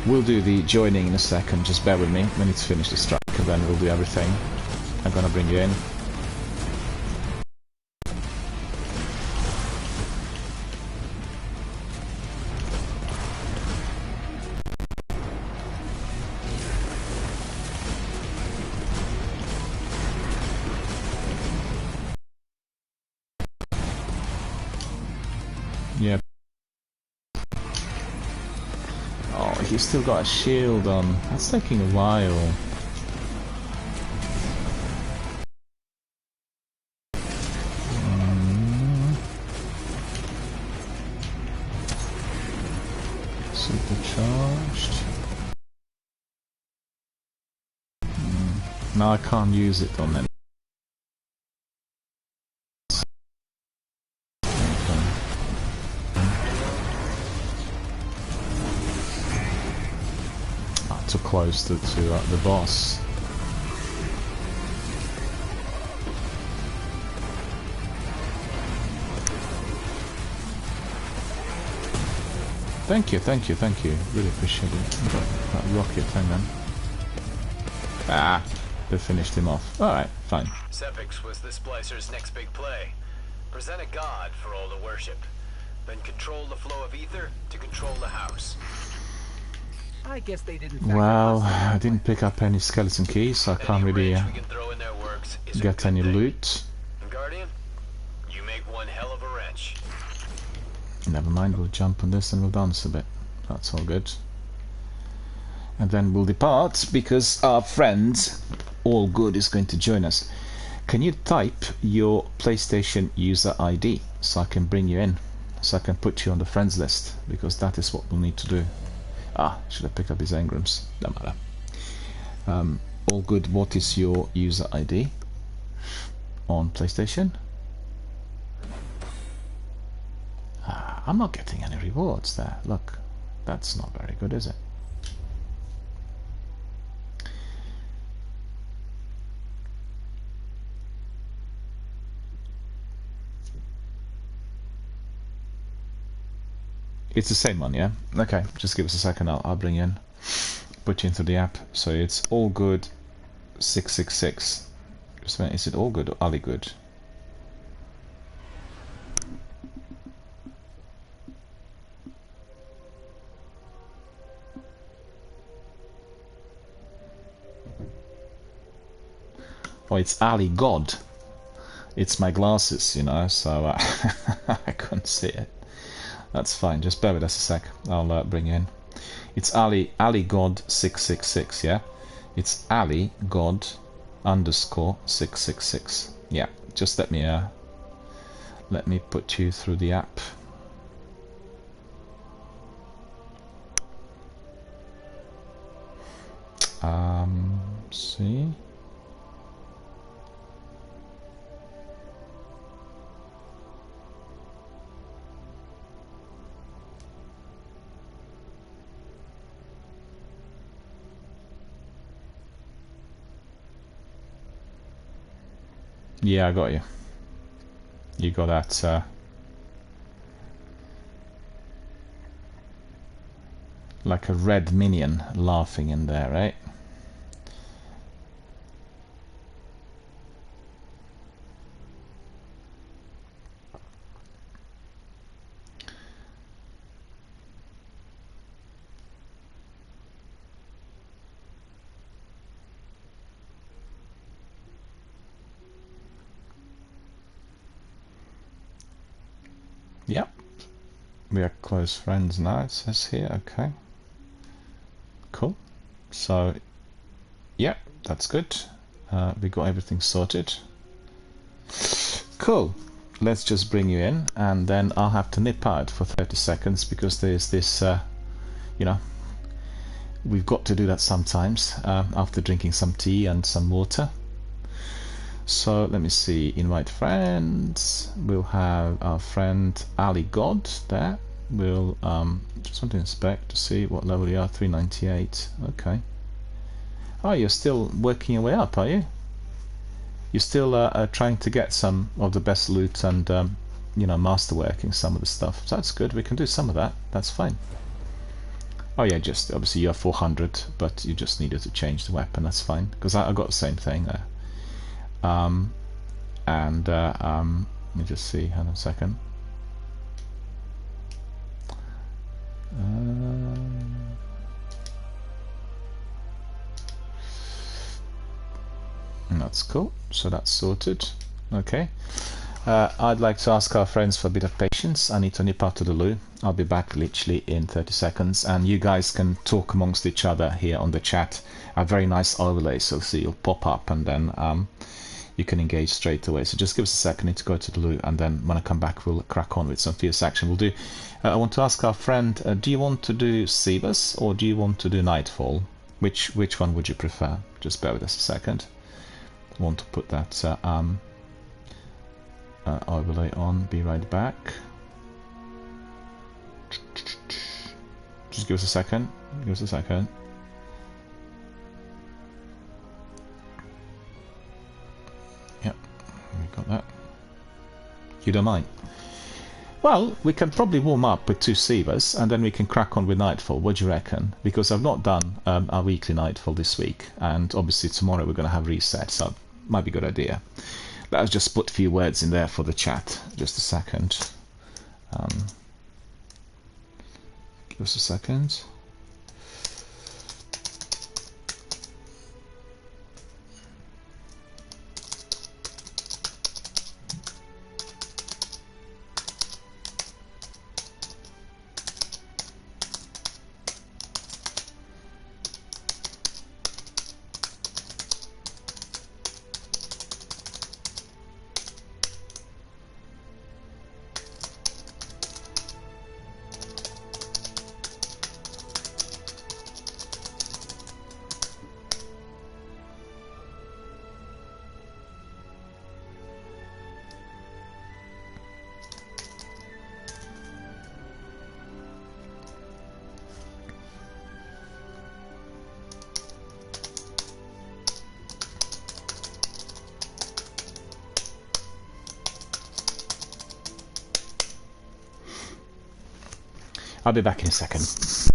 We'll do the joining in a second. Just bear with me. We need to finish the strike, and then we'll do everything. I'm gonna bring you in. Yeah. Oh, he's still got a shield on. That's taking a while. Supercharged. No, I can't use it on them. Too close to the boss. Thank you. Really appreciate it. That rocket thing then. Ah, they finished him off. Alright, fine. Sepix was the Splicer's next big play. Present a god for all to worship. Then control the flow of ether to control the house. I guess they didn't. Well, I didn't pick up any skeleton keys, so I can't really get any loot. And Guardian, you make one hell of a wrench. Never mind, we'll jump on this and we'll dance a bit. That's all good. And then we'll depart because our friend All Good is going to join us. Can you type your PlayStation user ID so I can bring you in? So I can put you on the friends list, because that is what we'll need to do. Ah, should I pick up his engrams? Don't matter. All Good, what is your user ID on PlayStation? Ah, I'm not getting any rewards there. Look, that's not very good, is it? It's the same one, yeah? Okay, just give us a second, I'll bring you in. Put you into the app. So it's All Good 666. Just a minute, is it All Good or Ali Good? Oh, it's Ali God. It's my glasses, you know, so I couldn't see it. That's fine, just bear with us a sec. I'll bring you in. It's Ali God 666, yeah? It's Ali God _ 666. Yeah, just let me put you through the app. See? Yeah, I got you. You got that, like a red minion laughing in there, right? Yep. We are close friends now, it says here. Okay. Cool. So, yeah, that's good. We got everything sorted. Cool. Let's just bring you in, and then I'll have to nip out for 30 seconds because there's this, you know, we've got to do that sometimes after drinking some tea and some water. So let me see, invite friends. We'll have our friend Ali God there. We'll just want to inspect to see what level you are. 398. Okay. Oh, you're still working your way up, are you? You're still trying to get some of the best loot and you know, masterworking some of the stuff. So that's good. We can do some of that. That's fine. Oh yeah, just obviously you're 400, but you just needed to change the weapon. That's fine, because I got the same thing there. Let me just see. Hang on a second. That's cool. So that's sorted. Okay. I'd like to ask our friends for a bit of patience. I need to nip out to the loo. I'll be back literally in 30 seconds, and you guys can talk amongst each other here on the chat. A very nice overlay, so see, you'll pop up, and then you can engage straight away. So just give us a second. I need to go to the loo, and then when I come back, we'll crack on with some fierce action. We'll do. I want to ask our friend: do you want to do Cebus or do you want to do Nightfall? Which one would you prefer? Just bear with us a second. I want to put that overlay on. Be right back. Just give us a second. Give us a second. Yep, we got that. You don't mind? Well, we can probably warm up with 2 Cebus, and then we can crack on with Nightfall. What do you reckon? Because I've not done our weekly Nightfall this week, and obviously tomorrow we're going to have reset, so might be a good idea. Let's just put a few words in there for the chat. Just a second. Give us a second. I'll be back in a second.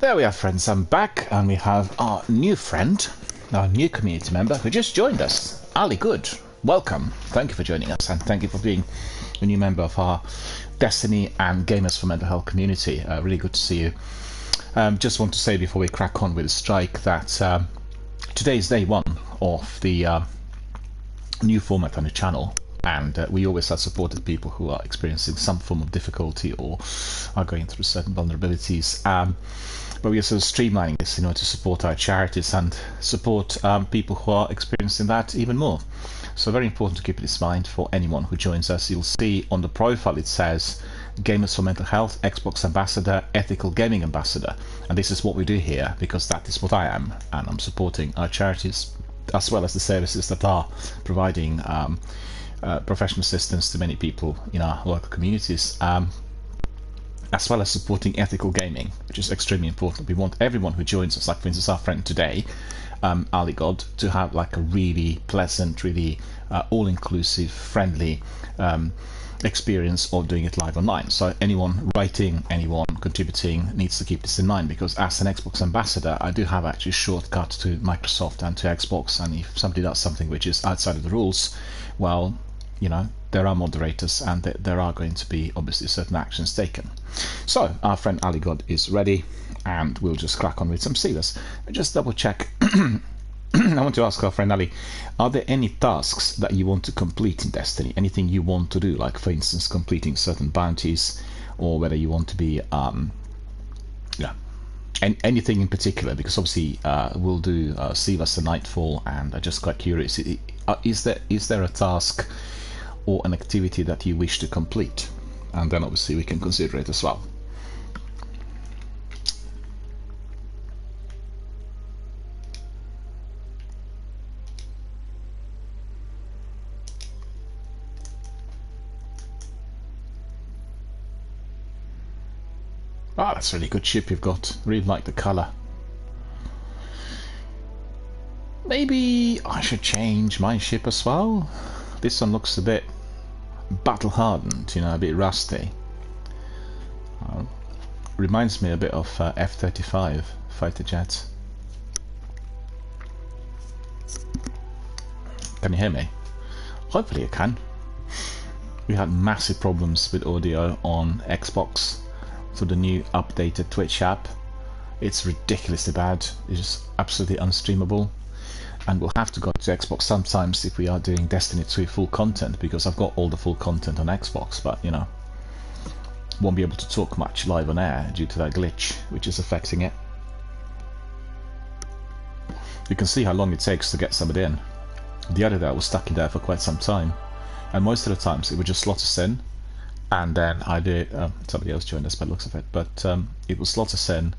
There we are, friends. I'm back, and we have our new friend, our new community member who just joined us, Ali Good. Welcome. Thank you for joining us, and thank you for being a new member of our Destiny and Gamers for Mental Health community. Really good to see you. Just want to say before we crack on with the strike that today is day one of the new format on the channel, and we always have supported people who are experiencing some form of difficulty or are going through certain vulnerabilities. But we are sort of streamlining this in order to support our charities and support people who are experiencing that even more. So very important to keep this in mind for anyone who joins us. You'll see on the profile it says Gamers for Mental Health, Xbox Ambassador, Ethical Gaming Ambassador. And this is what we do here, because that is what I am. And I'm supporting our charities as well as the services that are providing professional assistance to many people in our local communities. As well as supporting ethical gaming, which is extremely important. We want everyone who joins us, like for instance our friend today, Ali God, to have like a really pleasant, really all-inclusive, friendly experience of doing it live online. So anyone writing, anyone contributing needs to keep this in mind, because as an Xbox ambassador I do have actually shortcuts to Microsoft and to Xbox, and if somebody does something which is outside of the rules, well, you know, there are moderators and there are going to be obviously certain actions taken. So our friend Ali God is ready, and we'll just crack on with some sealers. Just double check. I want to ask our friend Ali, are there any tasks that you want to complete in Destiny? Anything you want to do, like for instance completing certain bounties, or whether you want to be anything in particular? Because obviously we'll do Silas the Nightfall, and I'm just quite curious, is there a task or an activity that you wish to complete? And then obviously we can consider it as well. Ah, that's a really good ship you've got. Really like the colour. Maybe I should change my ship as well. This one looks a bit battle-hardened, you know, a bit rusty. Reminds me a bit of F-35 fighter jets. Can you hear me? Hopefully you can. We had massive problems with audio on Xbox through the new updated Twitch app. It's ridiculously bad. It's just absolutely unstreamable. And we'll have to go to Xbox sometimes if we are doing Destiny 2 full content, because I've got all the full content on Xbox, but you know, won't be able to talk much live on air due to that glitch which is affecting it. You can see how long it takes to get somebody in. The other day I was stuck in there for quite some time, and most of the times it would just slot us in, and then I did somebody else joined us by the looks of it, but it would slot us in,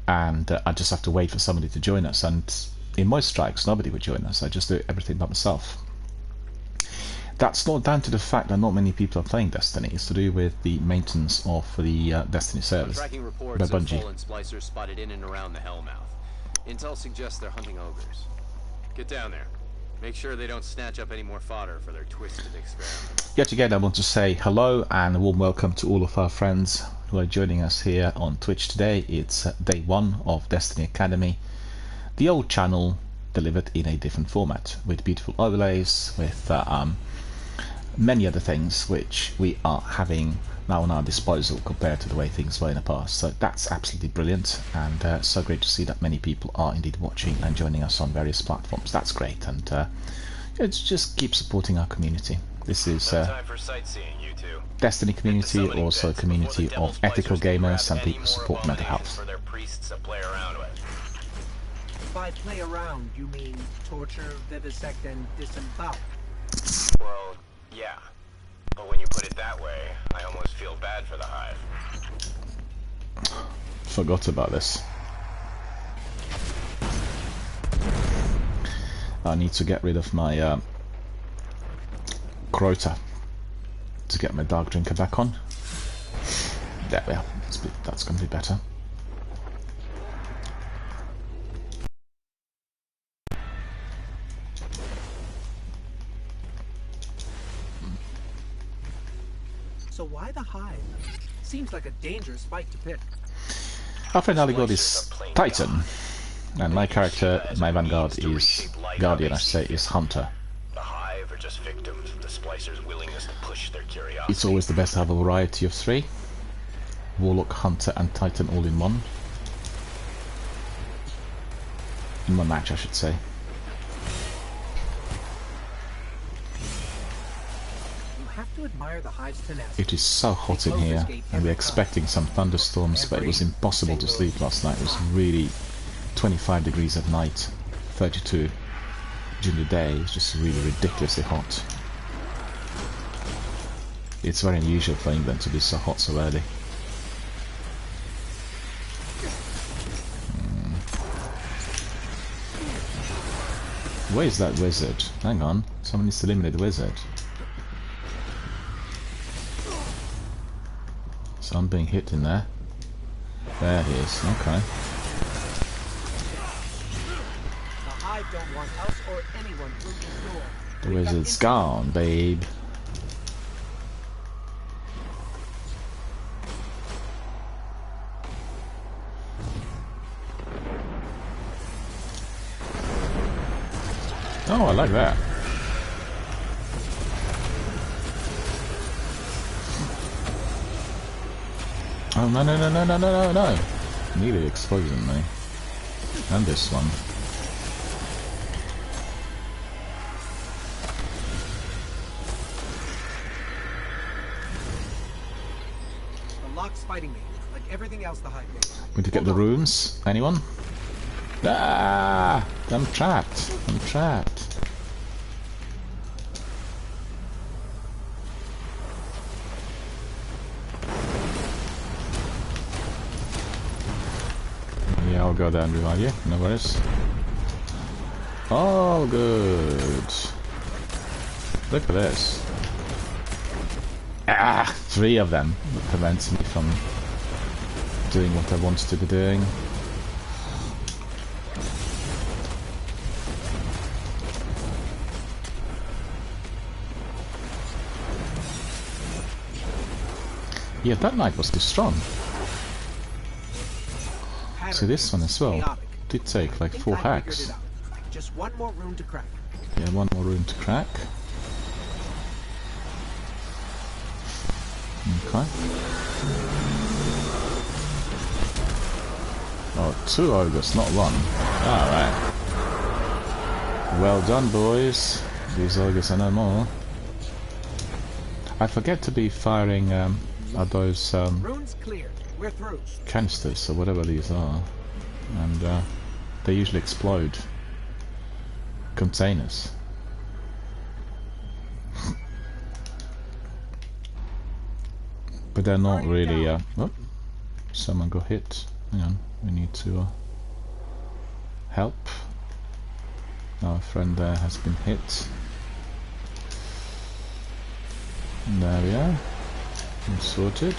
and I just have to wait for somebody to join us. And in most strikes nobody would join us. I just do everything by myself. That's not down to the fact that not many people are playing Destiny. It's to do with the maintenance of the Destiny servers Tracking by reports of Bungie. fallen splicers spotted in and around the Hellmouth. Intel suggests they're hunting ogres. Get down there. Make sure they don't snatch up any more fodder for their twisted experiment. Yet again, I want to say hello and a warm welcome to all of our friends who are joining us here on Twitch today. It's day one of Destiny Academy. The old channel delivered in a different format, with beautiful overlays, with many other things which we are having now on our disposal compared to the way things were in the past. So that's absolutely brilliant, and so great to see that many people are indeed watching and joining us on various platforms. That's great, and just keep supporting our community. This is Time for sightseeing, you two. Destiny community, also a community of ethical gamers and people who support mental health. For their priests to play around with. By play around, you mean torture, vivisect, and disembowel? Well, yeah. But when you put it that way, I almost feel bad for the Hive. Forgot about this. I need to get rid of my Crota to get my Dark Drinker back on. There we are. That's going to be better. So why the Hive? Seems like a dangerous fight to pick. Our friend Aligod is Titan, and my character, my vanguard is Guardian, I should say, is Hunter. The Hive are just victims of the Splicers' willingness to push their curiosity. It's always the best to have a variety of three. Warlock, Hunter and Titan all in one. In one match, I should say. You have to admire the Hive's tenacity. It is so hot in here, and we're expecting some thunderstorms, but it was impossible to sleep last night. It was really 25 degrees at night, 32 during the day. It's just really ridiculously hot. It's very unusual for England to be so hot so early. Where is that wizard? Hang on, someone needs to eliminate the wizard. So I'm being hit in there. There he is, okay. The Hive don't want us or anyone through this door. The wizard's gone, babe. Oh, I like that. Oh, no, no, no, no, no, no, no, no. Nearly exploded me. And this one. The lock's fighting me, like everything else the Hive does. Going to get the rooms? Anyone? Ah! I'm trapped. I'm trapped. Yeah, I'll go there and revive you. No worries. Oh, good. Look at this. Ah! 3 of them prevents me from doing what I wanted to be doing. Yeah, that knight was too strong. So this one as well did take like 4 hacks. Just one more room to crack. Yeah, one more room to crack. Okay. Oh, 2 ogres, not 1. Alright. Well done, boys. These ogres are no more. I forget to be firing are those Rune's clear. We're through. canisters or whatever these are, and they usually explode. Containers. But they're not really oh, someone got hit. Hang on, we need to help. Our friend there has been hit. And there we are. All sorted.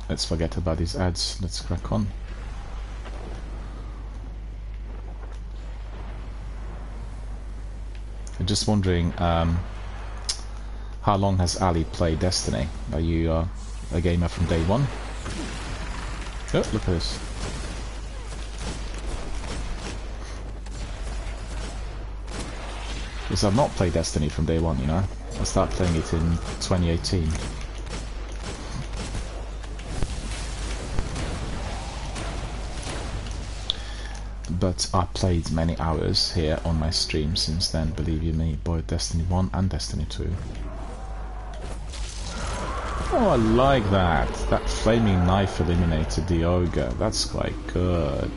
Let's forget about these ads. Let's crack on. I'm just wondering, how long has Ali played Destiny? Are you a gamer from day one? Oh, look at this. Because I've not played Destiny from day one, you know. I started playing it in 2018. But I played many hours here on my stream since then, believe you me, both Destiny 1 and Destiny 2. Oh, I like that. That flaming knife eliminated the ogre. That's quite good.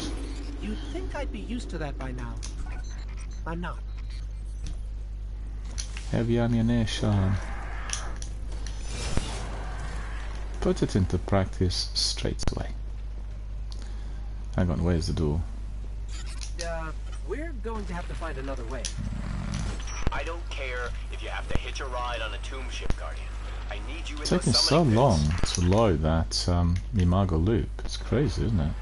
You'd think I'd be used to that by now. I'm not. Heavy ammunition. Put it into practice straight away. Hang on, where's the door? We're going to have to find another way. I don't care if you have to hitch a ride on a tomb ship, Guardian. I need you in It's the taking so summoning long pits. to load that Imago loop. It's crazy, isn't it?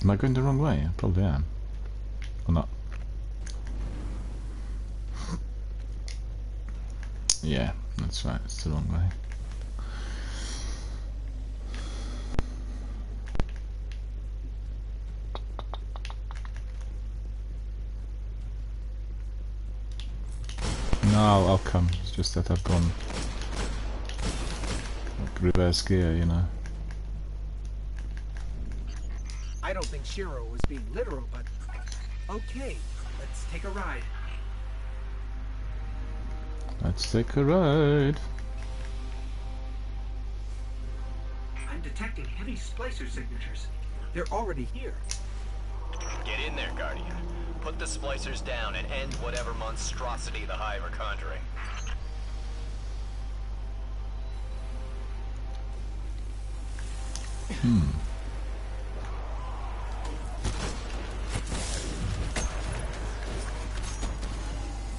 Am I going the wrong way? I probably am. or not? Yeah, that's right, it's the wrong way. No, I'll come. It's just that I've gone like reverse gear, you know. I don't think Shiro was being literal, but okay, let's take a ride. Let's take a ride. I'm detecting heavy splicer signatures. They're already here. Get in there, Guardian. Put the splicers down and end whatever monstrosity the Hive are conjuring.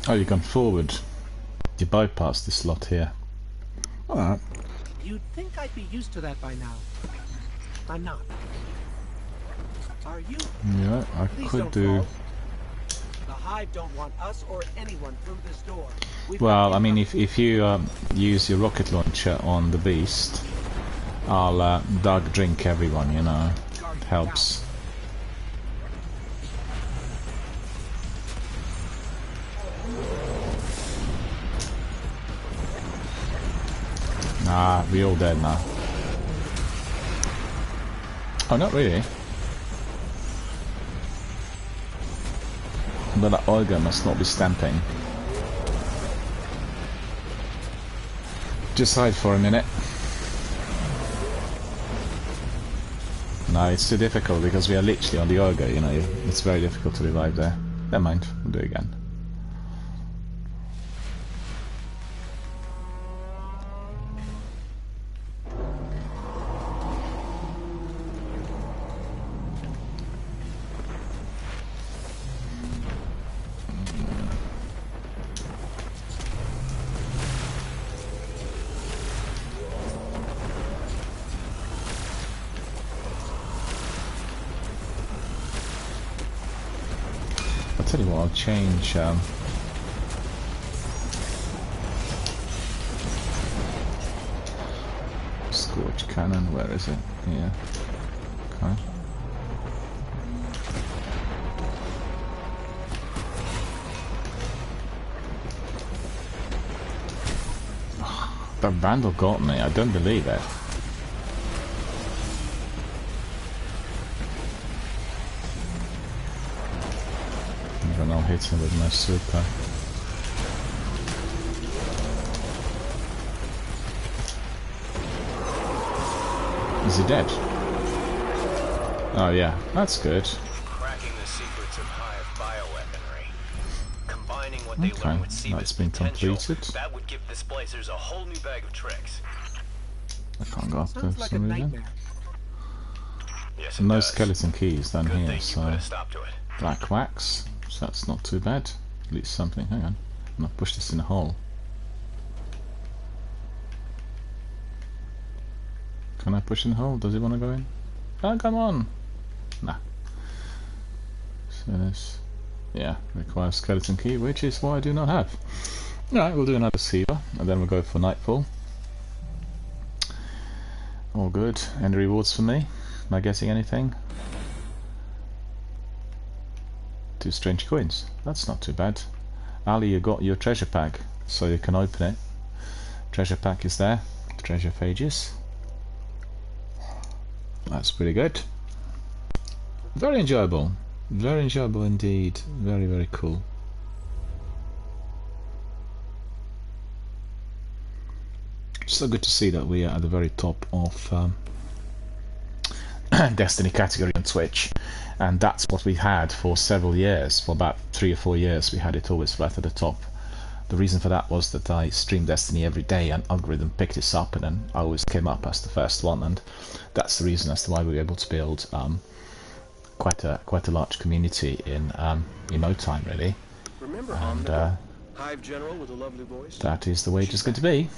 Oh, you gone forward. You bypassed this lot here. Alright. You'd think I'd be used to that by now. I'm not. Are you? Yeah, I Please could don't do. fall. The Hive don't want us or anyone through this door. We've Well, got I mean, incoming- if you use your rocket launcher on the beast, I'll dog drink everyone, you know. It helps. Nah, we all dead now. Oh, not really. But that Olga must not be stamping. Just hide for a minute. No, it's too difficult because we are literally on the Olga, you know. It's very difficult to revive there. Never mind, we'll do it again. I'll tell you what, I'll change Scorch Cannon, where is it? Here. Okay. That Vandal got me, I don't believe it. And I'll hit him with my super. Is he dead? Oh yeah, that's good. Cracking the secrets of Hive bioweaponry. Combining what they Okay, learn with Siva's that's been potential, completed. that would give the splicers a whole new bag of tricks. I can't go up there Sounds for like a some reason. nightmare. Yes, it No does. skeleton keys down Good here, thing you so put a stop to it. black wax, so that's not too bad. At least something. Hang on, I'm gonna push this in a hole. Can I push in the hole? Does he want to go in? Oh, come on! Nah. So this, yeah, requires skeleton key, which is what I do not have. Alright, we'll do another Siva, and then we'll go for Nightfall. All good. Any rewards for me? Am I getting anything? 2 strange coins. That's not too bad. Ali, you got your treasure pack, so you can open it. Treasure pack is there. Treasure pages. That's pretty good. Very enjoyable. Very enjoyable indeed. Very, very cool. So good to see that we are at the very top of Destiny category on Twitch, and that's what we had for several years. For about 3 or 4 years we had it always right at the top. The reason for that was that I streamed Destiny every day, and algorithm picked this up, and then I always came up as the first one, and that's the reason as to why we were able to build quite a large community in no time, really. Remember And Omnigal, Hive General with a lovely voice? that is the way it is going to be,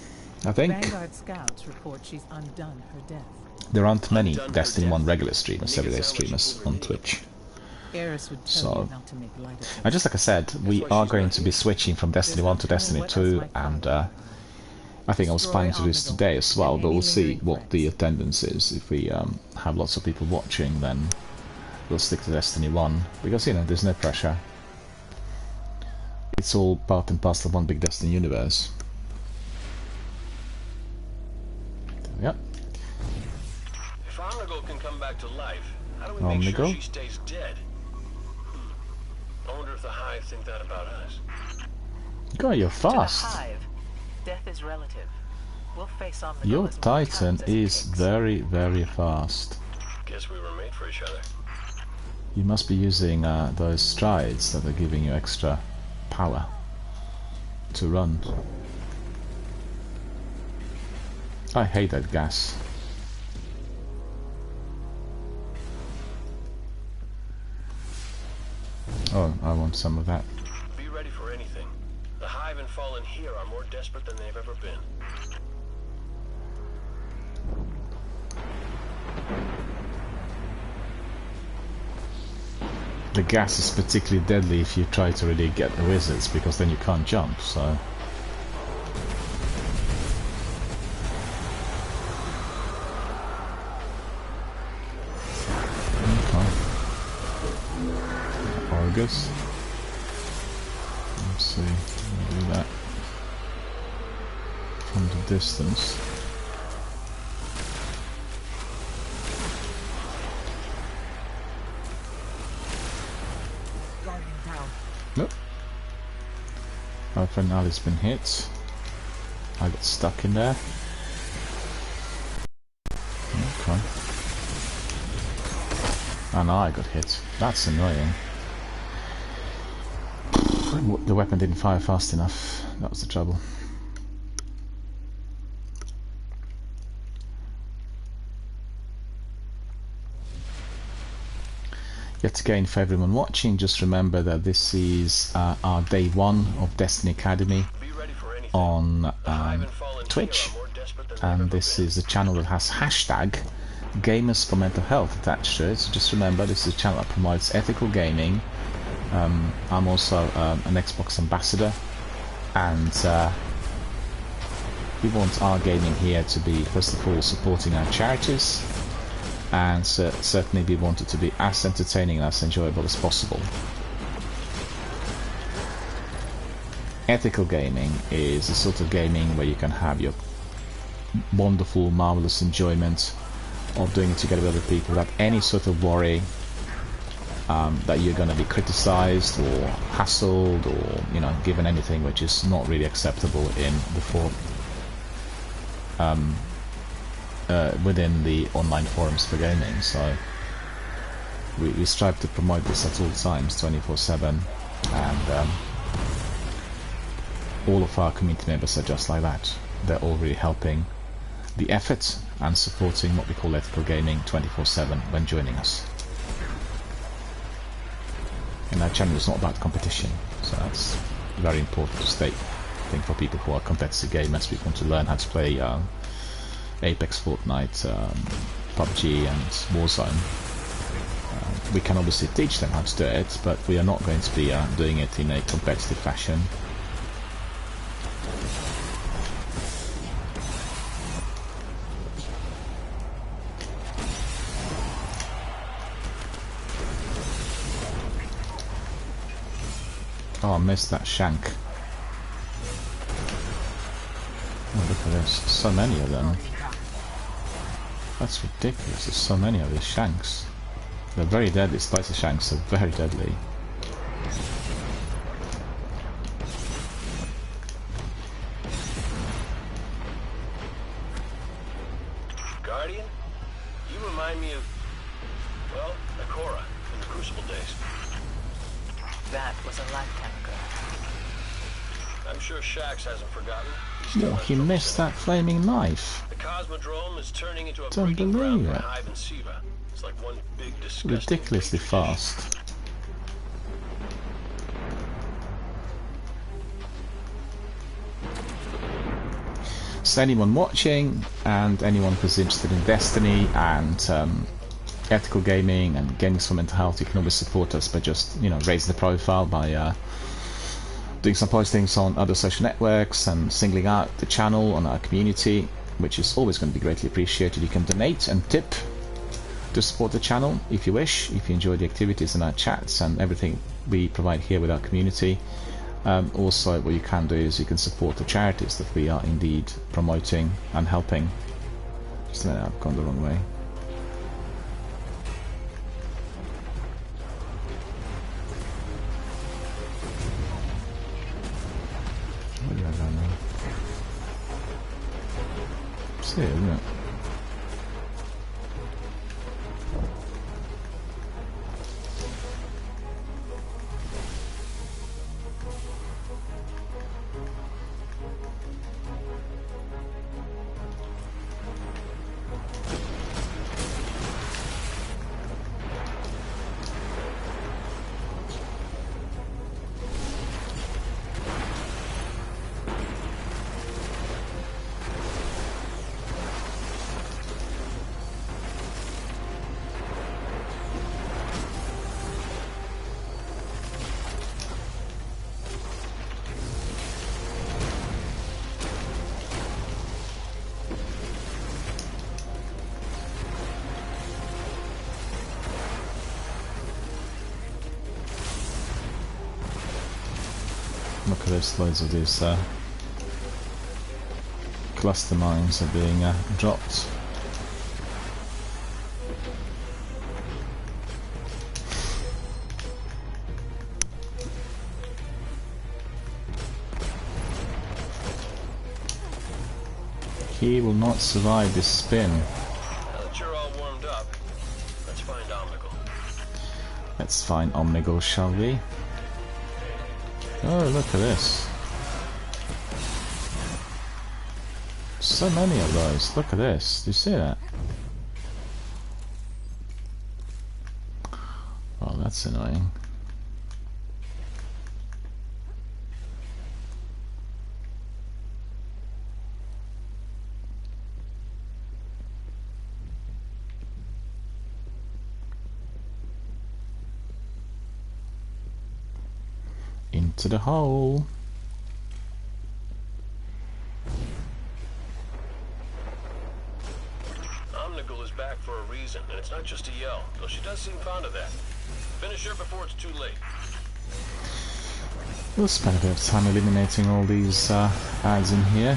I think. Vanguard scouts report she's undone her death. There aren't many Undone her Destiny death. 1 regular streamers, Make it everyday sound like she streamers pulled her on knee. Twitch. Eris would tell So, you not to make light of it. and just like I said, we are going to be switching from Destiny 1 to Destiny 2, and I think I was planning to do this today as well, but we'll see what the attendance is. If we have lots of people watching, then we'll stick to Destiny 1, because, you know, there's no pressure. It's all part and parcel of one big Destiny universe. Yep. If Omnigal can come back to life, how do we make sure she stays dead? I wonder if the Hive think that about us. God, you're fast. To the Hive, death is relative. We'll face Omnigal Your as many Titan times as it is takes. very, very fast. Guess we were made for each other. You must be using those strides that are giving you extra power to run. I hate that gas. Oh, I want some of that. Be ready for anything. The Hive and Fallen here are more desperate than they've ever been. The gas is particularly deadly if you try to really get the wizards, because then you can't jump, so... Okay. Argus. Let's see, we'll do that from the distance. Nope. Our friend Ali's been hit. I got stuck in there. Okay. And I got hit. That's annoying. The weapon didn't fire fast enough. That was the trouble. Yet again, for everyone watching, just remember that this is our day 1 of Destiny Academy on Twitch, and this is a channel that has hashtag Gamers for Mental Health attached to it. So just remember, this is a channel that promotes ethical gaming. I'm also an Xbox ambassador, and we want our gaming here to be, first of all, supporting our charities, and certainly we want it to be as entertaining and as enjoyable as possible. Ethical gaming is the sort of gaming where you can have your wonderful, marvelous enjoyment of doing it together with other people without any sort of worry that you're going to be criticized or hassled or, you know, given anything which is not really acceptable in the form within the online forums for gaming. So we strive to promote this at all times, 24/7, and all of our community members are just like that. They're all really helping the effort and supporting what we call ethical gaming 24/7 when joining us. And our channel is not about competition, so that's very important to state. I think for people who are competitive gamers, we want to learn how to play Apex, Fortnite, PUBG and Warzone. We can obviously teach them how to do it, but we are not going to be doing it in a competitive fashion. Oh, I missed that shank. Oh, look at this. So many of them. That's ridiculous. There's so many of these shanks. They're very deadly. Spicy shanks are very deadly. Guardian? You remind me of, well, Ikora in the Crucible days. That was a lifetime ago. I'm sure Shaxx hasn't forgotten. Oh, he missed that flaming knife. The Cosmodrome is turning into a Don't breeding ground believe for it. Hive and Siva. It's like one big disgusting Ridiculously petri dish. fast. So anyone watching and anyone who's interested in Destiny and ethical gaming and gamers for mental health, you can always support us by just, you know, raising the profile by doing some postings on other social networks and singling out the channel on our community, which is always going to be greatly appreciated. You can donate and tip to support the channel if you wish, if you enjoy the activities in our chats and everything we provide here with our community. Also, what you can do is you can support the charities that we are indeed promoting and helping. Just a minute, I've gone the wrong way. Where did I go now? It's here, isn't it? Look at this, loads of these cluster mines are being dropped. He will not survive this spin. Now that you're all warmed up, let's find Omnigul. Let's find Omnigul, shall we? Oh, look at this. So many of those. Look at this. Do you see that? Oh, that's annoying. Into the hole. Omnigul is back for a reason, and it's not just a yell, though she does seem fond of that. Finish her before it's too late. We'll spend a bit of time eliminating all these ads in here.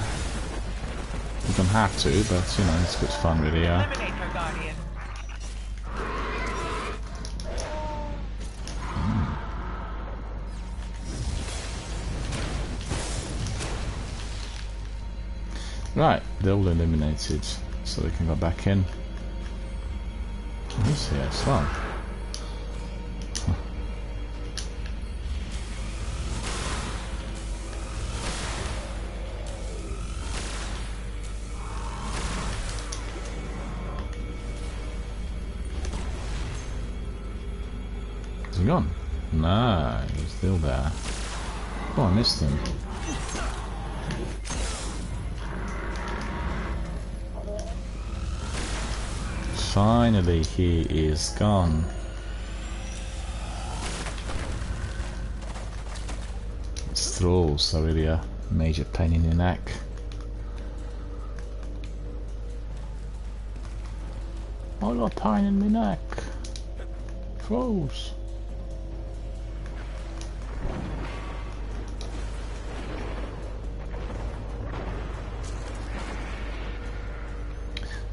We don't have to, but you know, it's good fun really. Eliminate her, Guardian. Right, they're all eliminated, so they can go back in. He's here as well. Is he gone? No, he's still there. Oh, I missed him. Finally, he is gone. These thralls are really a major pain in the neck. I got a pain in my neck. Thralls.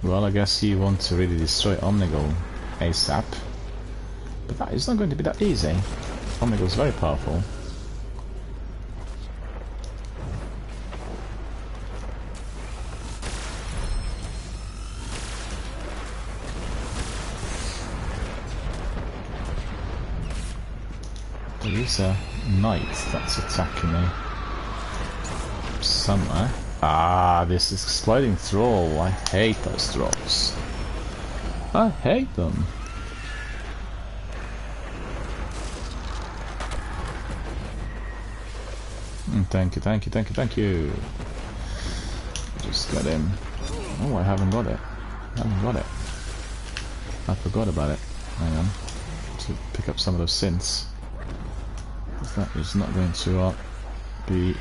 Well, I guess you want to really destroy Omnigul ASAP, but that is not going to be that easy. Omnigul is very powerful. There is a knight that's attacking me somewhere. Ah, this is exploding thrall. I hate those thralls. I hate them. Thank you, thank you, thank you, thank you. Just got him. Oh, I haven't got it. I haven't got it. I forgot about it. Hang on. To pick up some of those synths. That is not going to be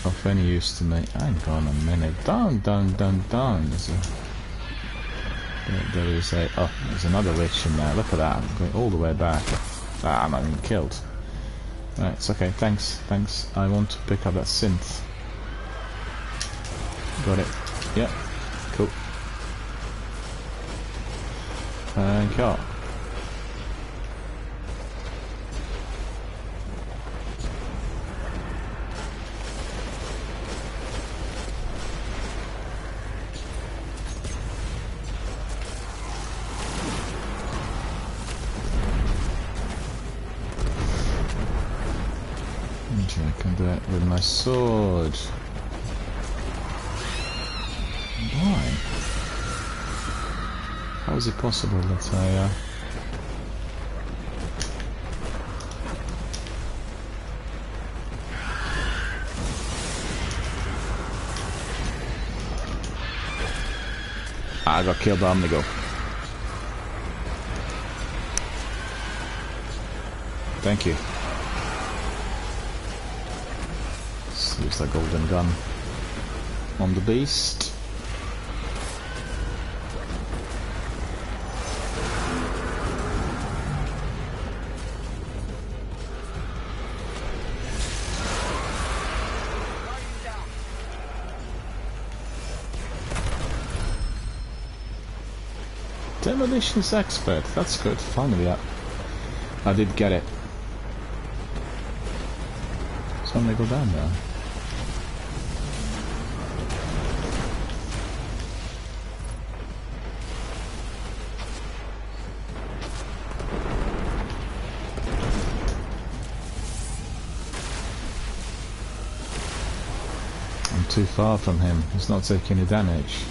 of any use to me. Hang on a minute. Down. There's another witch in there. Look at that. I'm going all the way back. Ah, I'm not even killed. Right, it's okay. Thanks. I want to pick up that synth. Got it. Yep. Cool. Thank you. I can do it with my sword. Why? How is it possible that I got killed by Omnigo. Thank you. Let's use that golden gun on the beast. Demolitions expert, that's good. Finally, I did get it. So I'm gonna go down there. I'm too far from him. He's not taking any damage.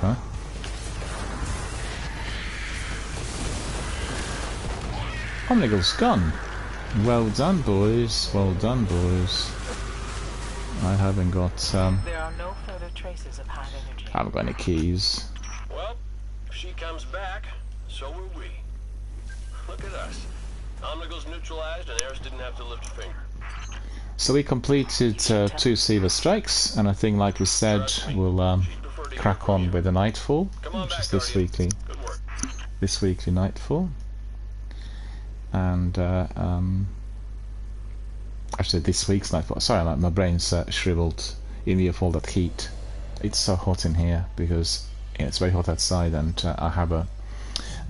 Okay. Omnigo's gone. Well done, boys. Well done, boys. I haven't got There are no further traces of hive energy. I haven't got any keys. Well, if she comes back, so will we. Look at us. Omnigo's neutralized and Eris didn't have to lift a finger. So we completed 2 Siva strikes, and I think, like we said, we'll crack on with the Nightfall, which is this weekly Nightfall. And actually this week's Nightfall. Sorry, my brain's shriveled in view of all that heat. It's so hot in here because it's very hot outside, and I have a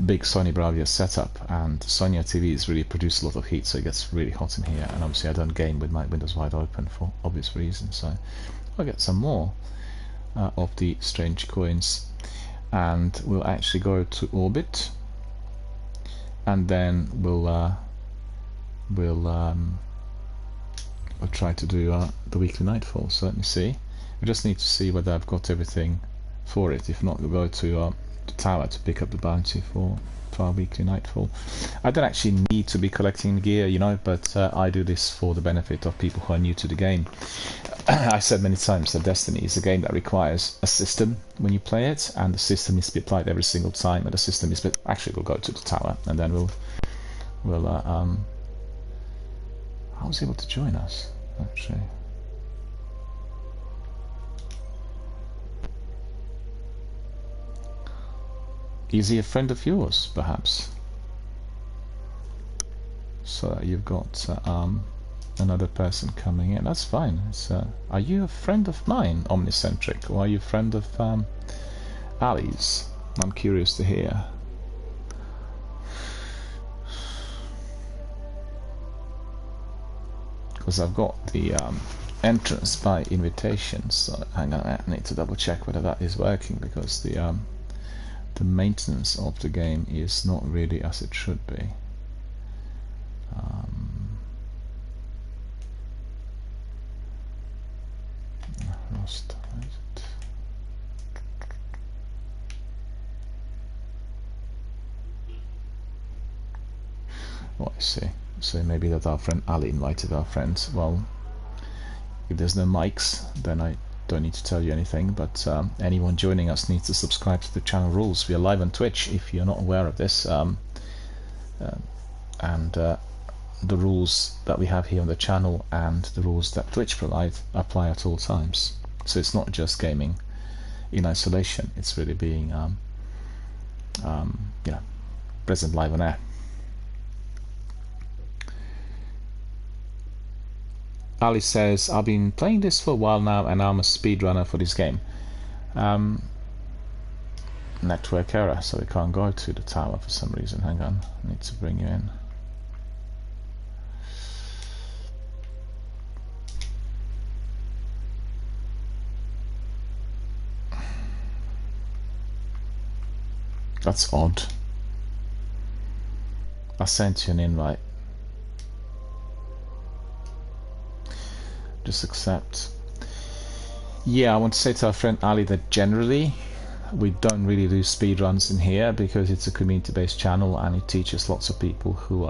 big Sony Bravia setup, and Sony TVs really produce a lot of heat, so it gets really hot in here. And obviously I don't game with my windows wide open for obvious reasons, so I'll get some more of the strange coins, and we'll actually go to orbit, and then we'll try to do the weekly Nightfall. So let me see. We just need to see whether I've got everything for it. If not, we'll go to the tower to pick up the bounty for our weekly Nightfall. I don't actually need to be collecting gear, you know, but I do this for the benefit of people who are new to the game. I said many times that Destiny is a game that requires a system when you play it, and the system needs to be applied every single time, and the system is... Actually, we'll go to the tower, and then we'll I was able to join us, actually. Is he a friend of yours, perhaps? So you've got another person coming in. That's fine. It's, are you a friend of mine, Omnicentric, or are you a friend of Ali's? I'm curious to hear. Because I've got the entrance by invitation, so hang on, I need to double check whether that is working, because the maintenance of the game is not really as it should be. Lost. Oh, I see. So maybe that our friend Ali invited our friends. Well, if there's no mics, then I don't need to tell you anything, but anyone joining us needs to subscribe to the channel rules. We are live on Twitch, if you're not aware of this, and the rules that we have here on the channel and the rules that Twitch provide apply at all times. So it's not just gaming in isolation, it's really being you know, present live on air. Ali says, I've been playing this for a while now and I'm a speedrunner for this game. Network error, so we can't go to the tower for some reason. Hang on, I need to bring you in. That's odd. I sent you an invite. Just accept. Yeah, I want to say to our friend Ali that generally we don't really do speedruns in here because it's a community-based channel and it teaches lots of people who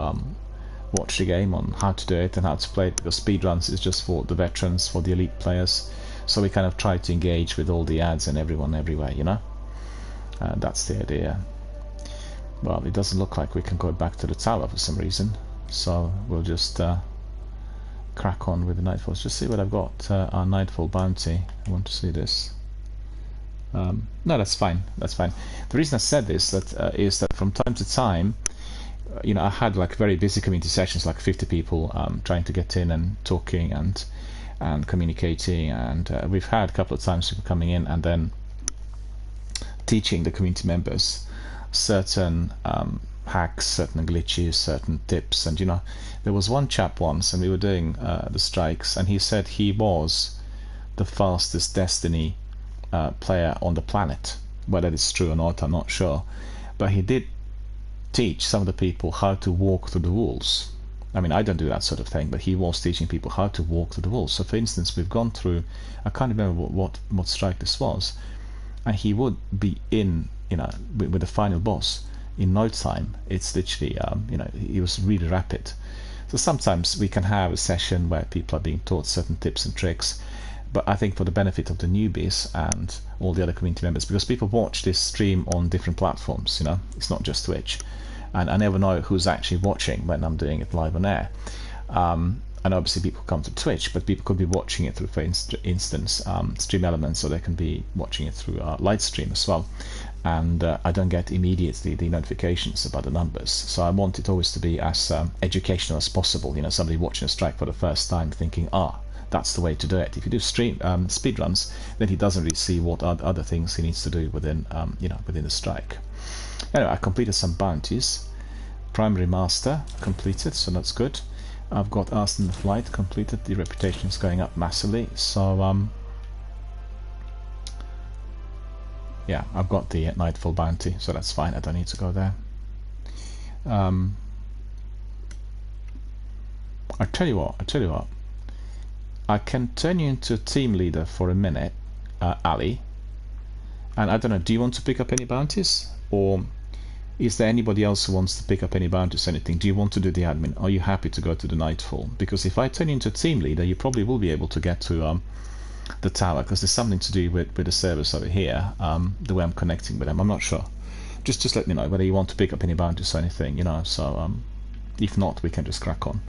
watch the game on how to do it and how to play it, because speedruns is just for the veterans, for the elite players. So we kind of try to engage with all the ads and everyone everywhere, you know? That's the idea. Well, it doesn't look like we can go back to the tower for some reason, so we'll just crack on with the Nightfall. Let's just see what I've got. Our Nightfall bounty. I want to see this. No, that's fine. That's fine. The reason I said this is that from time to time, you know, I had like very busy community sessions, like 50 people trying to get in and talking and communicating, and we've had a couple of times people coming in and then teaching the community members certain hacks, certain glitches, certain tips. And you know, there was one chap once, and we were doing the strikes, and he said he was the fastest Destiny player on the planet. Whether it's true or not, I'm not sure, but he did teach some of the people how to walk through the walls. I mean, I don't do that sort of thing, but he was teaching people how to walk through the walls. So for instance, we've gone through, I can't remember what strike this was, and he would be in, you know, with the final boss in no time. It's literally, you know, he was really rapid. So sometimes we can have a session where people are being taught certain tips and tricks, but I think for the benefit of the newbies and all the other community members, because people watch this stream on different platforms, you know, it's not just Twitch, and I never know who's actually watching when I'm doing it live on air. And obviously people come to Twitch, but people could be watching it through, for instance, Stream Elements, so they can be watching it through Lightstream as well. And I don't get immediately the notifications about the numbers, so I want it always to be as educational as possible. You know, somebody watching a strike for the first time thinking, that's the way to do it. If you do speed runs, then he doesn't really see what other things he needs to do within, you know, within the strike. Anyway, I completed some bounties. Primary Master completed, so that's good. I've got Aston the Flight completed. The reputation is going up massively, so yeah, I've got the Nightfall bounty, so that's fine. I don't need to go there. I tell you what, I can turn you into a team leader for a minute, Ali, and I don't know, do you want to pick up any bounties, or is there anybody else who wants to pick up any bounties or anything? Do you want to do the admin? Are you happy to go to the Nightfall? Because if I turn you into a team leader, you probably will be able to get to the tower, because there's something to do with the servers over here, the way I'm connecting with them. I'm not sure. Just let me know whether you want to pick up any bounties or anything, you know. So if not, we can just crack on.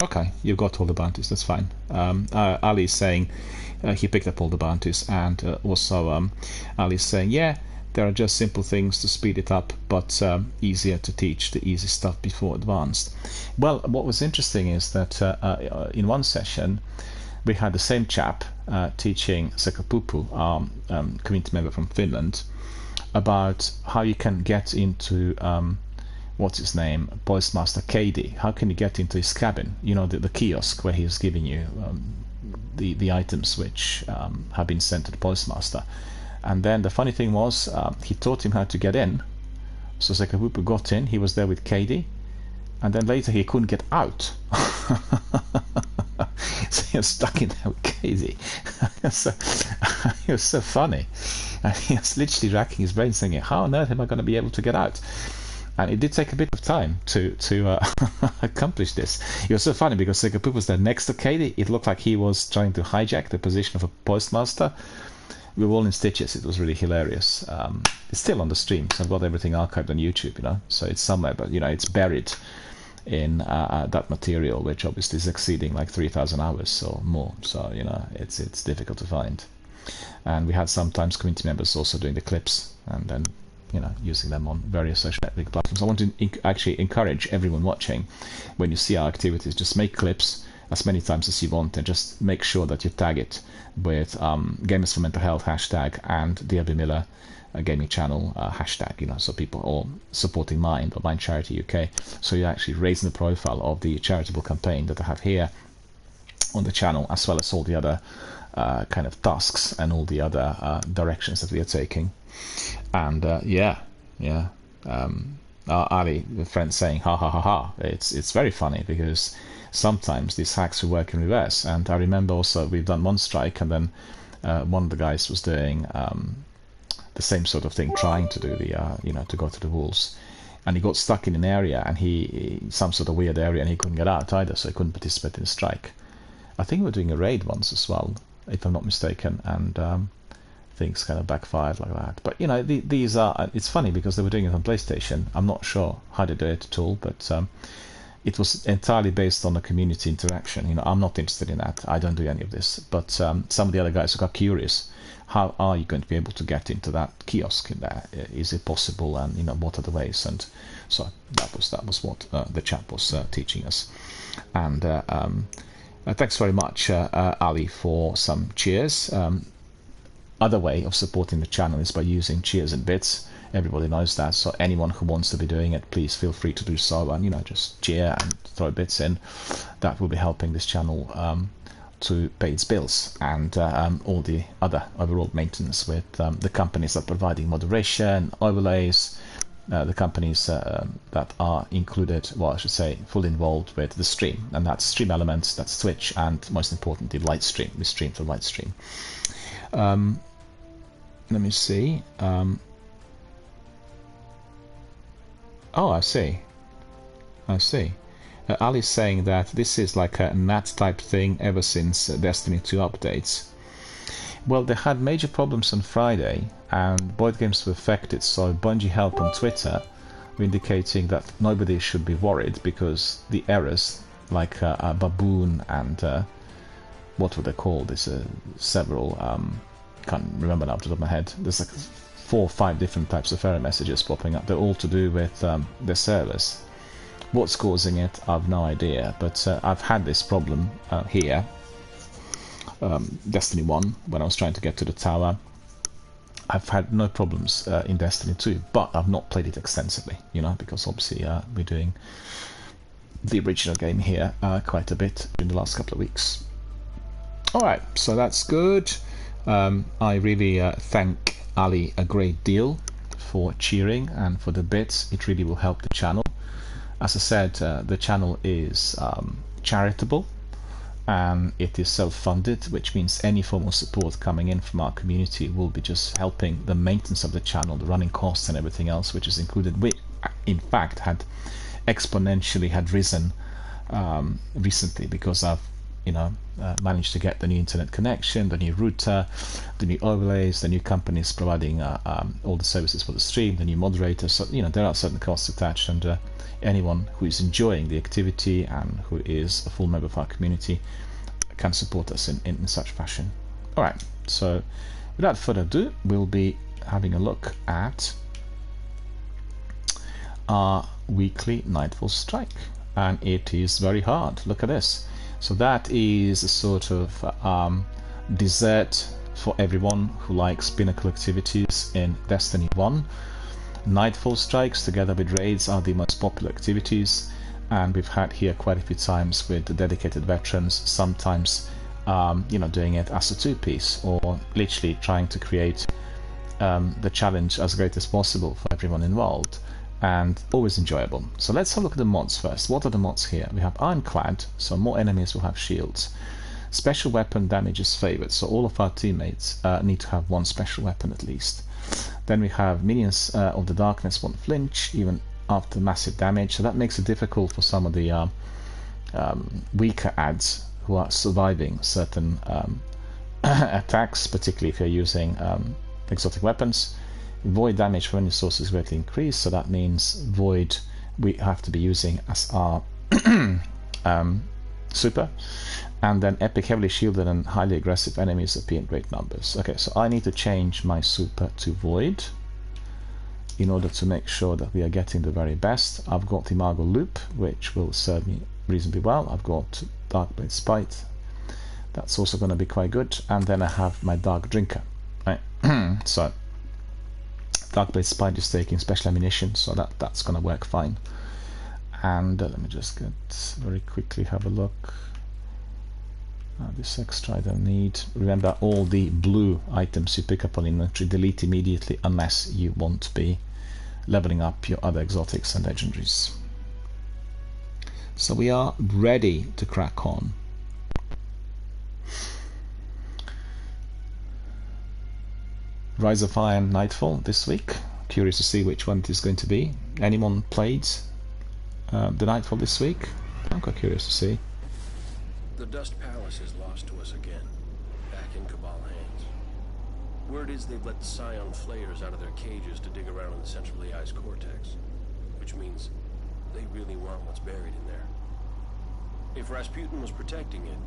Okay, you've got all the bounties, that's fine. Ali is saying he picked up all the bounties, and also Ali is saying, yeah, there are just simple things to speed it up, but easier to teach the easy stuff before advanced. Well, what was interesting is that in one session we had the same chap teaching Sekapupu, our community member from Finland, about how you can get into what's his name, Postmaster KD. How can you get into his cabin? You know, the kiosk where he's giving you the items which have been sent to the Postmaster. And then the funny thing was, he taught him how to get in. So Sekapupu got in, he was there with KD, and then later he couldn't get out. So he was stuck in there with KD. So, it was so funny. And he was literally racking his brains thinking, how on earth am I going to be able to get out? And it did take a bit of time to accomplish this. It was so funny because Sega was there next to Katie. It looked like he was trying to hijack the position of a postmaster. We were all in stitches. It was really hilarious. It's still on the stream, so I've got everything archived on YouTube, you know. So it's somewhere, but you know, it's buried in that material, which obviously is exceeding like 3,000 hours or more. So you know, it's difficult to find. And we had sometimes community members also doing the clips and then, you know, using them on various social network platforms. I want to actually encourage everyone watching, when you see our activities, just make clips as many times as you want, and just make sure that you tag it with Gamers for Mental Health hashtag and the Abby Miller gaming channel hashtag, you know, so people are supporting Mind or Mind Charity UK. So you're actually raising the profile of the charitable campaign that I have here on the channel, as well as all the other kind of tasks and all the other directions that we are taking. And Ali, the friend, saying ha ha ha ha. It's very funny because sometimes these hacks will work in reverse. And I remember also we've done one strike, and then one of the guys was doing the same sort of thing, trying to do the to go to the walls, and he got stuck in an area, and he some sort of weird area, and he couldn't get out either, so he couldn't participate in the strike. I think we were doing a raid once as well, if I'm not mistaken, and things kind of backfired like that. But you know, these are, it's funny because they were doing it on PlayStation. I'm not sure how they do it at all, but it was entirely based on the community interaction. You know, I'm not interested in that. I don't do any of this. But some of the other guys got curious. How are you going to be able to get into that kiosk in there? Is it possible? And you know, what are the ways? And so that was what the chap was teaching us. And thanks very much, Ali, for some cheers. Other way of supporting the channel is by using cheers and bits. Everybody knows that, so anyone who wants to be doing it, please feel free to do so, and you know, just cheer and throw bits in. That will be helping this channel to pay its bills and all the other overall maintenance with the companies that are providing moderation, overlays, the companies that are included, well, I should say, fully involved with the stream, and that's Stream Elements, that's Twitch, and most importantly, Lightstream. We stream for Lightstream. Let me see. Oh, I see. Ali's saying that this is like a NAT type thing ever since Destiny 2 updates. Well, they had major problems on Friday, and Boyd Games were affected, so Bungie Help on Twitter were indicating that nobody should be worried because the errors, like Baboon and what were they called? There's several, can't remember now off the top of my head. There's like 4 or 5 different types of error messages popping up. They're all to do with their servers. What's causing it, I've no idea, but I've had this problem here. Destiny 1, when I was trying to get to the tower. I've had no problems in Destiny 2, but I've not played it extensively, you know, because obviously we're doing the original game here quite a bit in the last couple of weeks. Alright, so that's good. I really thank Ali a great deal for cheering and for the bits. It really will help the channel. As I said, the channel is charitable and it is self-funded, which means any form of support coming in from our community will be just helping the maintenance of the channel, the running costs and everything else, which is included. We, in fact, had exponentially risen recently because I've managed to get the new internet connection, the new router, the new overlays, the new companies providing all the services for the stream, the new moderators. So there are certain costs attached, and anyone who is enjoying the activity and who is a full member of our community can support us in such fashion. Alright, so without further ado, we'll be having a look at our weekly Nightfall strike, and it is very hard. Look at this. So that is a sort of dessert for everyone who likes pinnacle activities in Destiny 1. Nightfall strikes together with raids are the most popular activities, and we've had here quite a few times with the dedicated veterans, sometimes doing it as a 2-piece, or literally trying to create the challenge as great as possible for everyone involved, and always enjoyable. So let's have a look at the mods first. What are the mods here? We have Ironclad, so more enemies will have shields. Special weapon damage is favored, so all of our teammates need to have one special weapon at least. Then we have Minions of the Darkness won't flinch, even after massive damage, so that makes it difficult for some of the weaker ads who are surviving certain attacks, particularly if you're using exotic weapons. Void damage for any source is greatly increased, so that means Void we have to be using as our super, and then epic, heavily shielded and highly aggressive enemies appear in great numbers. Okay, so I need to change my super to Void in order to make sure that we are getting the very best. I've got Imago Loop, which will serve me reasonably well. I've got Darkblade Spite, that's also going to be quite good, and then I have my Dark Drinker, right? So Darkblade Spite is taking special ammunition, so that's going to work fine. And let me just very quickly have a look. This extra I don't need. Remember, all the blue items you pick up on inventory delete immediately unless you want to be leveling up your other exotics and legendaries. So we are ready to crack on. Rise of Iron Nightfall this week. Curious to see which one it is going to be. Anyone played the Nightfall this week? I'm quite curious to see. The Dust Palace is lost to us again, back in Cabal hands. Word is they've let the Scion Flayers out of their cages to dig around in the centrally iced cortex, which means they really want what's buried in there. If Rasputin was protecting it,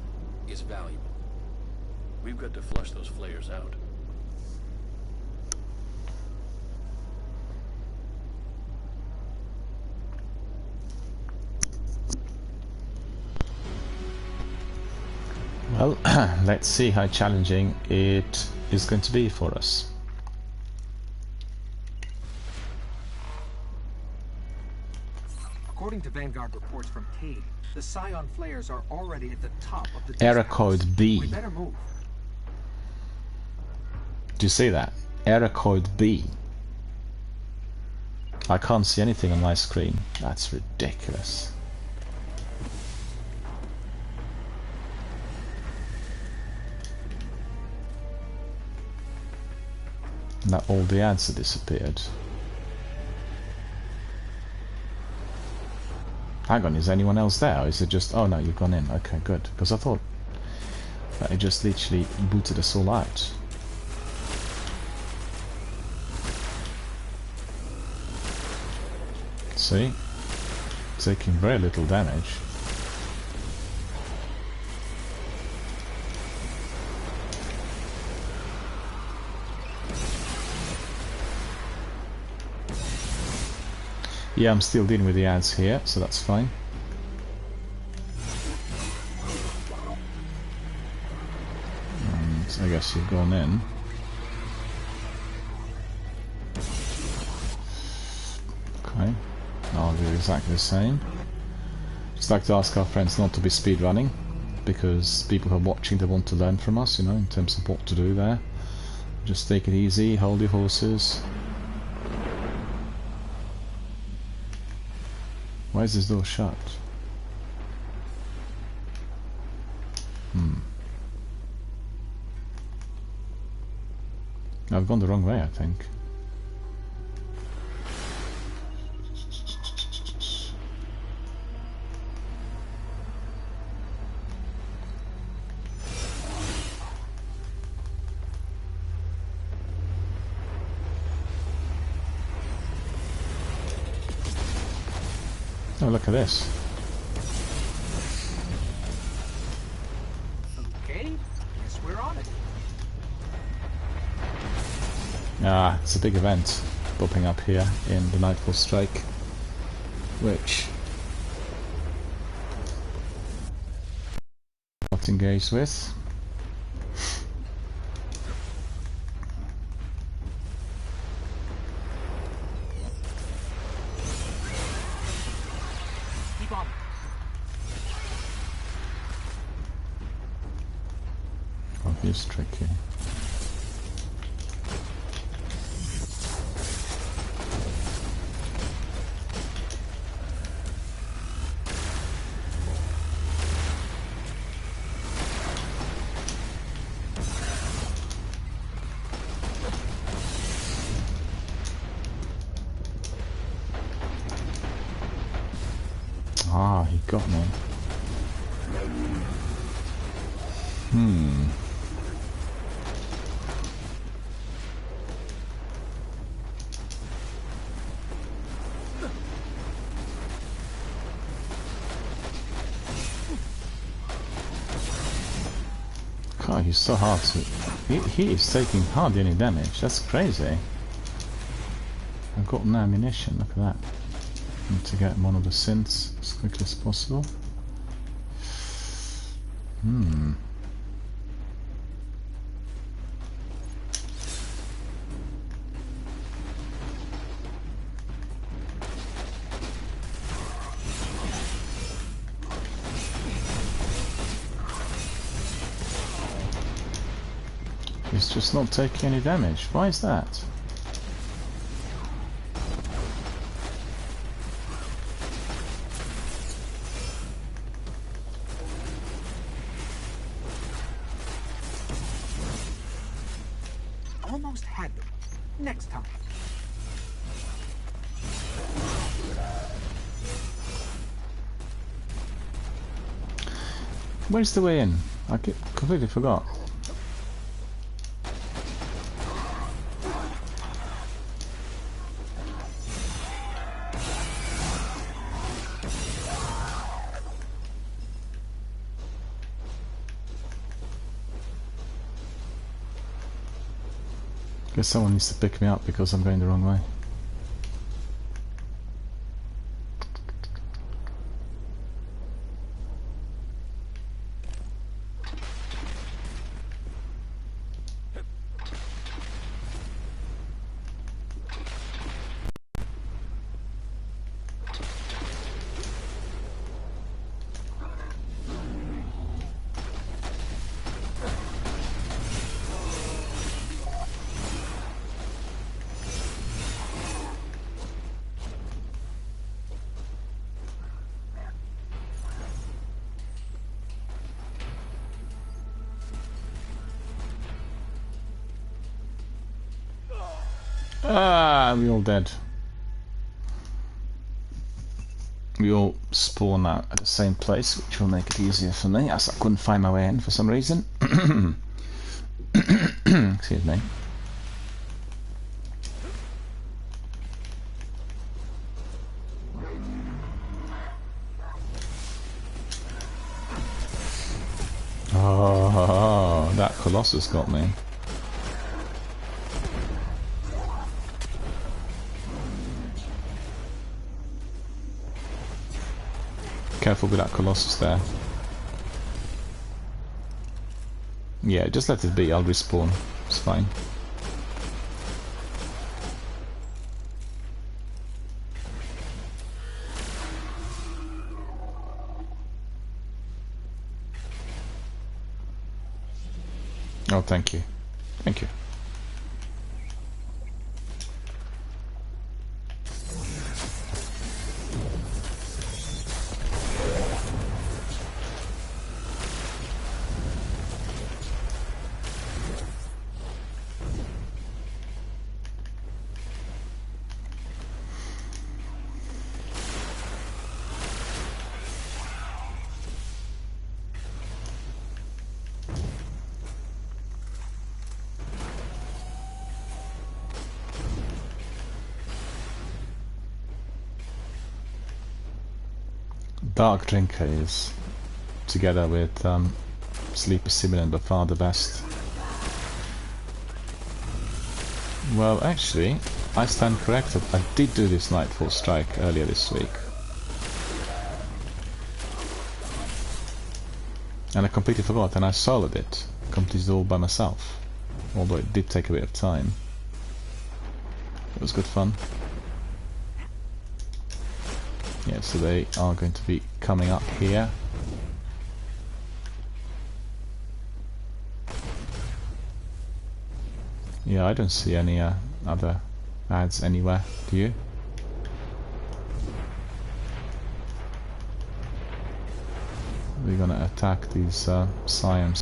it's valuable. We've got to flush those Flayers out. Well, let's see how challenging it is going to be for us. According to Vanguard reports from Cade, the Scion Flayers are already at the top of the Error code B. We better move. Do you see that? Error code B. I can't see anything on my screen. That's ridiculous. Now all the ads have disappeared. Hang on, is anyone else there? Or is it just... oh no, you've gone in. Okay, good. Because I thought that it just literally booted us all out. See? Taking very little damage. Yeah, I'm still dealing with the ads here, so that's fine. And I guess you've gone in. Okay, I'll do exactly the same. Just like to ask our friends not to be speedrunning, because people who are watching, they want to learn from us, you know, in terms of what to do there. Just take it easy, hold your horses. Why is this door shut? I've gone the wrong way, I think. Oh, look at this. Okay, guess we're on it. Ah, it's a big event popping up here in the Nightfall Strike, which I'm not engaged with. Obvious tricky. Ah, he got me. God, he's so hard to... He is taking hardly any damage. That's crazy. I've got no ammunition. Look at that. Need to get one of the synths as quickly as possible. He's just not taking any damage. Why is that? Almost had them. Next time. Where's the way in? I completely forgot. Guess someone needs to pick me up because I'm going the wrong way. Ah, we all dead. We all spawn out at the same place, which will make it easier for me, as I couldn't find my way in for some reason. Excuse me. Oh, that Colossus got me. Careful with that Colossus there. Yeah, just let it be, I'll respawn. It's fine. Oh, thank you. Thank you. Dark Drinker is, together with Sleepy Simulant, by far the best. Well, actually, I stand corrected. I did do this Nightfall Strike earlier this week. And I completely forgot, and I soloed it. Completed it all by myself. Although it did take a bit of time. It was good fun. Yeah, so they are going to be coming up here. Yeah, I don't see any other ads anywhere, do you? We're gonna attack these Scions.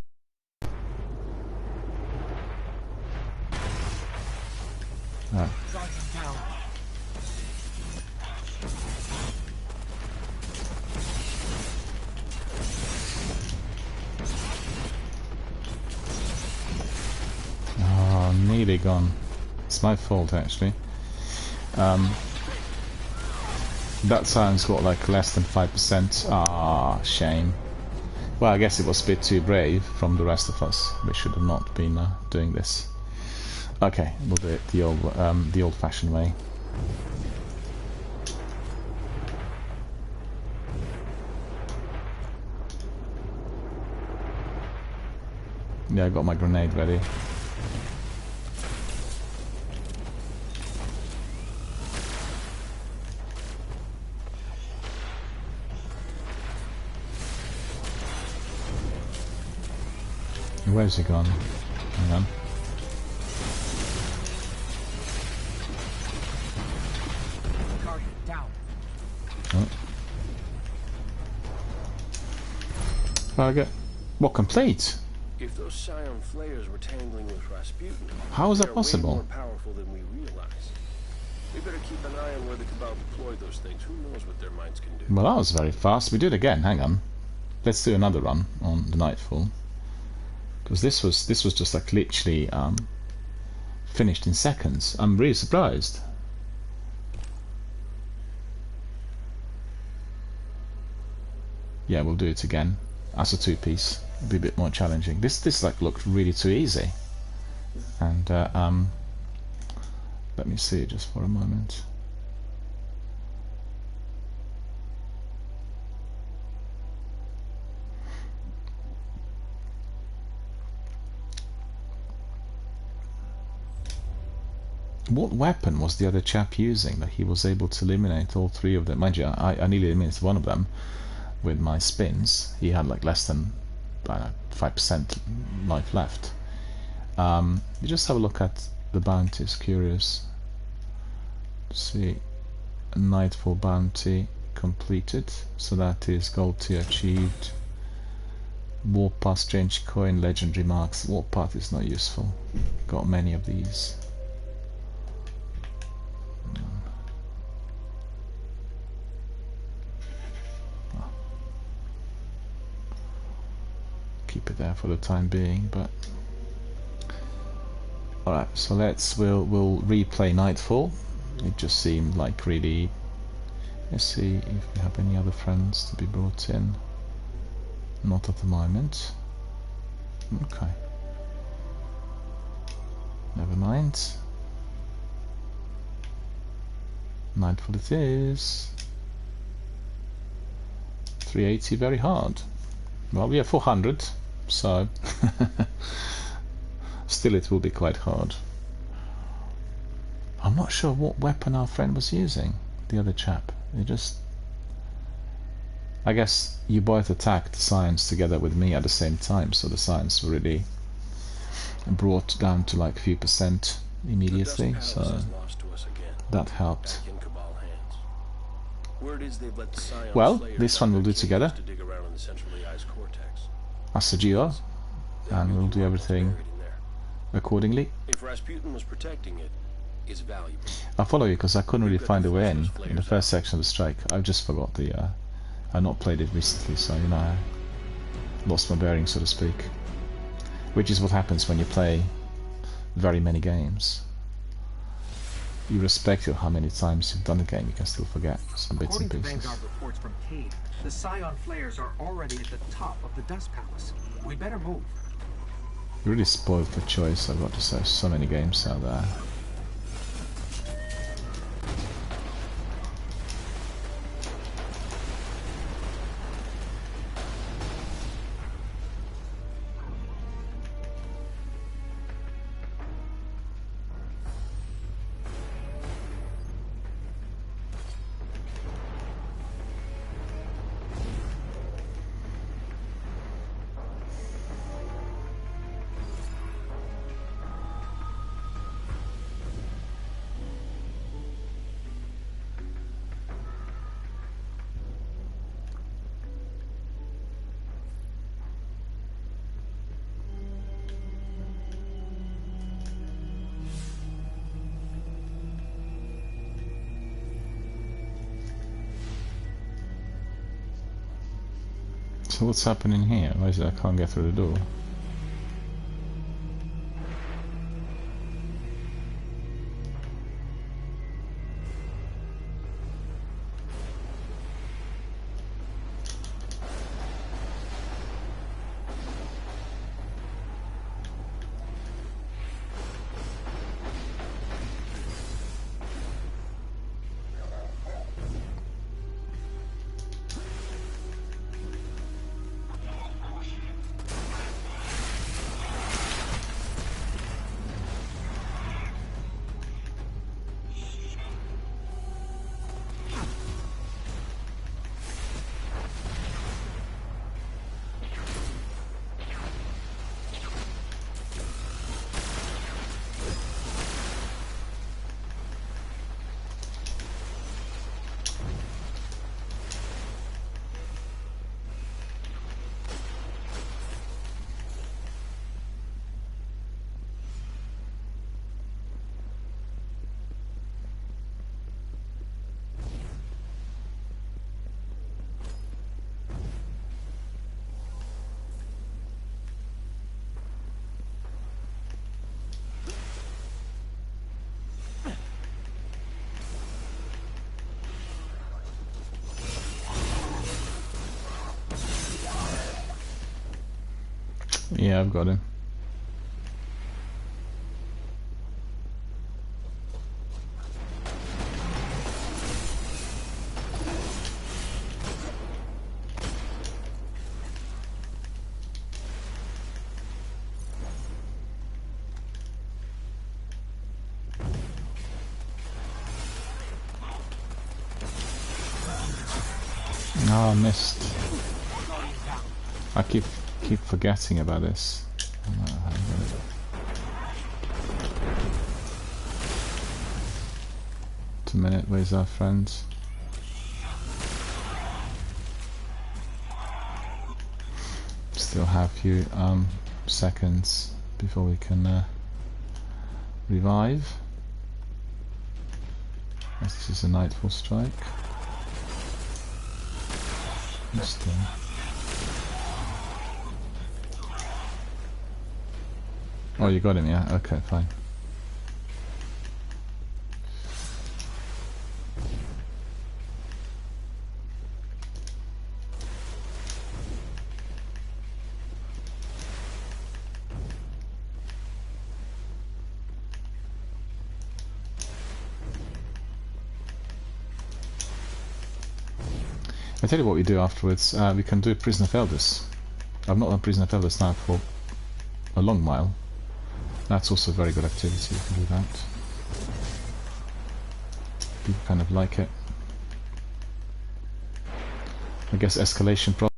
nearly gone. It's my fault, actually. That sounds got like less than 5%. Ah, shame. Well, I guess it was a bit too brave from the rest of us. We should have not been doing this. Okay, we'll do it the old-fashioned way. Yeah, I got my grenade ready. Where's he gone? Hang on. Target down. Oh. Target. What, complete? If those Scion Flayers were tangling with Rasputin, How is that they're possible? way more powerful than we realize. We better keep an eye on where the Cabal deploy those things. Who knows what their minds can do? Well, that was very fast. We do it again. Hang on. Let's do another run on the Nightfall. Because this was just like literally finished in seconds. I'm really surprised. Yeah, we'll do it again as a two-piece. It'll be a bit more challenging. This like looked really too easy. And let me see just for a moment. What weapon was the other chap using that he was able to eliminate all three of them? Mind you, I nearly eliminated one of them with my spins. He had like less than, I don't know, 5% life left. You just have a look at the bounties, curious. See, Nightfall bounty completed, so that is gold tier achieved. Warpath, strange coin, legendary marks. Warpath is not useful. Got many of these. Keep it there for the time being, but alright, so we'll replay Nightfall. It just seemed like really. Let's see if we have any other friends to be brought in. Not at the moment. Okay. Never mind. Nightfall it is. 380, very hard. Well, we have 400, so still it will be quite hard. I'm not sure what weapon our friend was using, the other chap. He just... I guess you both attacked Science together with me at the same time, so the Science were really brought down to like a few percent immediately, so that helped. Well, this one we'll do together as a duo, and we'll do everything accordingly. If Rasputin was protecting it, it's valuable. I'll follow you because I couldn't really find a way in the first section of the strike. I just forgot the I've not played it recently, so you know, I lost my bearings, so to speak, which is what happens when you play very many games. Irrespective of how many times you've done the game, you can still forget some bits and According to pieces. Vanguard reports from Cade, the Scion Flayers are already at the top of the Dust Palace. We better move. You're really spoiled for choice, I've got to say. So many games out there. So what's happening here? Why is it I can't get through the door? Yeah, I've got him. Oh, I missed. I keep forgetting about this. Wait a minute, where's our friend? Still have a few seconds before we can revive. This is a Nightfall strike. Still. Oh, you got him, yeah? Okay, fine. I tell you what we do afterwards. We can do Prison of Elders. I've not done Prison of Elders now for a long while. That's also a very good activity. You can do that. People kind of like it. I guess escalation problems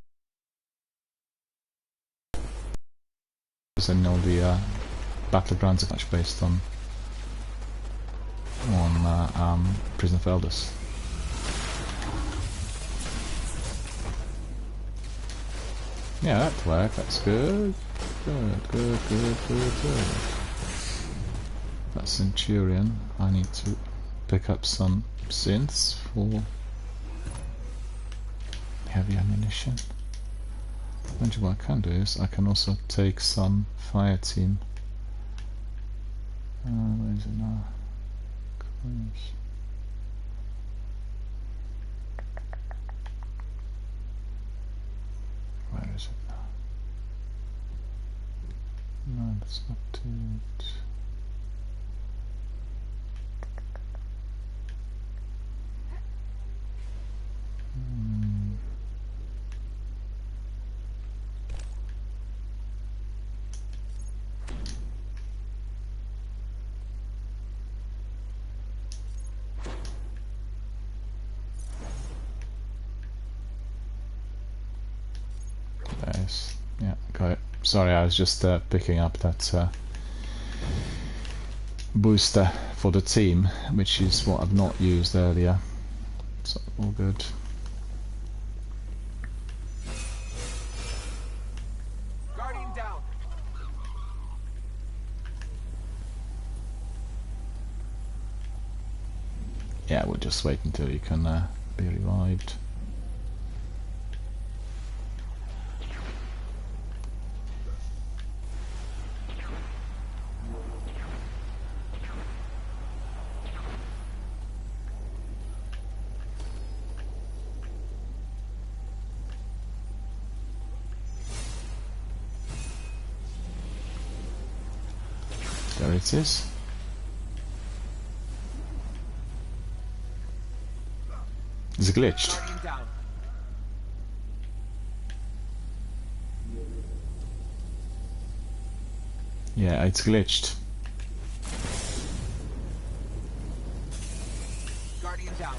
and all the battlegrounds are much based on Prison of Elders. Yeah, that worked. That's good. Good. That Centurion. I need to pick up some synths for heavy ammunition. And what I can do is I can also take some fire team. Where is it now? Where is it now? No, that's not it. Nice. Yeah, got it. Sorry, I was just picking up that booster for the team, which is what I've not used earlier. So all good. Guardian down. Yeah, we'll just wait until you can be revived. There it is. It's glitched. Guardian down. Yeah, it's glitched. Guardian down.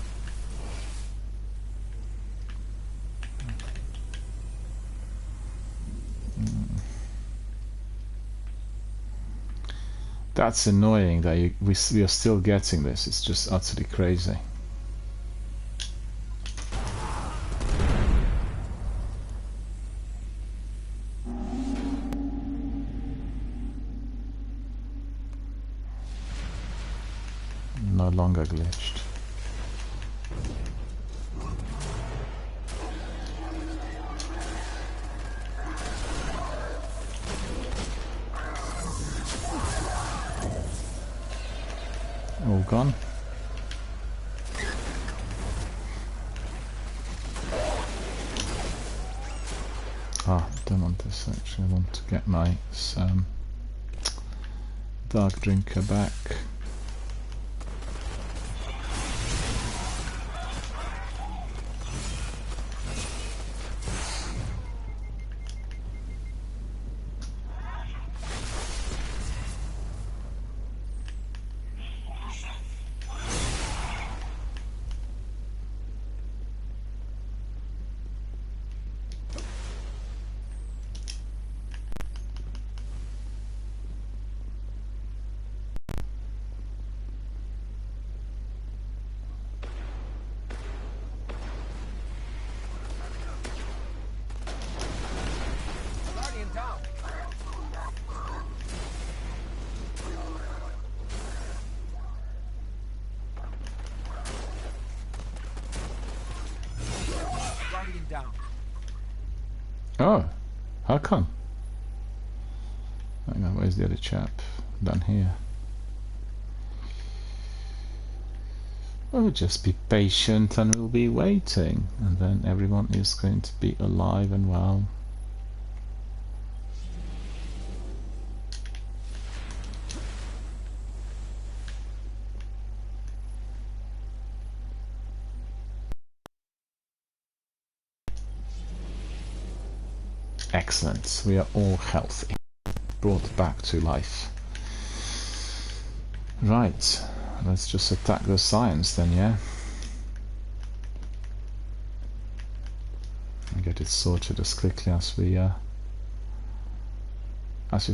That's annoying that we are still getting this. It's just utterly crazy. No longer glitched. All gone. Ah, don't want this. Right, actually I want to get my dark drinker back. Guardian down. Guardian down. Oh, how come? Hang on, where's the other chap? Down here. We'll just be patient and we'll be waiting, and then everyone is going to be alive and well. Excellent, we are all healthy, brought back to life. Right, let's just attack the science then, yeah? And get it sorted as quickly as we've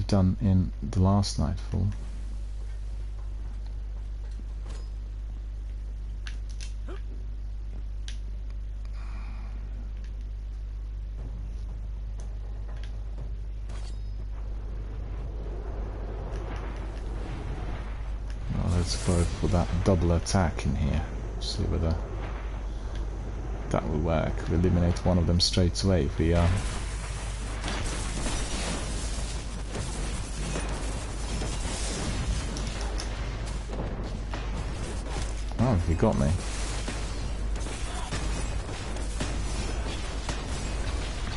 done in the last Nightfall. Let's go for that double attack in here. See whether that will work. We eliminate one of them straight away if we Oh, he got me.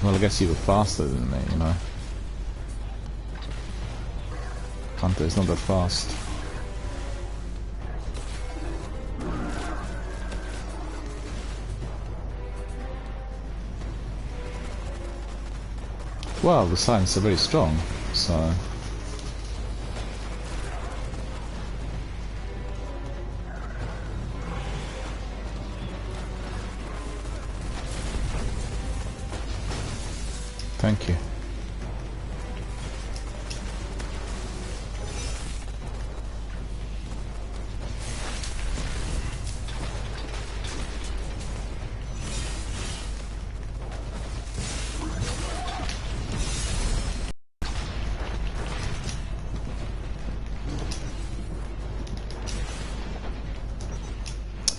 Well, I guess you were faster than me, you know. Hunter is not that fast. Well, the science are very strong, so... Thank you.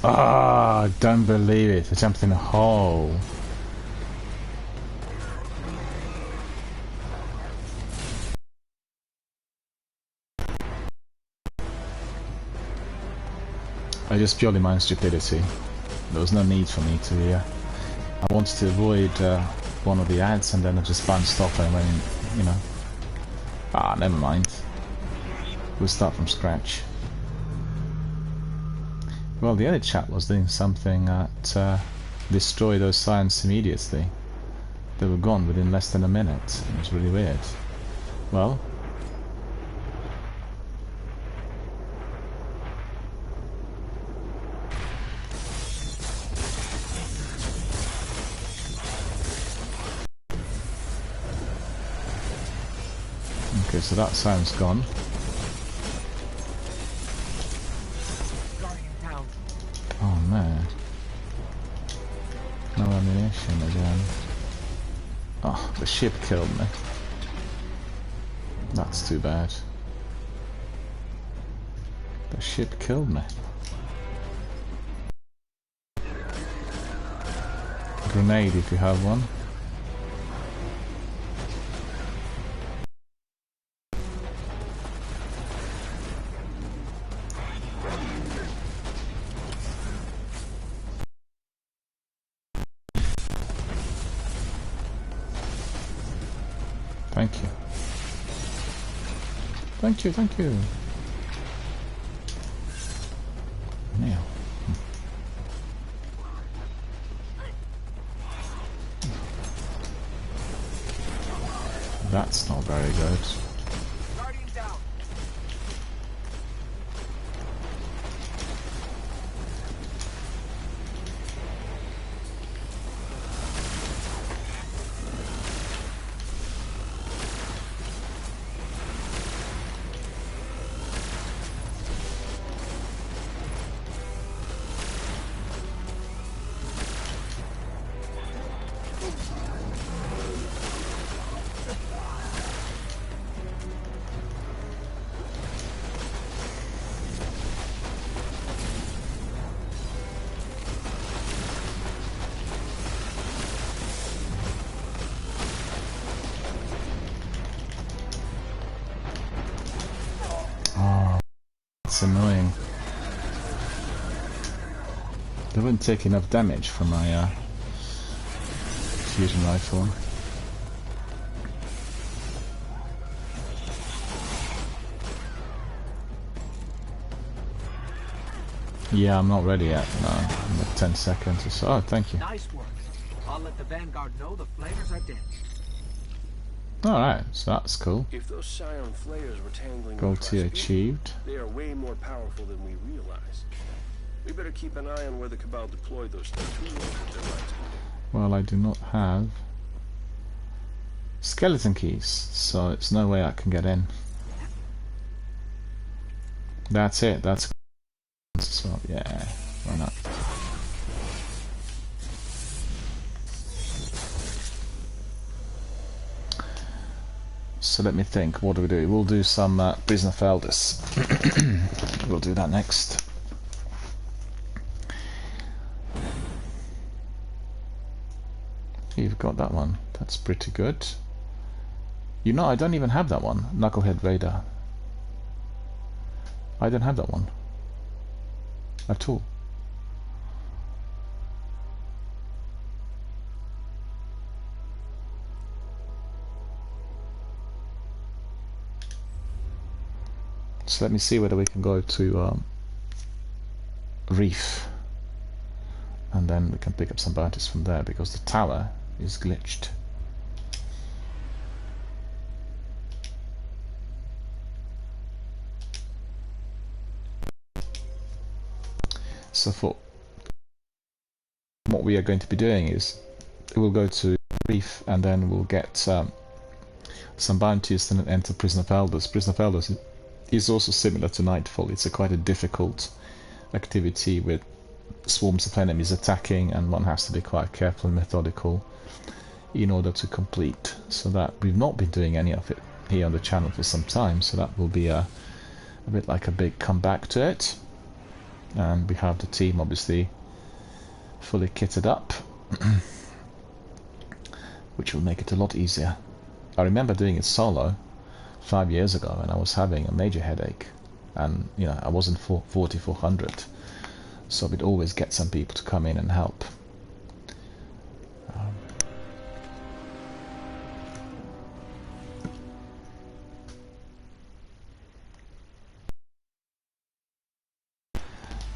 Ah, I don't believe it. I jumped in a hole. I just purely my stupidity. There was no need for me to. I wanted to avoid one of the ads, and then I just bounced off and went, you know. Ah, never mind. We'll start from scratch. Well, the other chap was doing something that destroyed those science immediately. They were gone within less than a minute. It was really weird. Well. Okay, so that science gone. Oh man. No ammunition again. Oh, the ship killed me. That's too bad. The ship killed me. Grenade if you have one. Thank you. Thank you, thank you. Now. That's not very good. Guardian down. It's annoying. They wouldn't take enough damage from my fusion rifle. Yeah, I'm not ready yet. No, I'm like 10 seconds or so. Oh, thank you. Nice work. I'll let the Vanguard know the flamers are dead. Alright, so that's cool. If those Scion flayers were tangling Goal with tier Rasputin, achieved. they are way more powerful than we realize. We better keep an eye on where the Cabal deploy those things. Well, I do not have skeleton keys, so it's no way I can get in. That's it, that's so yeah, why not? So let me think, what do we do? We'll do some Prisoner of Elders. We'll do that next. You've got that one. That's pretty good. You know, I don't even have that one. Knucklehead Raider. I don't have that one at all. So let me see whether we can go to Reef, and then we can pick up some bounties from there, because the tower is glitched. So for what we are going to be doing is we'll go to Reef, and then we'll get some bounties, and then enter Prison of Elders. Prison of Elders is also similar to Nightfall. It's quite a difficult activity with swarms of enemies attacking, and one has to be quite careful and methodical in order to complete. So that we've not been doing any of it here on the channel for some time, so that will be a bit like a big comeback to it. And we have the team obviously fully kitted up, which will make it a lot easier. I remember doing it solo 5 years ago, and I was having a major headache, and you know, I wasn't 4400, so we'd always get some people to come in and help.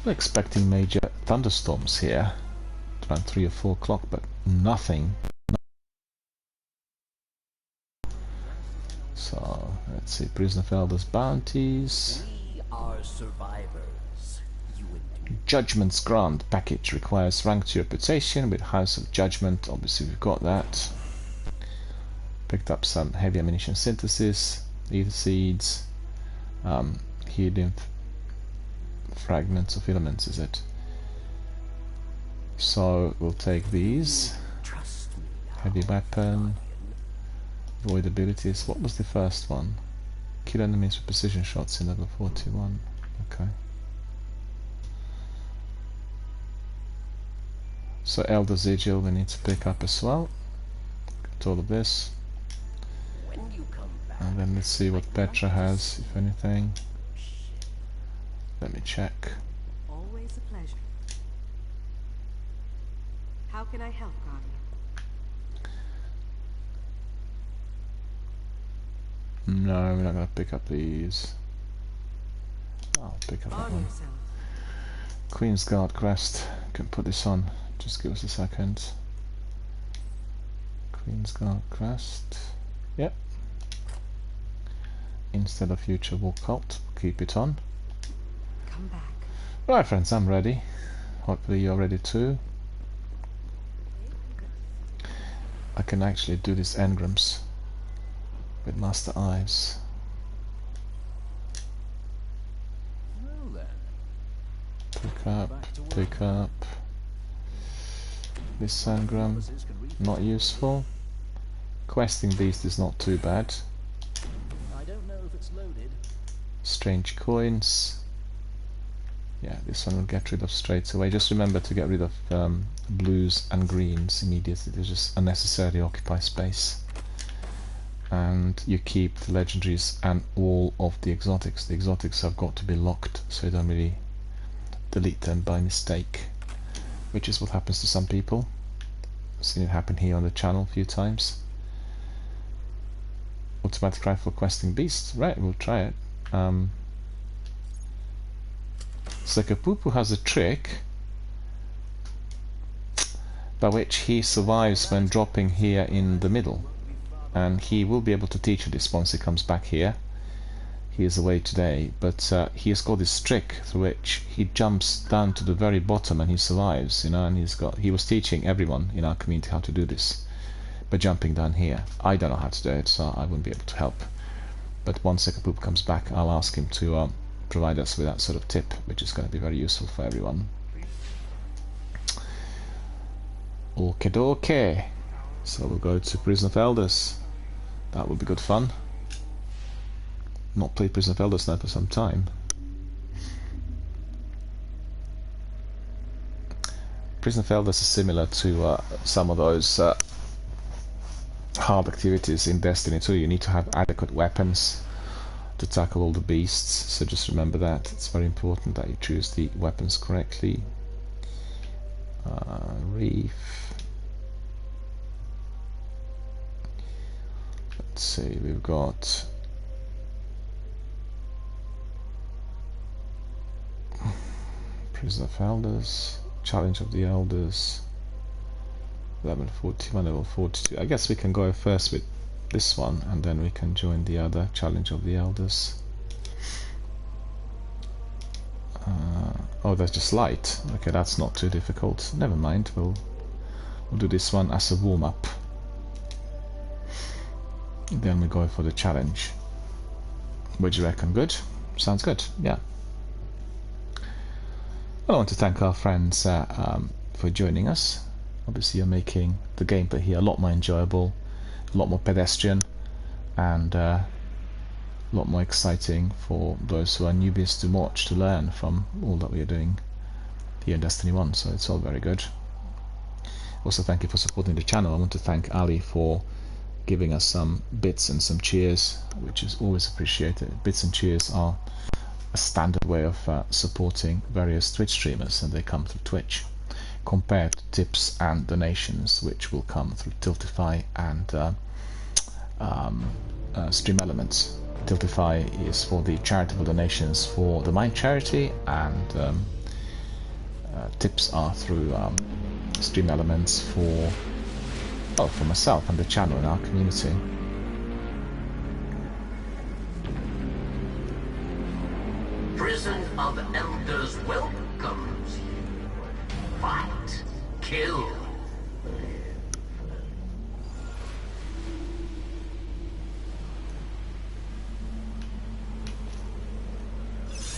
We're expecting major thunderstorms here around 3 or 4 o'clock, but nothing. So let's see, Prison of Elders bounties. We are survivors. You and me. Judgment's Grant package requires rank 2 reputation with House of Judgment. Obviously we've got that. Picked up some heavy ammunition synthesis, ether seeds, helium fragments of filaments, is it? So we'll take these. Trust me. Heavy weapon. Void abilities. What was the first one? Kill enemies with precision shots in level 41. Okay. So Elder Sigil we need to pick up as well. Got all of this. When you come back, And then let's see what Petra has, if anything. Let me check. Always a pleasure. How can I help, Guardian? No, we're not going to pick up these. I'll pick up that Arm one. yourself. Queen's Guard crest. Can put this on. Just give us a second. Queen's Guard crest. Yep. Instead of Future War Cult, keep it on. Come back. Right, friends, I'm ready. Hopefully you're ready too. I can actually do these engrams with Master Ives. Well then. Pick up. This engram, not useful. Questing Beast is not too bad. I don't know if it's loaded. Strange coins. Yeah, this one will get rid of straight away. Just remember to get rid of blues and greens immediately. They just unnecessarily occupy space. And you keep the legendaries and all of the exotics. The exotics have got to be locked, so you don't really delete them by mistake, which is what happens to some people. I've seen it happen here on the channel a few times. Automatic rifle questing beast. Right, we'll try it. Sekapupu has a trick by which he survives when dropping here in the middle, and he will be able to teach you this once he comes back here. He is away today, but he has got this trick through which he jumps down to the very bottom and he survives, you know, and he was teaching everyone in our community how to do this by jumping down here. I don't know how to do it, so I wouldn't be able to help, but once Sekapupu comes back I'll ask him to provide us with that sort of tip, which is going to be very useful for everyone. Okay, so we'll go to Prison of Elders. That will be good fun. Not played Prison of Elders now for some time. Prison of Elders is similar to some of those hard activities in Destiny 2. You need to have adequate weapons to tackle all the beasts, so just remember that. It's very important that you choose the weapons correctly. Reef. Let's see, we've got Prison of Elders, Challenge of the Elders, level 41, level 42. I guess we can go first with this one and then we can join the other Challenge of the Elders. Oh, that's just light. Okay, that's not too difficult. Never mind, we'll do this one as a warm-up. Then we go for the challenge. What do you reckon? Good? Sounds good, yeah. Well, I want to thank our friends for joining us. Obviously you're making the gameplay here a lot more enjoyable, a lot more pedestrian, and a lot more exciting for those who are newbies to watch, to learn from all that we are doing here in Destiny 1, so it's all very good. Also, thank you for supporting the channel. I want to thank Ali for giving us some bits and some cheers, which is always appreciated. Bits and cheers are a standard way of supporting various Twitch streamers, and they come through Twitch, compared to tips and donations, which will come through Tiltify and Stream Elements. Tiltify is for the charitable donations for the Mind charity, and tips are through Stream Elements for myself and the channel and our community. Prison of Elders welcomes you. Fight. Kill.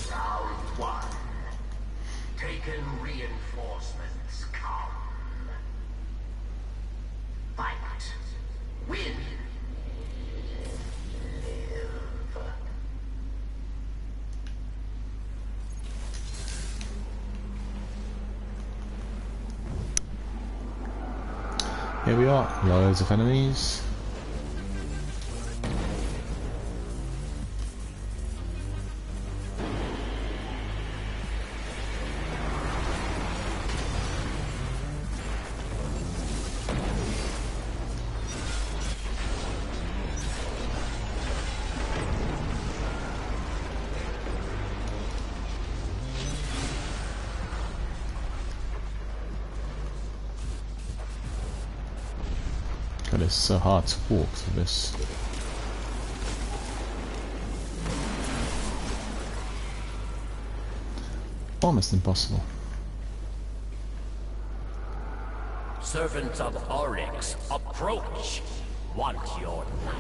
Round 1. Taken reinforcements come. Fight. Win. Live. Here we are, loads of enemies. God, it's so hard to walk through this. Almost impossible. Servants of Oryx, approach! Want your light?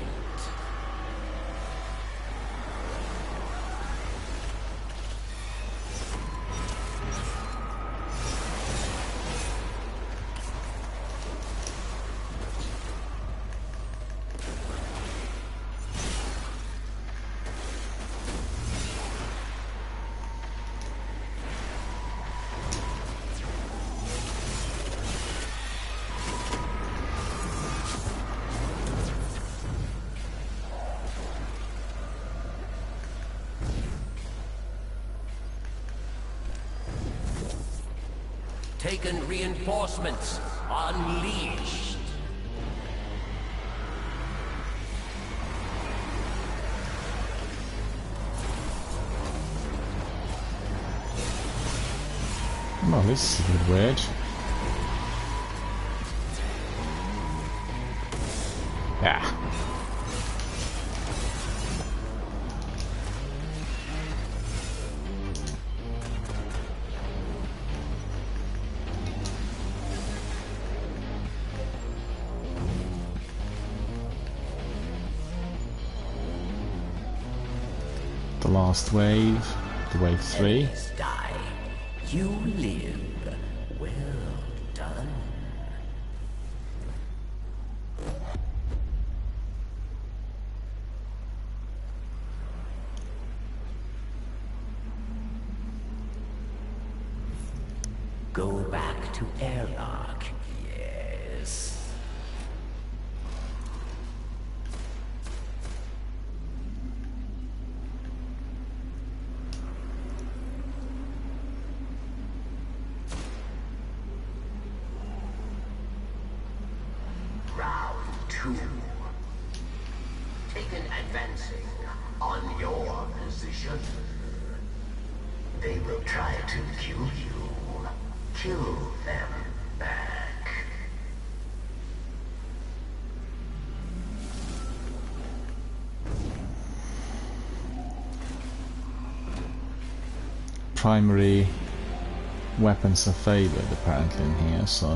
Taken reinforcements unleashed. Oh, this is a bit weird. Yeah. The last wave, the wave 3. Enemies die. You live. Well done. Go back to airlock. Yes. Round 2. Taken advancing on your position. They will try to kill you. Kill them back. Primary weapons are favoured apparently in here, so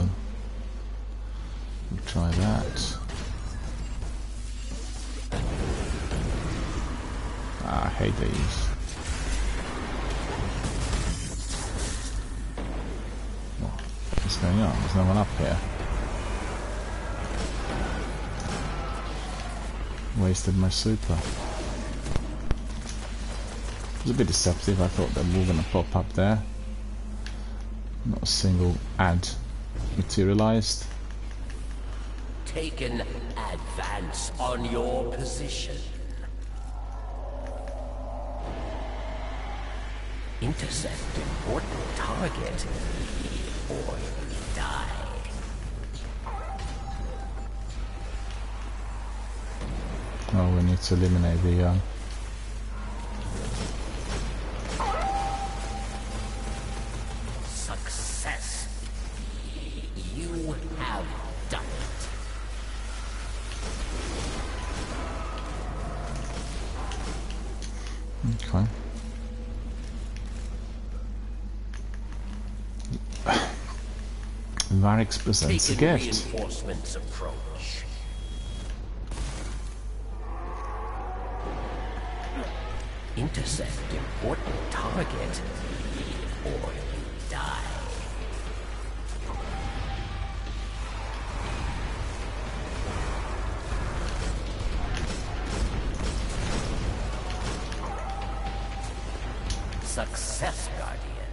we'll try that. I hate these. What's going on? There's no one up here. Wasted my super. It was a bit deceptive. I thought they were going to pop up there. Not a single ad materialized. Taken advance on your position. Intercept important target, or you die. Oh, we need to eliminate the Success. You have done it. Okay. Varix presents a Taken gift. Reinforcements approach. Intercept important target, or you die. Success, Guardian.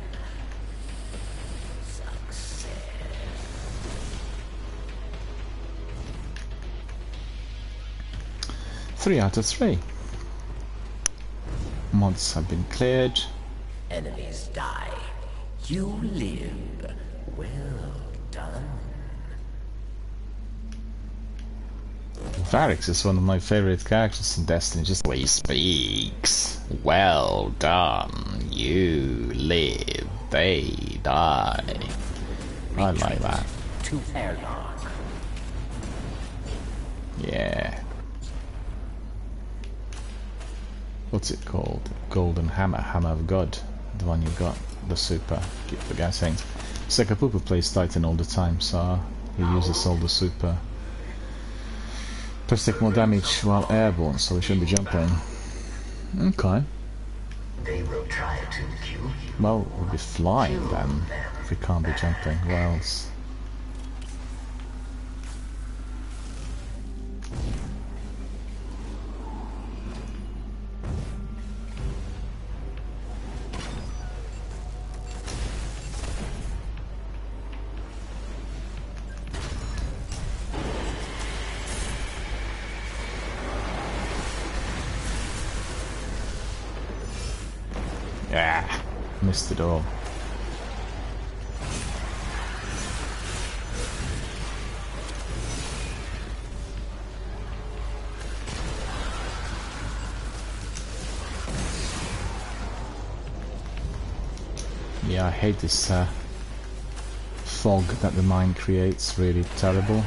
Success. 3 out of 3. Mods have been cleared. Enemies die. You live. Well done. Varix is one of my favorite characters in Destiny, just the way he speaks. Well done. You live. They die. I like that. To airlock. Yeah. What's it called? Golden Hammer, Hammer of God. The one you got, the super. Keep forgetting. Sekapupu plays Titan all the time, so he uses all the super. Plus take more damage while airborne, so we shouldn't be jumping. Okay. They will try to kill you. Well, we'll be flying then, if we can't be jumping. What else? Yeah, missed it all. Yeah, I hate this fog that the mine creates, really terrible.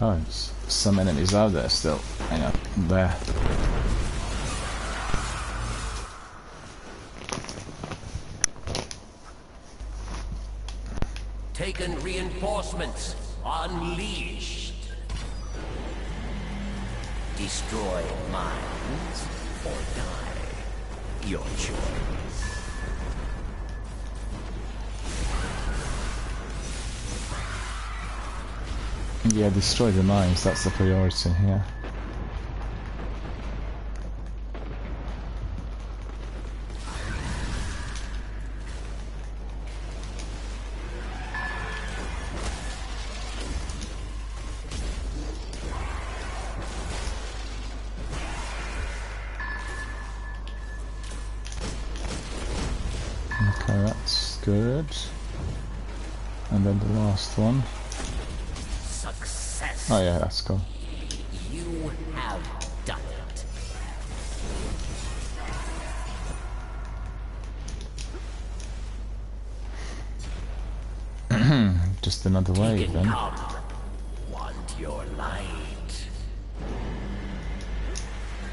Oh, there's some enemies out there still. Hang on, there. Taken reinforcements. Unleashed. Destroy mines or die. Your choice. Yeah, destroy the mines, that's the priority here. Okay, that's good. And then the last one. Success. Oh yeah, that's cool. You have done it. Just another wave then. Come. Want your light.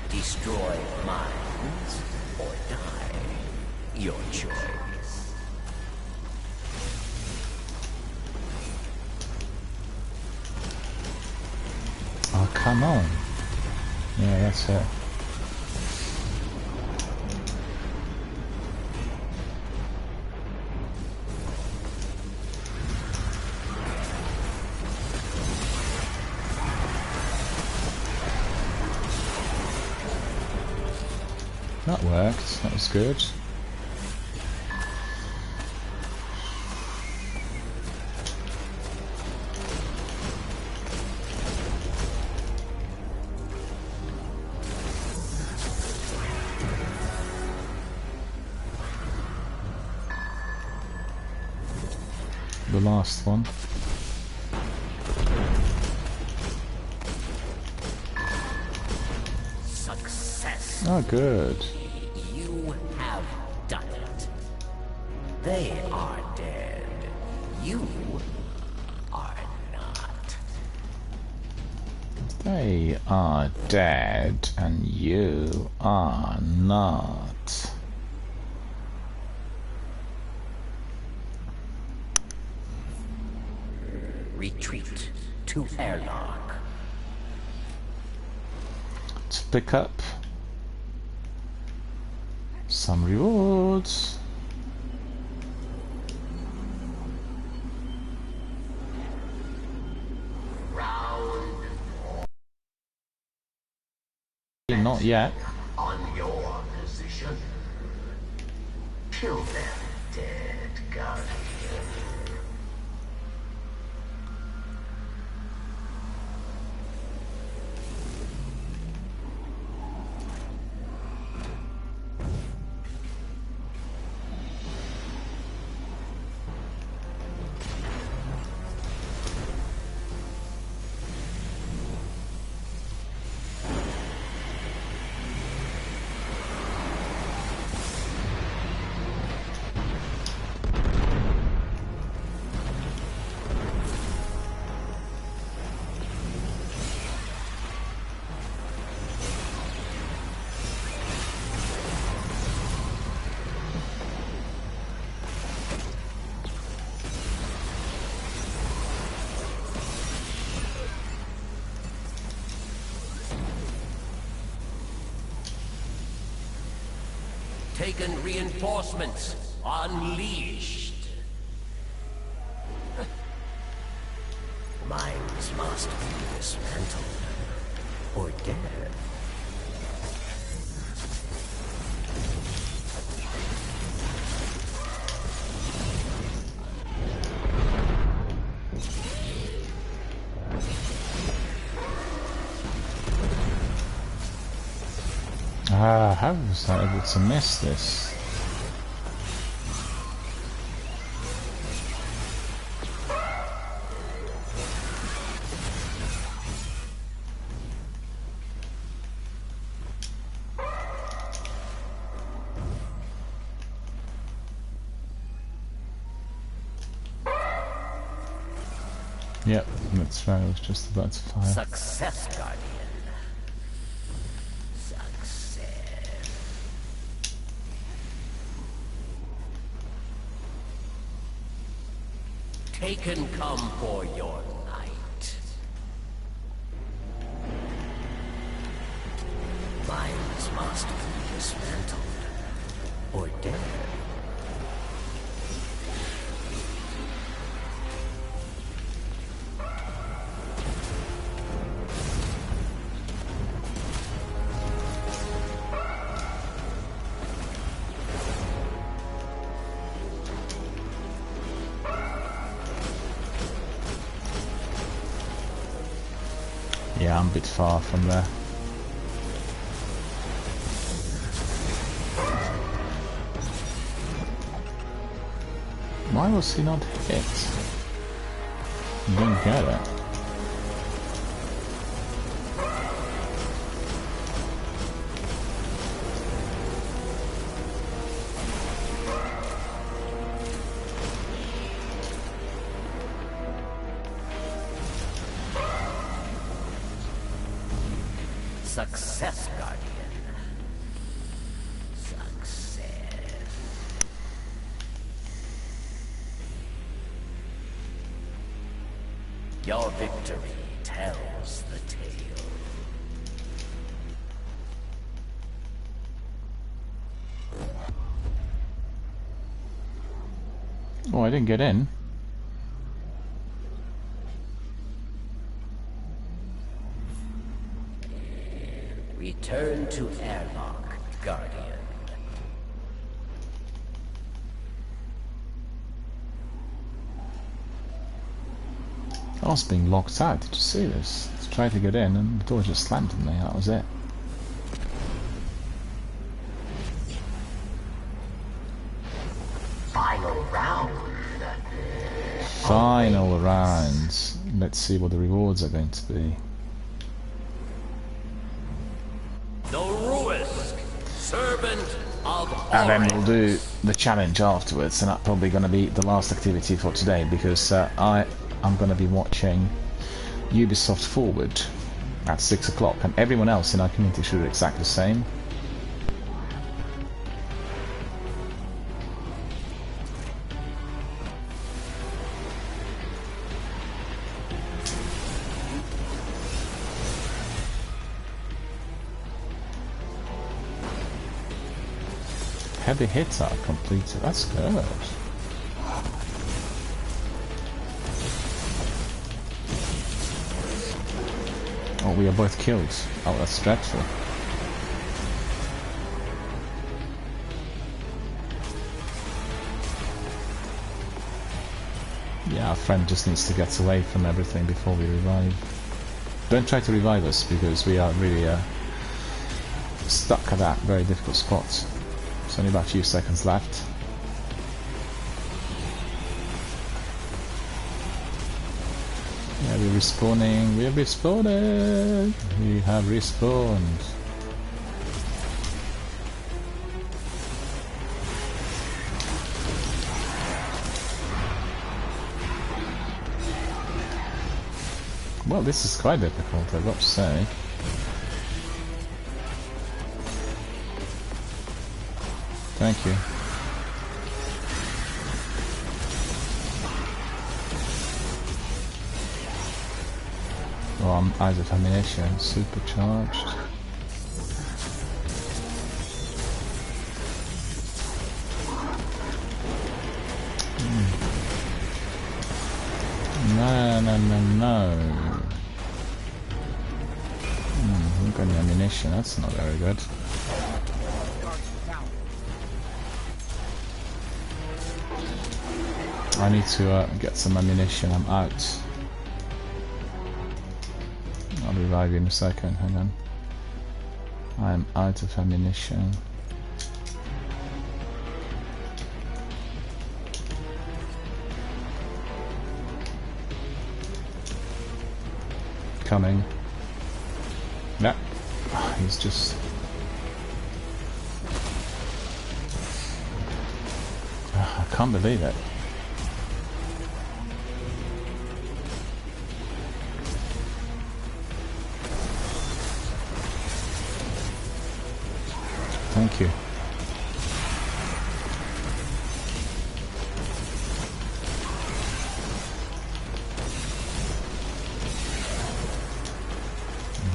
Destroy mines or die. Your choice. Oh, come on. Yeah, that's it. That worked. That was good. The last one. Success. Oh, good. You have done it. They are dead. You are not. They are dead, and you are not. Retreat to airlock. To pick up some rewards. Not yet. On your position. Kill them, dead guardian. taken reinforcements. Unleashed. Minds must be dismantled. Or dead. How was I able to miss this? Yep, that's right, I was just about to fire. Success, Guardian. Success. Taken come for your night. Minds must be dismantled. Or dead. Yeah, I'm a bit far from there. Why was he not hit? I don't get it. Success, Guardian. Success. Your victory tells the tale. Oh, I didn't get in. Return to airlock, Guardian. I was being locked out. Did you see this? I tried to get in and the door just slammed on me. That was it. Final round. Final round. Let's see what the rewards are going to be. The Ruisk, servant of And then Oryx. we'll do the challenge afterwards, and that's probably going to be the last activity for today, because I'm going to be watching Ubisoft Forward at 6 o'clock, and everyone else in our community should do exactly the same. Heavy hitter completed. That's good. Oh, we are both killed. Oh, that's dreadful. Yeah, our friend just needs to get away from everything before we revive. Don't try to revive us, because we are really stuck at that very difficult spot. There's only about a few seconds left. Yeah, we're respawning. We have respawned. We have respawned. Well, this is quite difficult, I've got to say. Thank you. Oh, I'm out of ammunition. Supercharged. No, no, no, no. I've got any ammunition, that's not very good. I need to get some ammunition, I'm out. I'll revive you in a second, hang on. I'm out of ammunition. Coming. Yeah. He's just... I can't believe it. Thank you.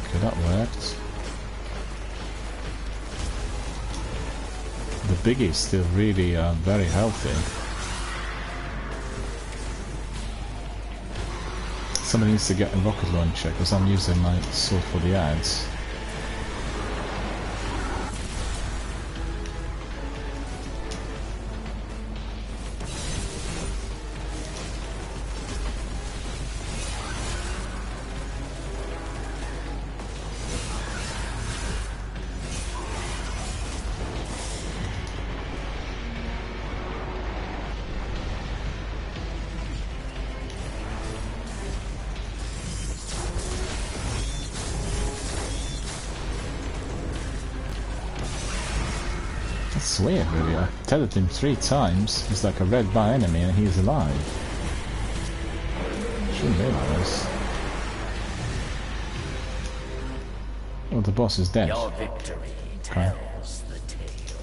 Okay, that worked. The biggie is still really very healthy. Somebody needs to get a rocket launcher because I'm using my sword for the ads. That's weird, really. I tethered him 3 times. He's like a red bar enemy and he's alive. Shouldn't realise. Oh, the boss is dead. Your victory tells the tale.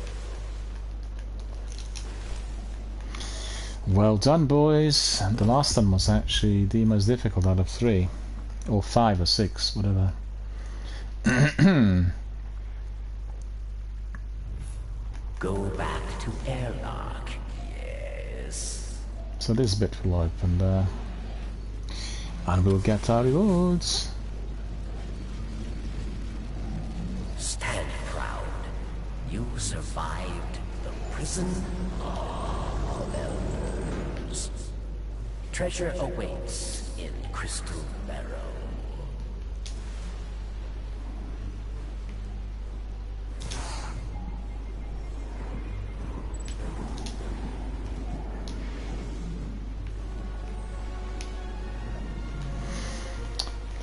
Well done, boys. The last one was actually the most difficult out of 3. Or 5 or 6, whatever. Go back to Airlock. Yes. So this bit will open there. And we'll get our rewards. Stand proud. You survived the prison of elders. Treasure awaits in Crystal Barrow.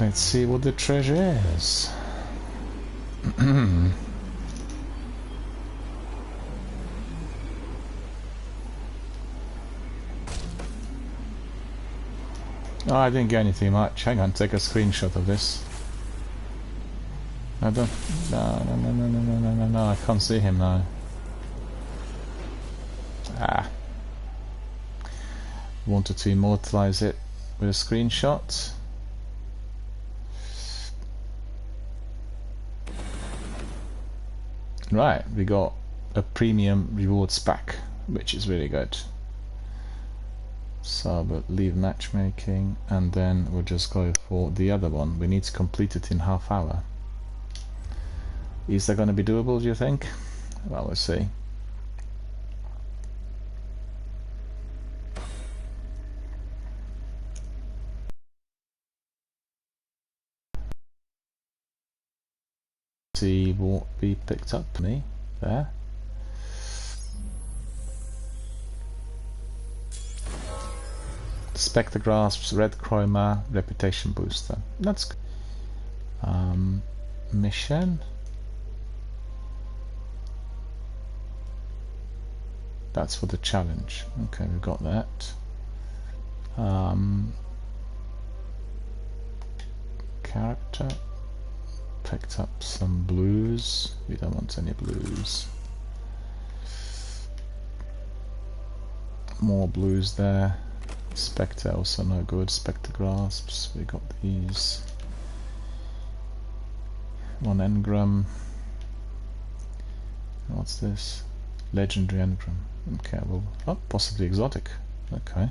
Let's see what the treasure is. Oh, I didn't get anything much. Hang on, take a screenshot of this. I don't... No, I can't see him now. Ah. Wanted to immortalize it with a screenshot. Right, we got a premium rewards pack, which is really good. So we'll leave matchmaking and then we'll just go for the other one. We need to complete it in half hour. Is that going to be doable, do you think? Well, we'll see. See what we picked up for me there. Spectre Grasps, Red Chroma, Reputation Booster. That's good. Mission. That's for the challenge. Okay, we've got that. Character. Picked up some blues. We don't want any blues. More blues there. Spectre also no good. Spectre Grasps. We got these. 1 engram. What's this? Legendary engram. Okay, well, oh, possibly exotic. Okay.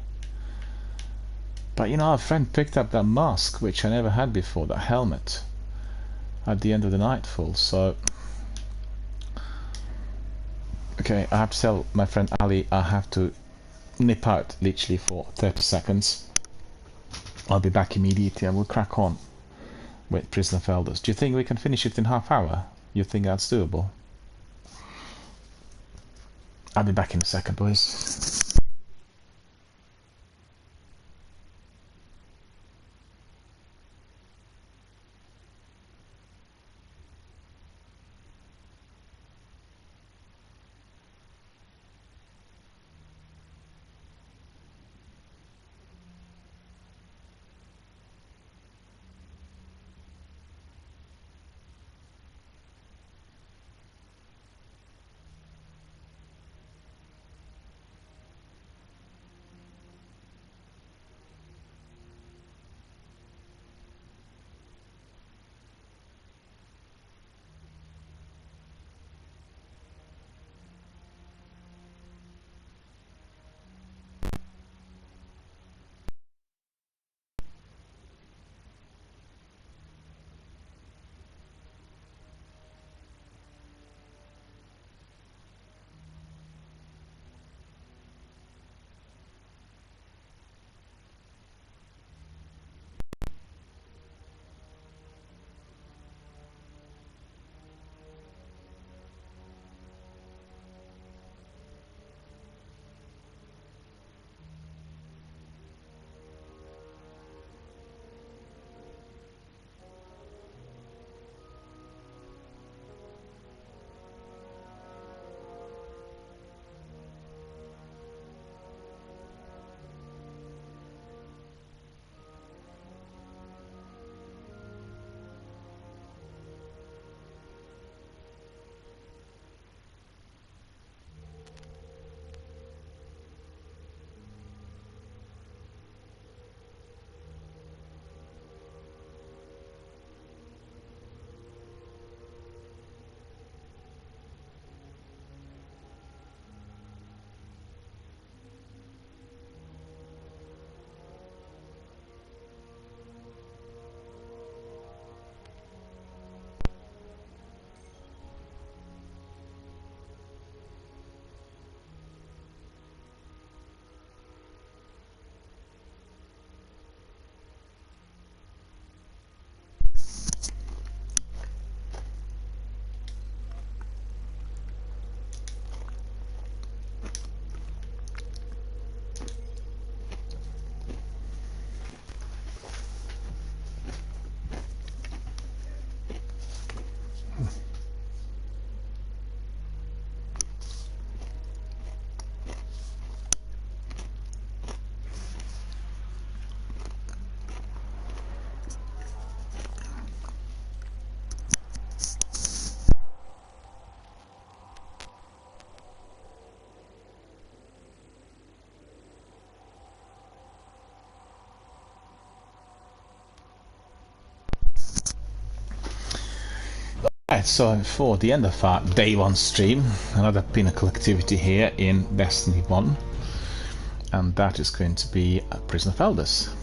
But you know, our friend picked up that mask, which I never had before, that helmet, at the end of the Nightfall, so... Okay, I have to tell my friend Ali I have to nip out literally for 30 seconds. I'll be back immediately and we'll crack on with Prison of Elders. Do you think we can finish it in half hour? You think that's doable? I'll be back in a second, boys. Right, so for the end of our day one stream, another pinnacle activity here in Destiny 1, and that is going to be Prison of Elders.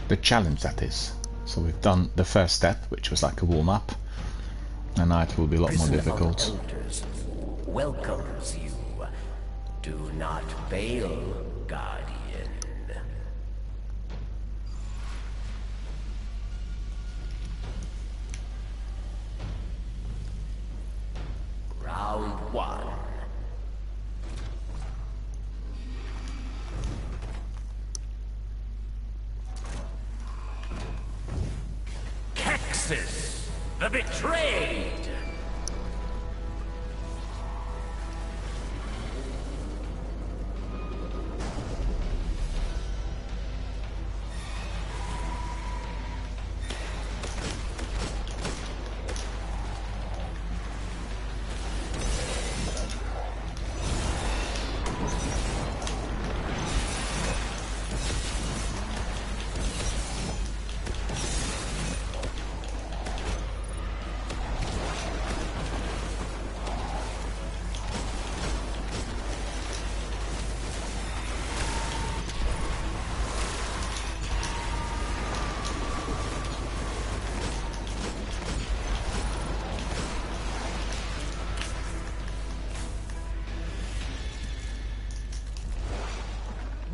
The challenge, that is. So we've done the first step, which was like a warm-up, and now it will be a lot more difficult. Prison of Elders welcomes you. Do not fail, Guardian. Round one. Kexis, the betrayed!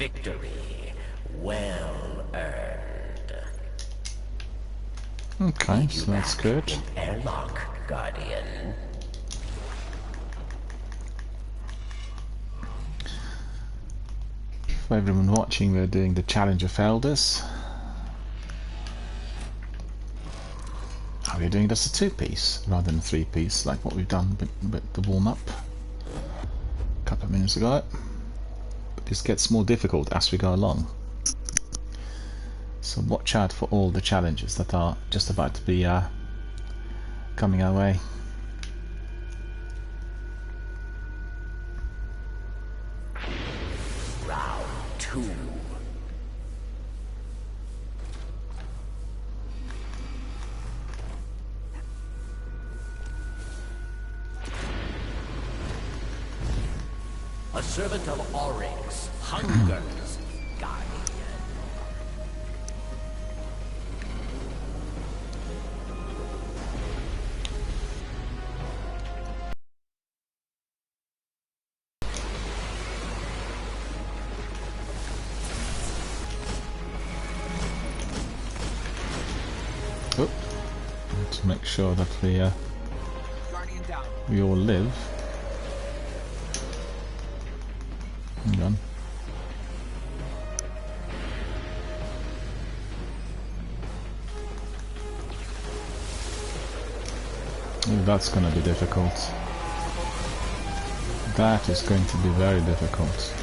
victory. Well earned. Okay, so that's good. In airlock, Guardian. For everyone watching, we're doing the Challenge of Elders. We're doing this a 2-piece rather than a 3-piece, like what we've done with the warm-up a couple of minutes ago. But this gets more difficult as we go along. So watch out for all the challenges that are just about to be coming our way. Round 2. A servant of Oryx hungers, Guardian. Oh, need to make sure that Guardian down. we all live. Hang on. Oh, that's going to be difficult. That is going to be very difficult.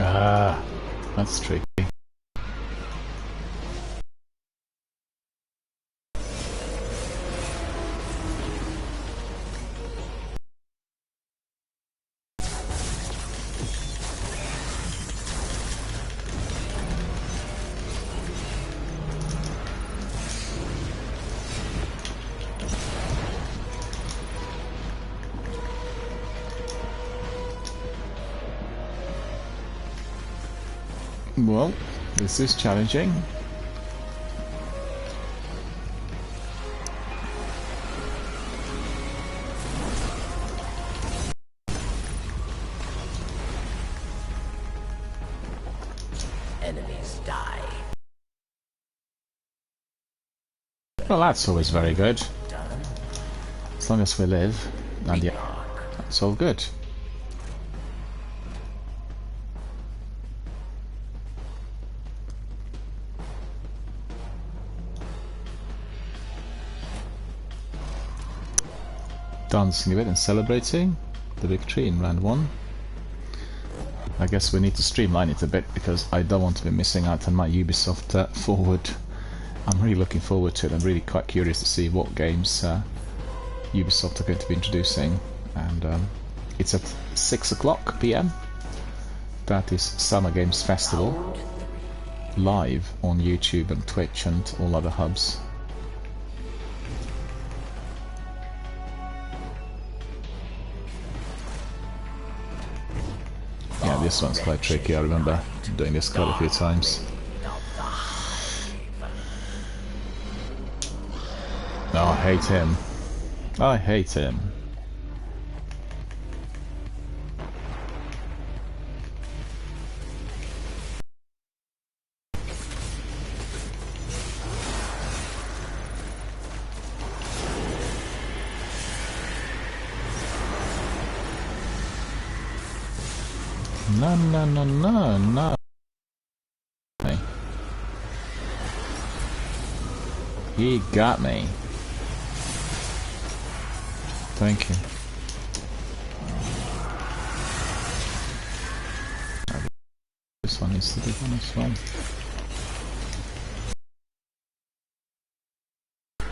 Ah, that's tricky. Well, this is challenging. Enemies die. Well, that's always very good. As long as we live, and yeah, that's all good. Dancing a bit and celebrating the victory in round 1. I guess we need to streamline it a bit because I don't want to be missing out on my Ubisoft forward. I'm really looking forward to it. I'm really quite curious to see what games Ubisoft are going to be introducing. And it's at 6 o'clock PM. That is Summer Games Festival, live on YouTube and Twitch and all other hubs. Yeah, this one's quite tricky. I remember doing this quite a few times. Oh, I hate him. I hate him. No, no, no, no, no. He got me. Thank you. This one needs to be done as well.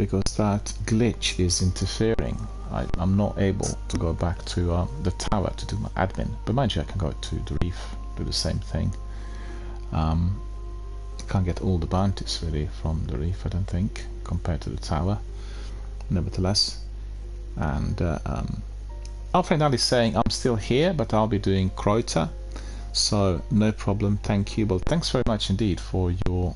because that glitch is interfering. I'm not able to go back to the tower to do my admin, but mind you, I can go to the reef, do the same thing. Can't get all the bounties really from the reef, I don't think, compared to the tower, nevertheless. And our friend Ali is saying I'm still here, but I'll be doing Kreuter, so no problem, thank you. Well, thanks very much indeed for your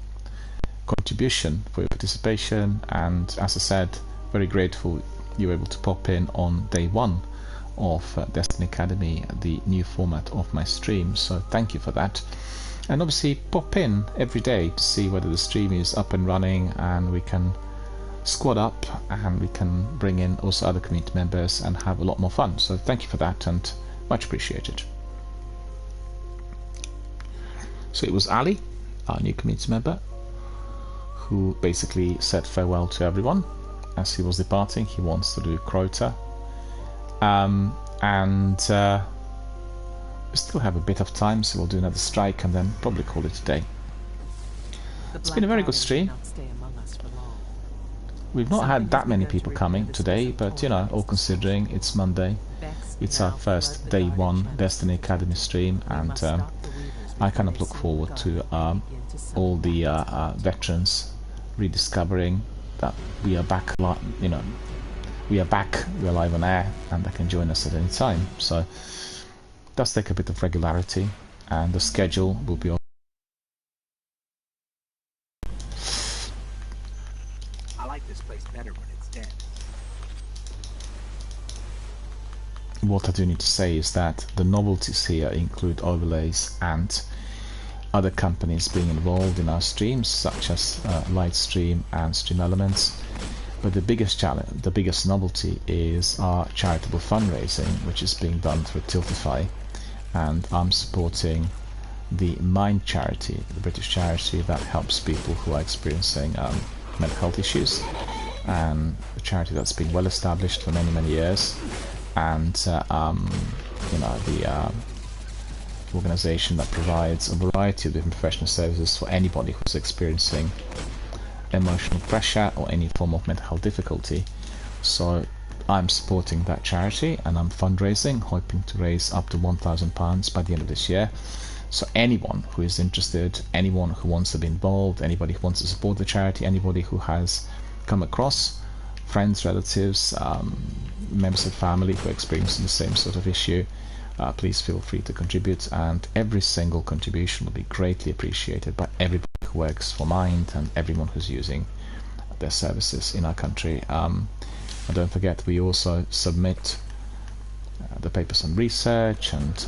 contribution, for your participation, and as I said, very grateful you were able to pop in on day one of Destiny Academy, the new format of my stream, so thank you for that. And obviously pop in every day to see whether the stream is up and running, and we can squad up and we can bring in also other community members and have a lot more fun. So thank you for that, and much appreciated. So it was Ali, our new community member, who basically said farewell to everyone as he was departing. He wants to do Kreuter, we still have a bit of time, so we'll do another strike and then probably call it a day. It's been a very good stream. We've not had that many people coming today, but you know, all considering it's Monday, it's our first day one Destiny Academy stream, and I kind of look forward to all the veterans rediscovering that we are back, you know, we're live on air, and they can join us at any time. So it does take a bit of regularity, and the schedule will be I like this place better when it's dead. What I do need to say is that the novelties here include overlays and other companies being involved in our streams, such as Lightstream and Stream Elements. But the biggest challenge, the biggest novelty, is our charitable fundraising, which is being done through Tiltify, and I'm supporting the Mind charity, the British charity that helps people who are experiencing mental health issues, and a charity that's been well established for many years, and you know, the organization that provides a variety of different professional services for anybody who's experiencing emotional pressure or any form of mental health difficulty. So I'm supporting that charity, and I'm fundraising, hoping to raise up to £1,000 by the end of this year. So anyone who is interested, anyone who wants to be involved, anybody who wants to support the charity, anybody who has come across friends, relatives, members of family who are experiencing the same sort of issue, please feel free to contribute, and every single contribution will be greatly appreciated by everybody who works for Mind and everyone who's using their services in our country. And don't forget, we also submit the papers on research, and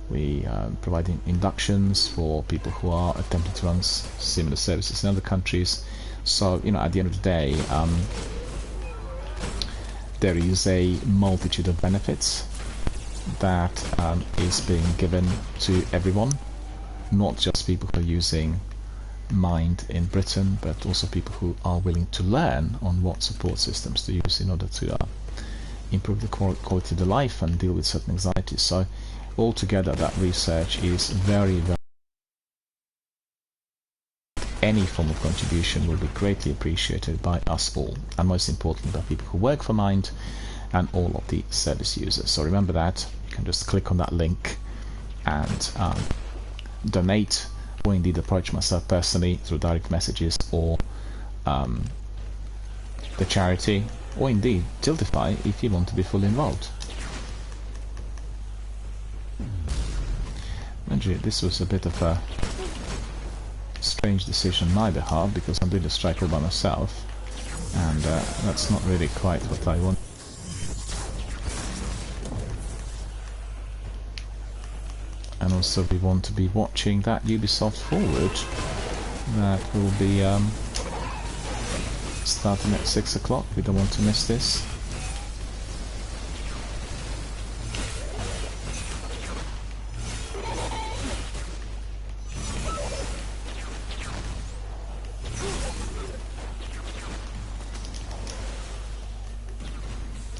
we provide inductions for people who are attempting to run similar services in other countries. So, you know, at the end of the day, there is a multitude of benefits that is being given to everyone, not just people who are using Mind in Britain, but also people who are willing to learn on what support systems to use in order to improve the quality of their life and deal with certain anxieties. So altogether, that research is very any form of contribution will be greatly appreciated by us all, and most importantly by people who work for Mind and all of the service users. So remember that you can just click on that link and donate, or indeed approach myself personally through direct messages, or the charity, or indeed Tiltify if you want to be fully involved. Mind you, this was a bit of a strange decision on my behalf, because I'm doing the strike all by myself, and that's not really quite what I want. And also we want to be watching that Ubisoft Forward that will be starting at 6 o'clock. We don't want to miss this.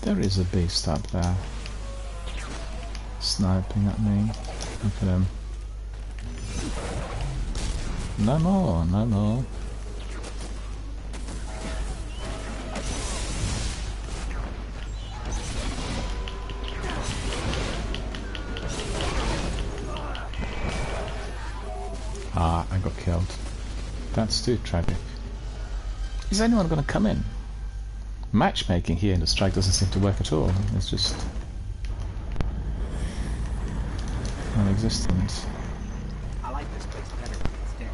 There is a beast up there sniping at me. Look at him. No more, no more. I got killed. That's too tragic. Is anyone gonna come in? Matchmaking here in the strike doesn't seem to work at all. It's just non-existent. I like this place better when it's dead.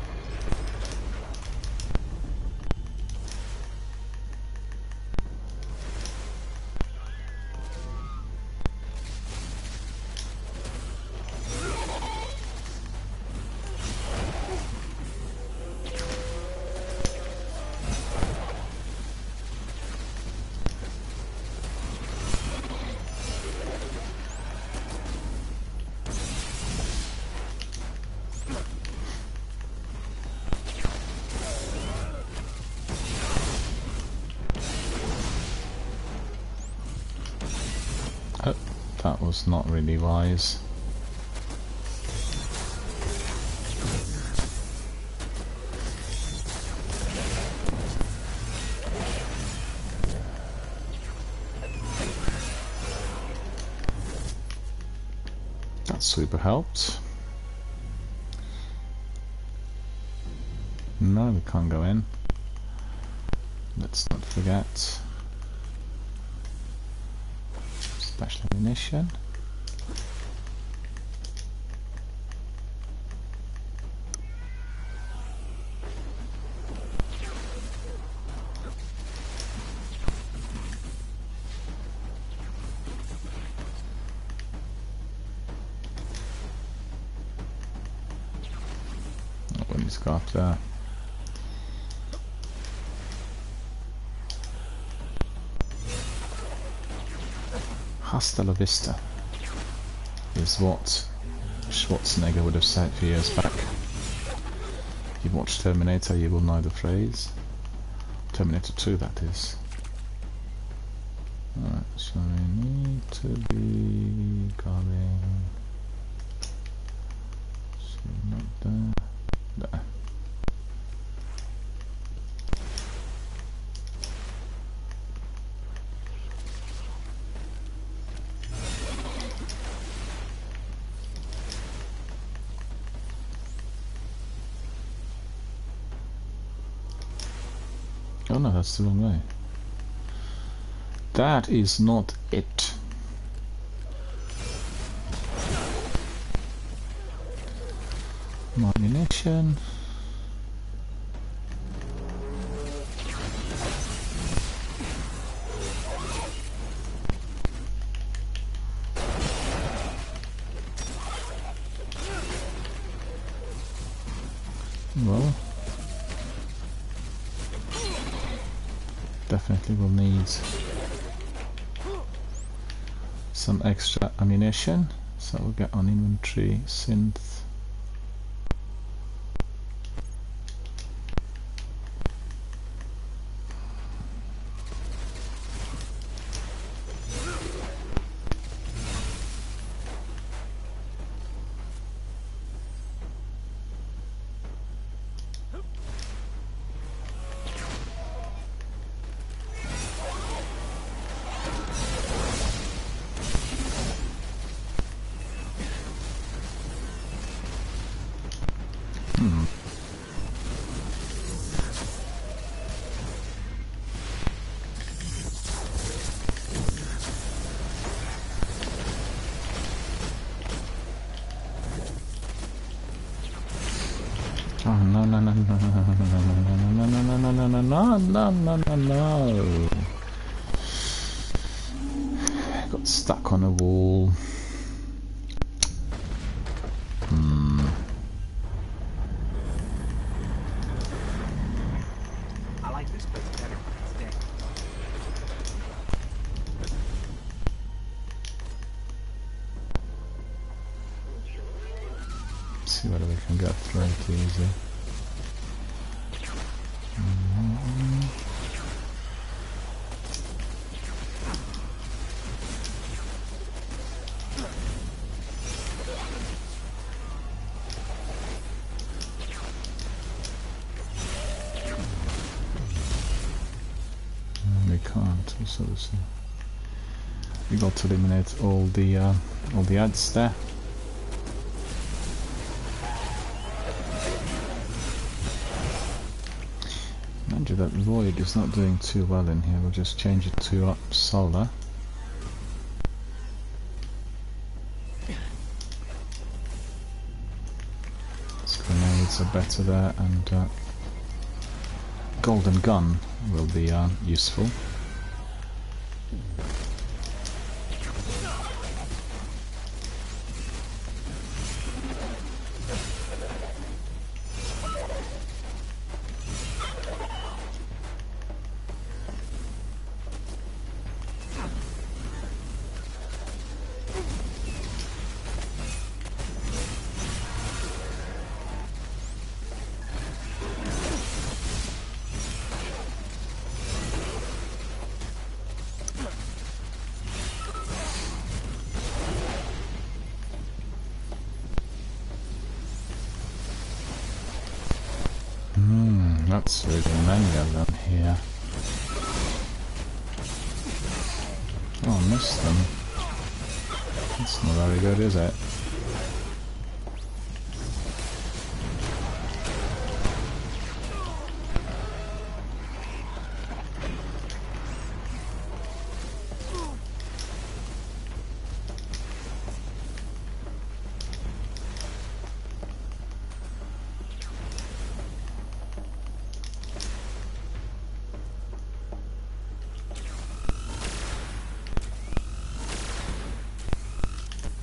Oh, that was not really wise. That super helped. No, we can't go in. Let's not forget. Special ammunition. What he's got there. Hasta la vista is what Schwarzenegger would have said a few years back. If you've watched Terminator, you will know the phrase. Terminator 2, that is. Alright, so we need to be going... So not there. There. Oh no, that's the wrong way. That is not it. More ammunition. Well, definitely will need some extra ammunition, so we'll get on inventory synth. Oh no no no no no no no no no no no no no no no no. Got stuck on a wall. I like this place better when it's dead. See whether we can get through it easy. We can't. So we got to eliminate all the ads there. you that Void is not doing too well in here. We'll just change it to solar. Grenades are better there, and golden gun will be useful. That's really many of them here. Oh, I missed them. That's not very good, is it?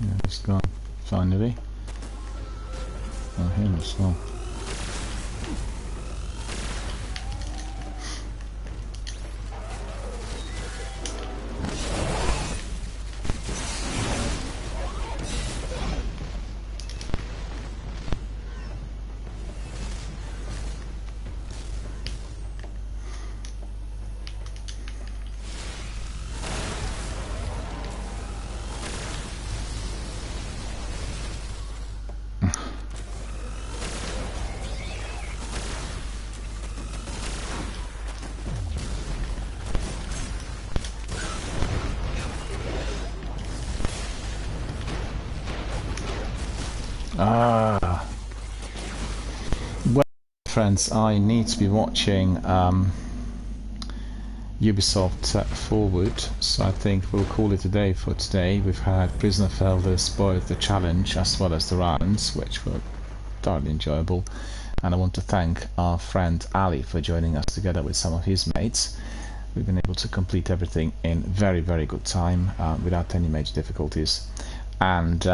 Yeah, he's gone, finally. Oh, him as well. Well, friends, I need to be watching Ubisoft Forward, so I think we'll call it a day for today. We've had Prisoner of Elders, both the challenge as well as the rounds, which were thoroughly enjoyable, and I want to thank our friend Ali for joining us together with some of his mates. We've been able to complete everything in very, very good time without any major difficulties. And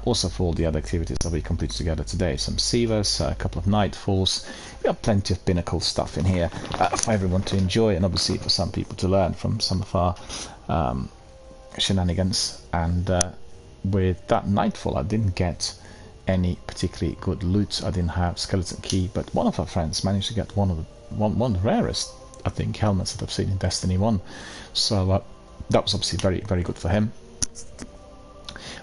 also for all the other activities that we completed together today. Some Sievers, a couple of Nightfalls. We have plenty of Pinnacle stuff in here for everyone to enjoy, and obviously for some people to learn from some of our shenanigans. And with that Nightfall, I didn't get any particularly good loot. I didn't have Skeleton Key, but one of our friends managed to get one of the rarest, I think, helmets that I've seen in Destiny 1. So that was obviously very, very good for him.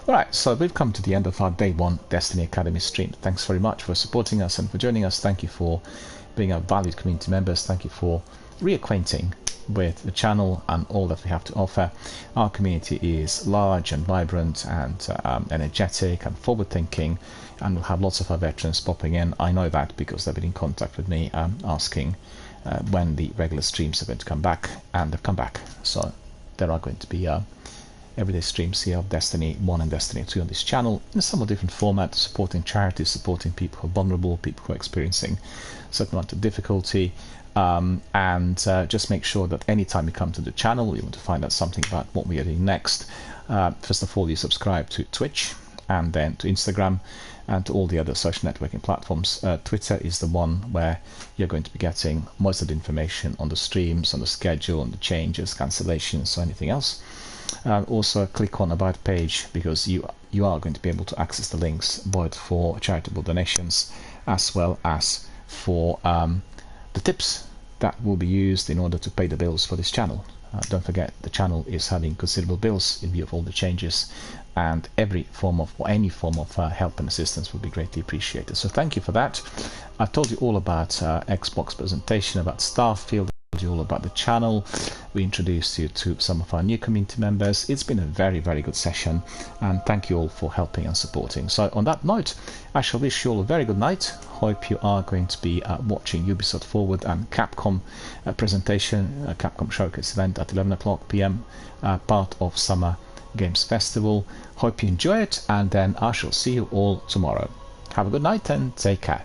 Alright, so we've come to the end of our Day 1 Destiny Academy stream. Thanks very much for supporting us and for joining us. Thank you for being our valued community members. Thank you for reacquainting with the channel and all that we have to offer. Our community is large and vibrant and energetic and forward-thinking, and we'll have lots of our veterans popping in. I know that because they've been in contact with me asking when the regular streams are going to come back, and they've come back. So there are going to be everyday streams here of Destiny 1 and Destiny 2 on this channel in a somewhat different format, supporting charities, supporting people who are vulnerable, people who are experiencing certain amount of difficulty, and just make sure that anytime you come to the channel, you want to find out something about what we are doing next. First of all, you subscribe to Twitch, and then to Instagram, and to all the other social networking platforms. Twitter is the one where you're going to be getting most of the information on the streams, on the schedule, on the changes, cancellations, or anything else. Also click on About page, because you are going to be able to access the links both for charitable donations as well as for the tips that will be used in order to pay the bills for this channel. Don't forget, the channel is having considerable bills in view of all the changes, and any form of help and assistance would be greatly appreciated. So thank you for that. I've told you all about Xbox presentation, about Starfield, you all about the channel. We introduced you to some of our new community members. It's been a very, very good session, and thank you all for helping and supporting. So on that note, I shall wish you all a very good night. Hope you are going to be watching Ubisoft Forward and Capcom presentation, Capcom Showcase event at 11 o'clock PM, part of Summer Games Festival. Hope you enjoy it, and then I shall see you all tomorrow. Have a good night and take care.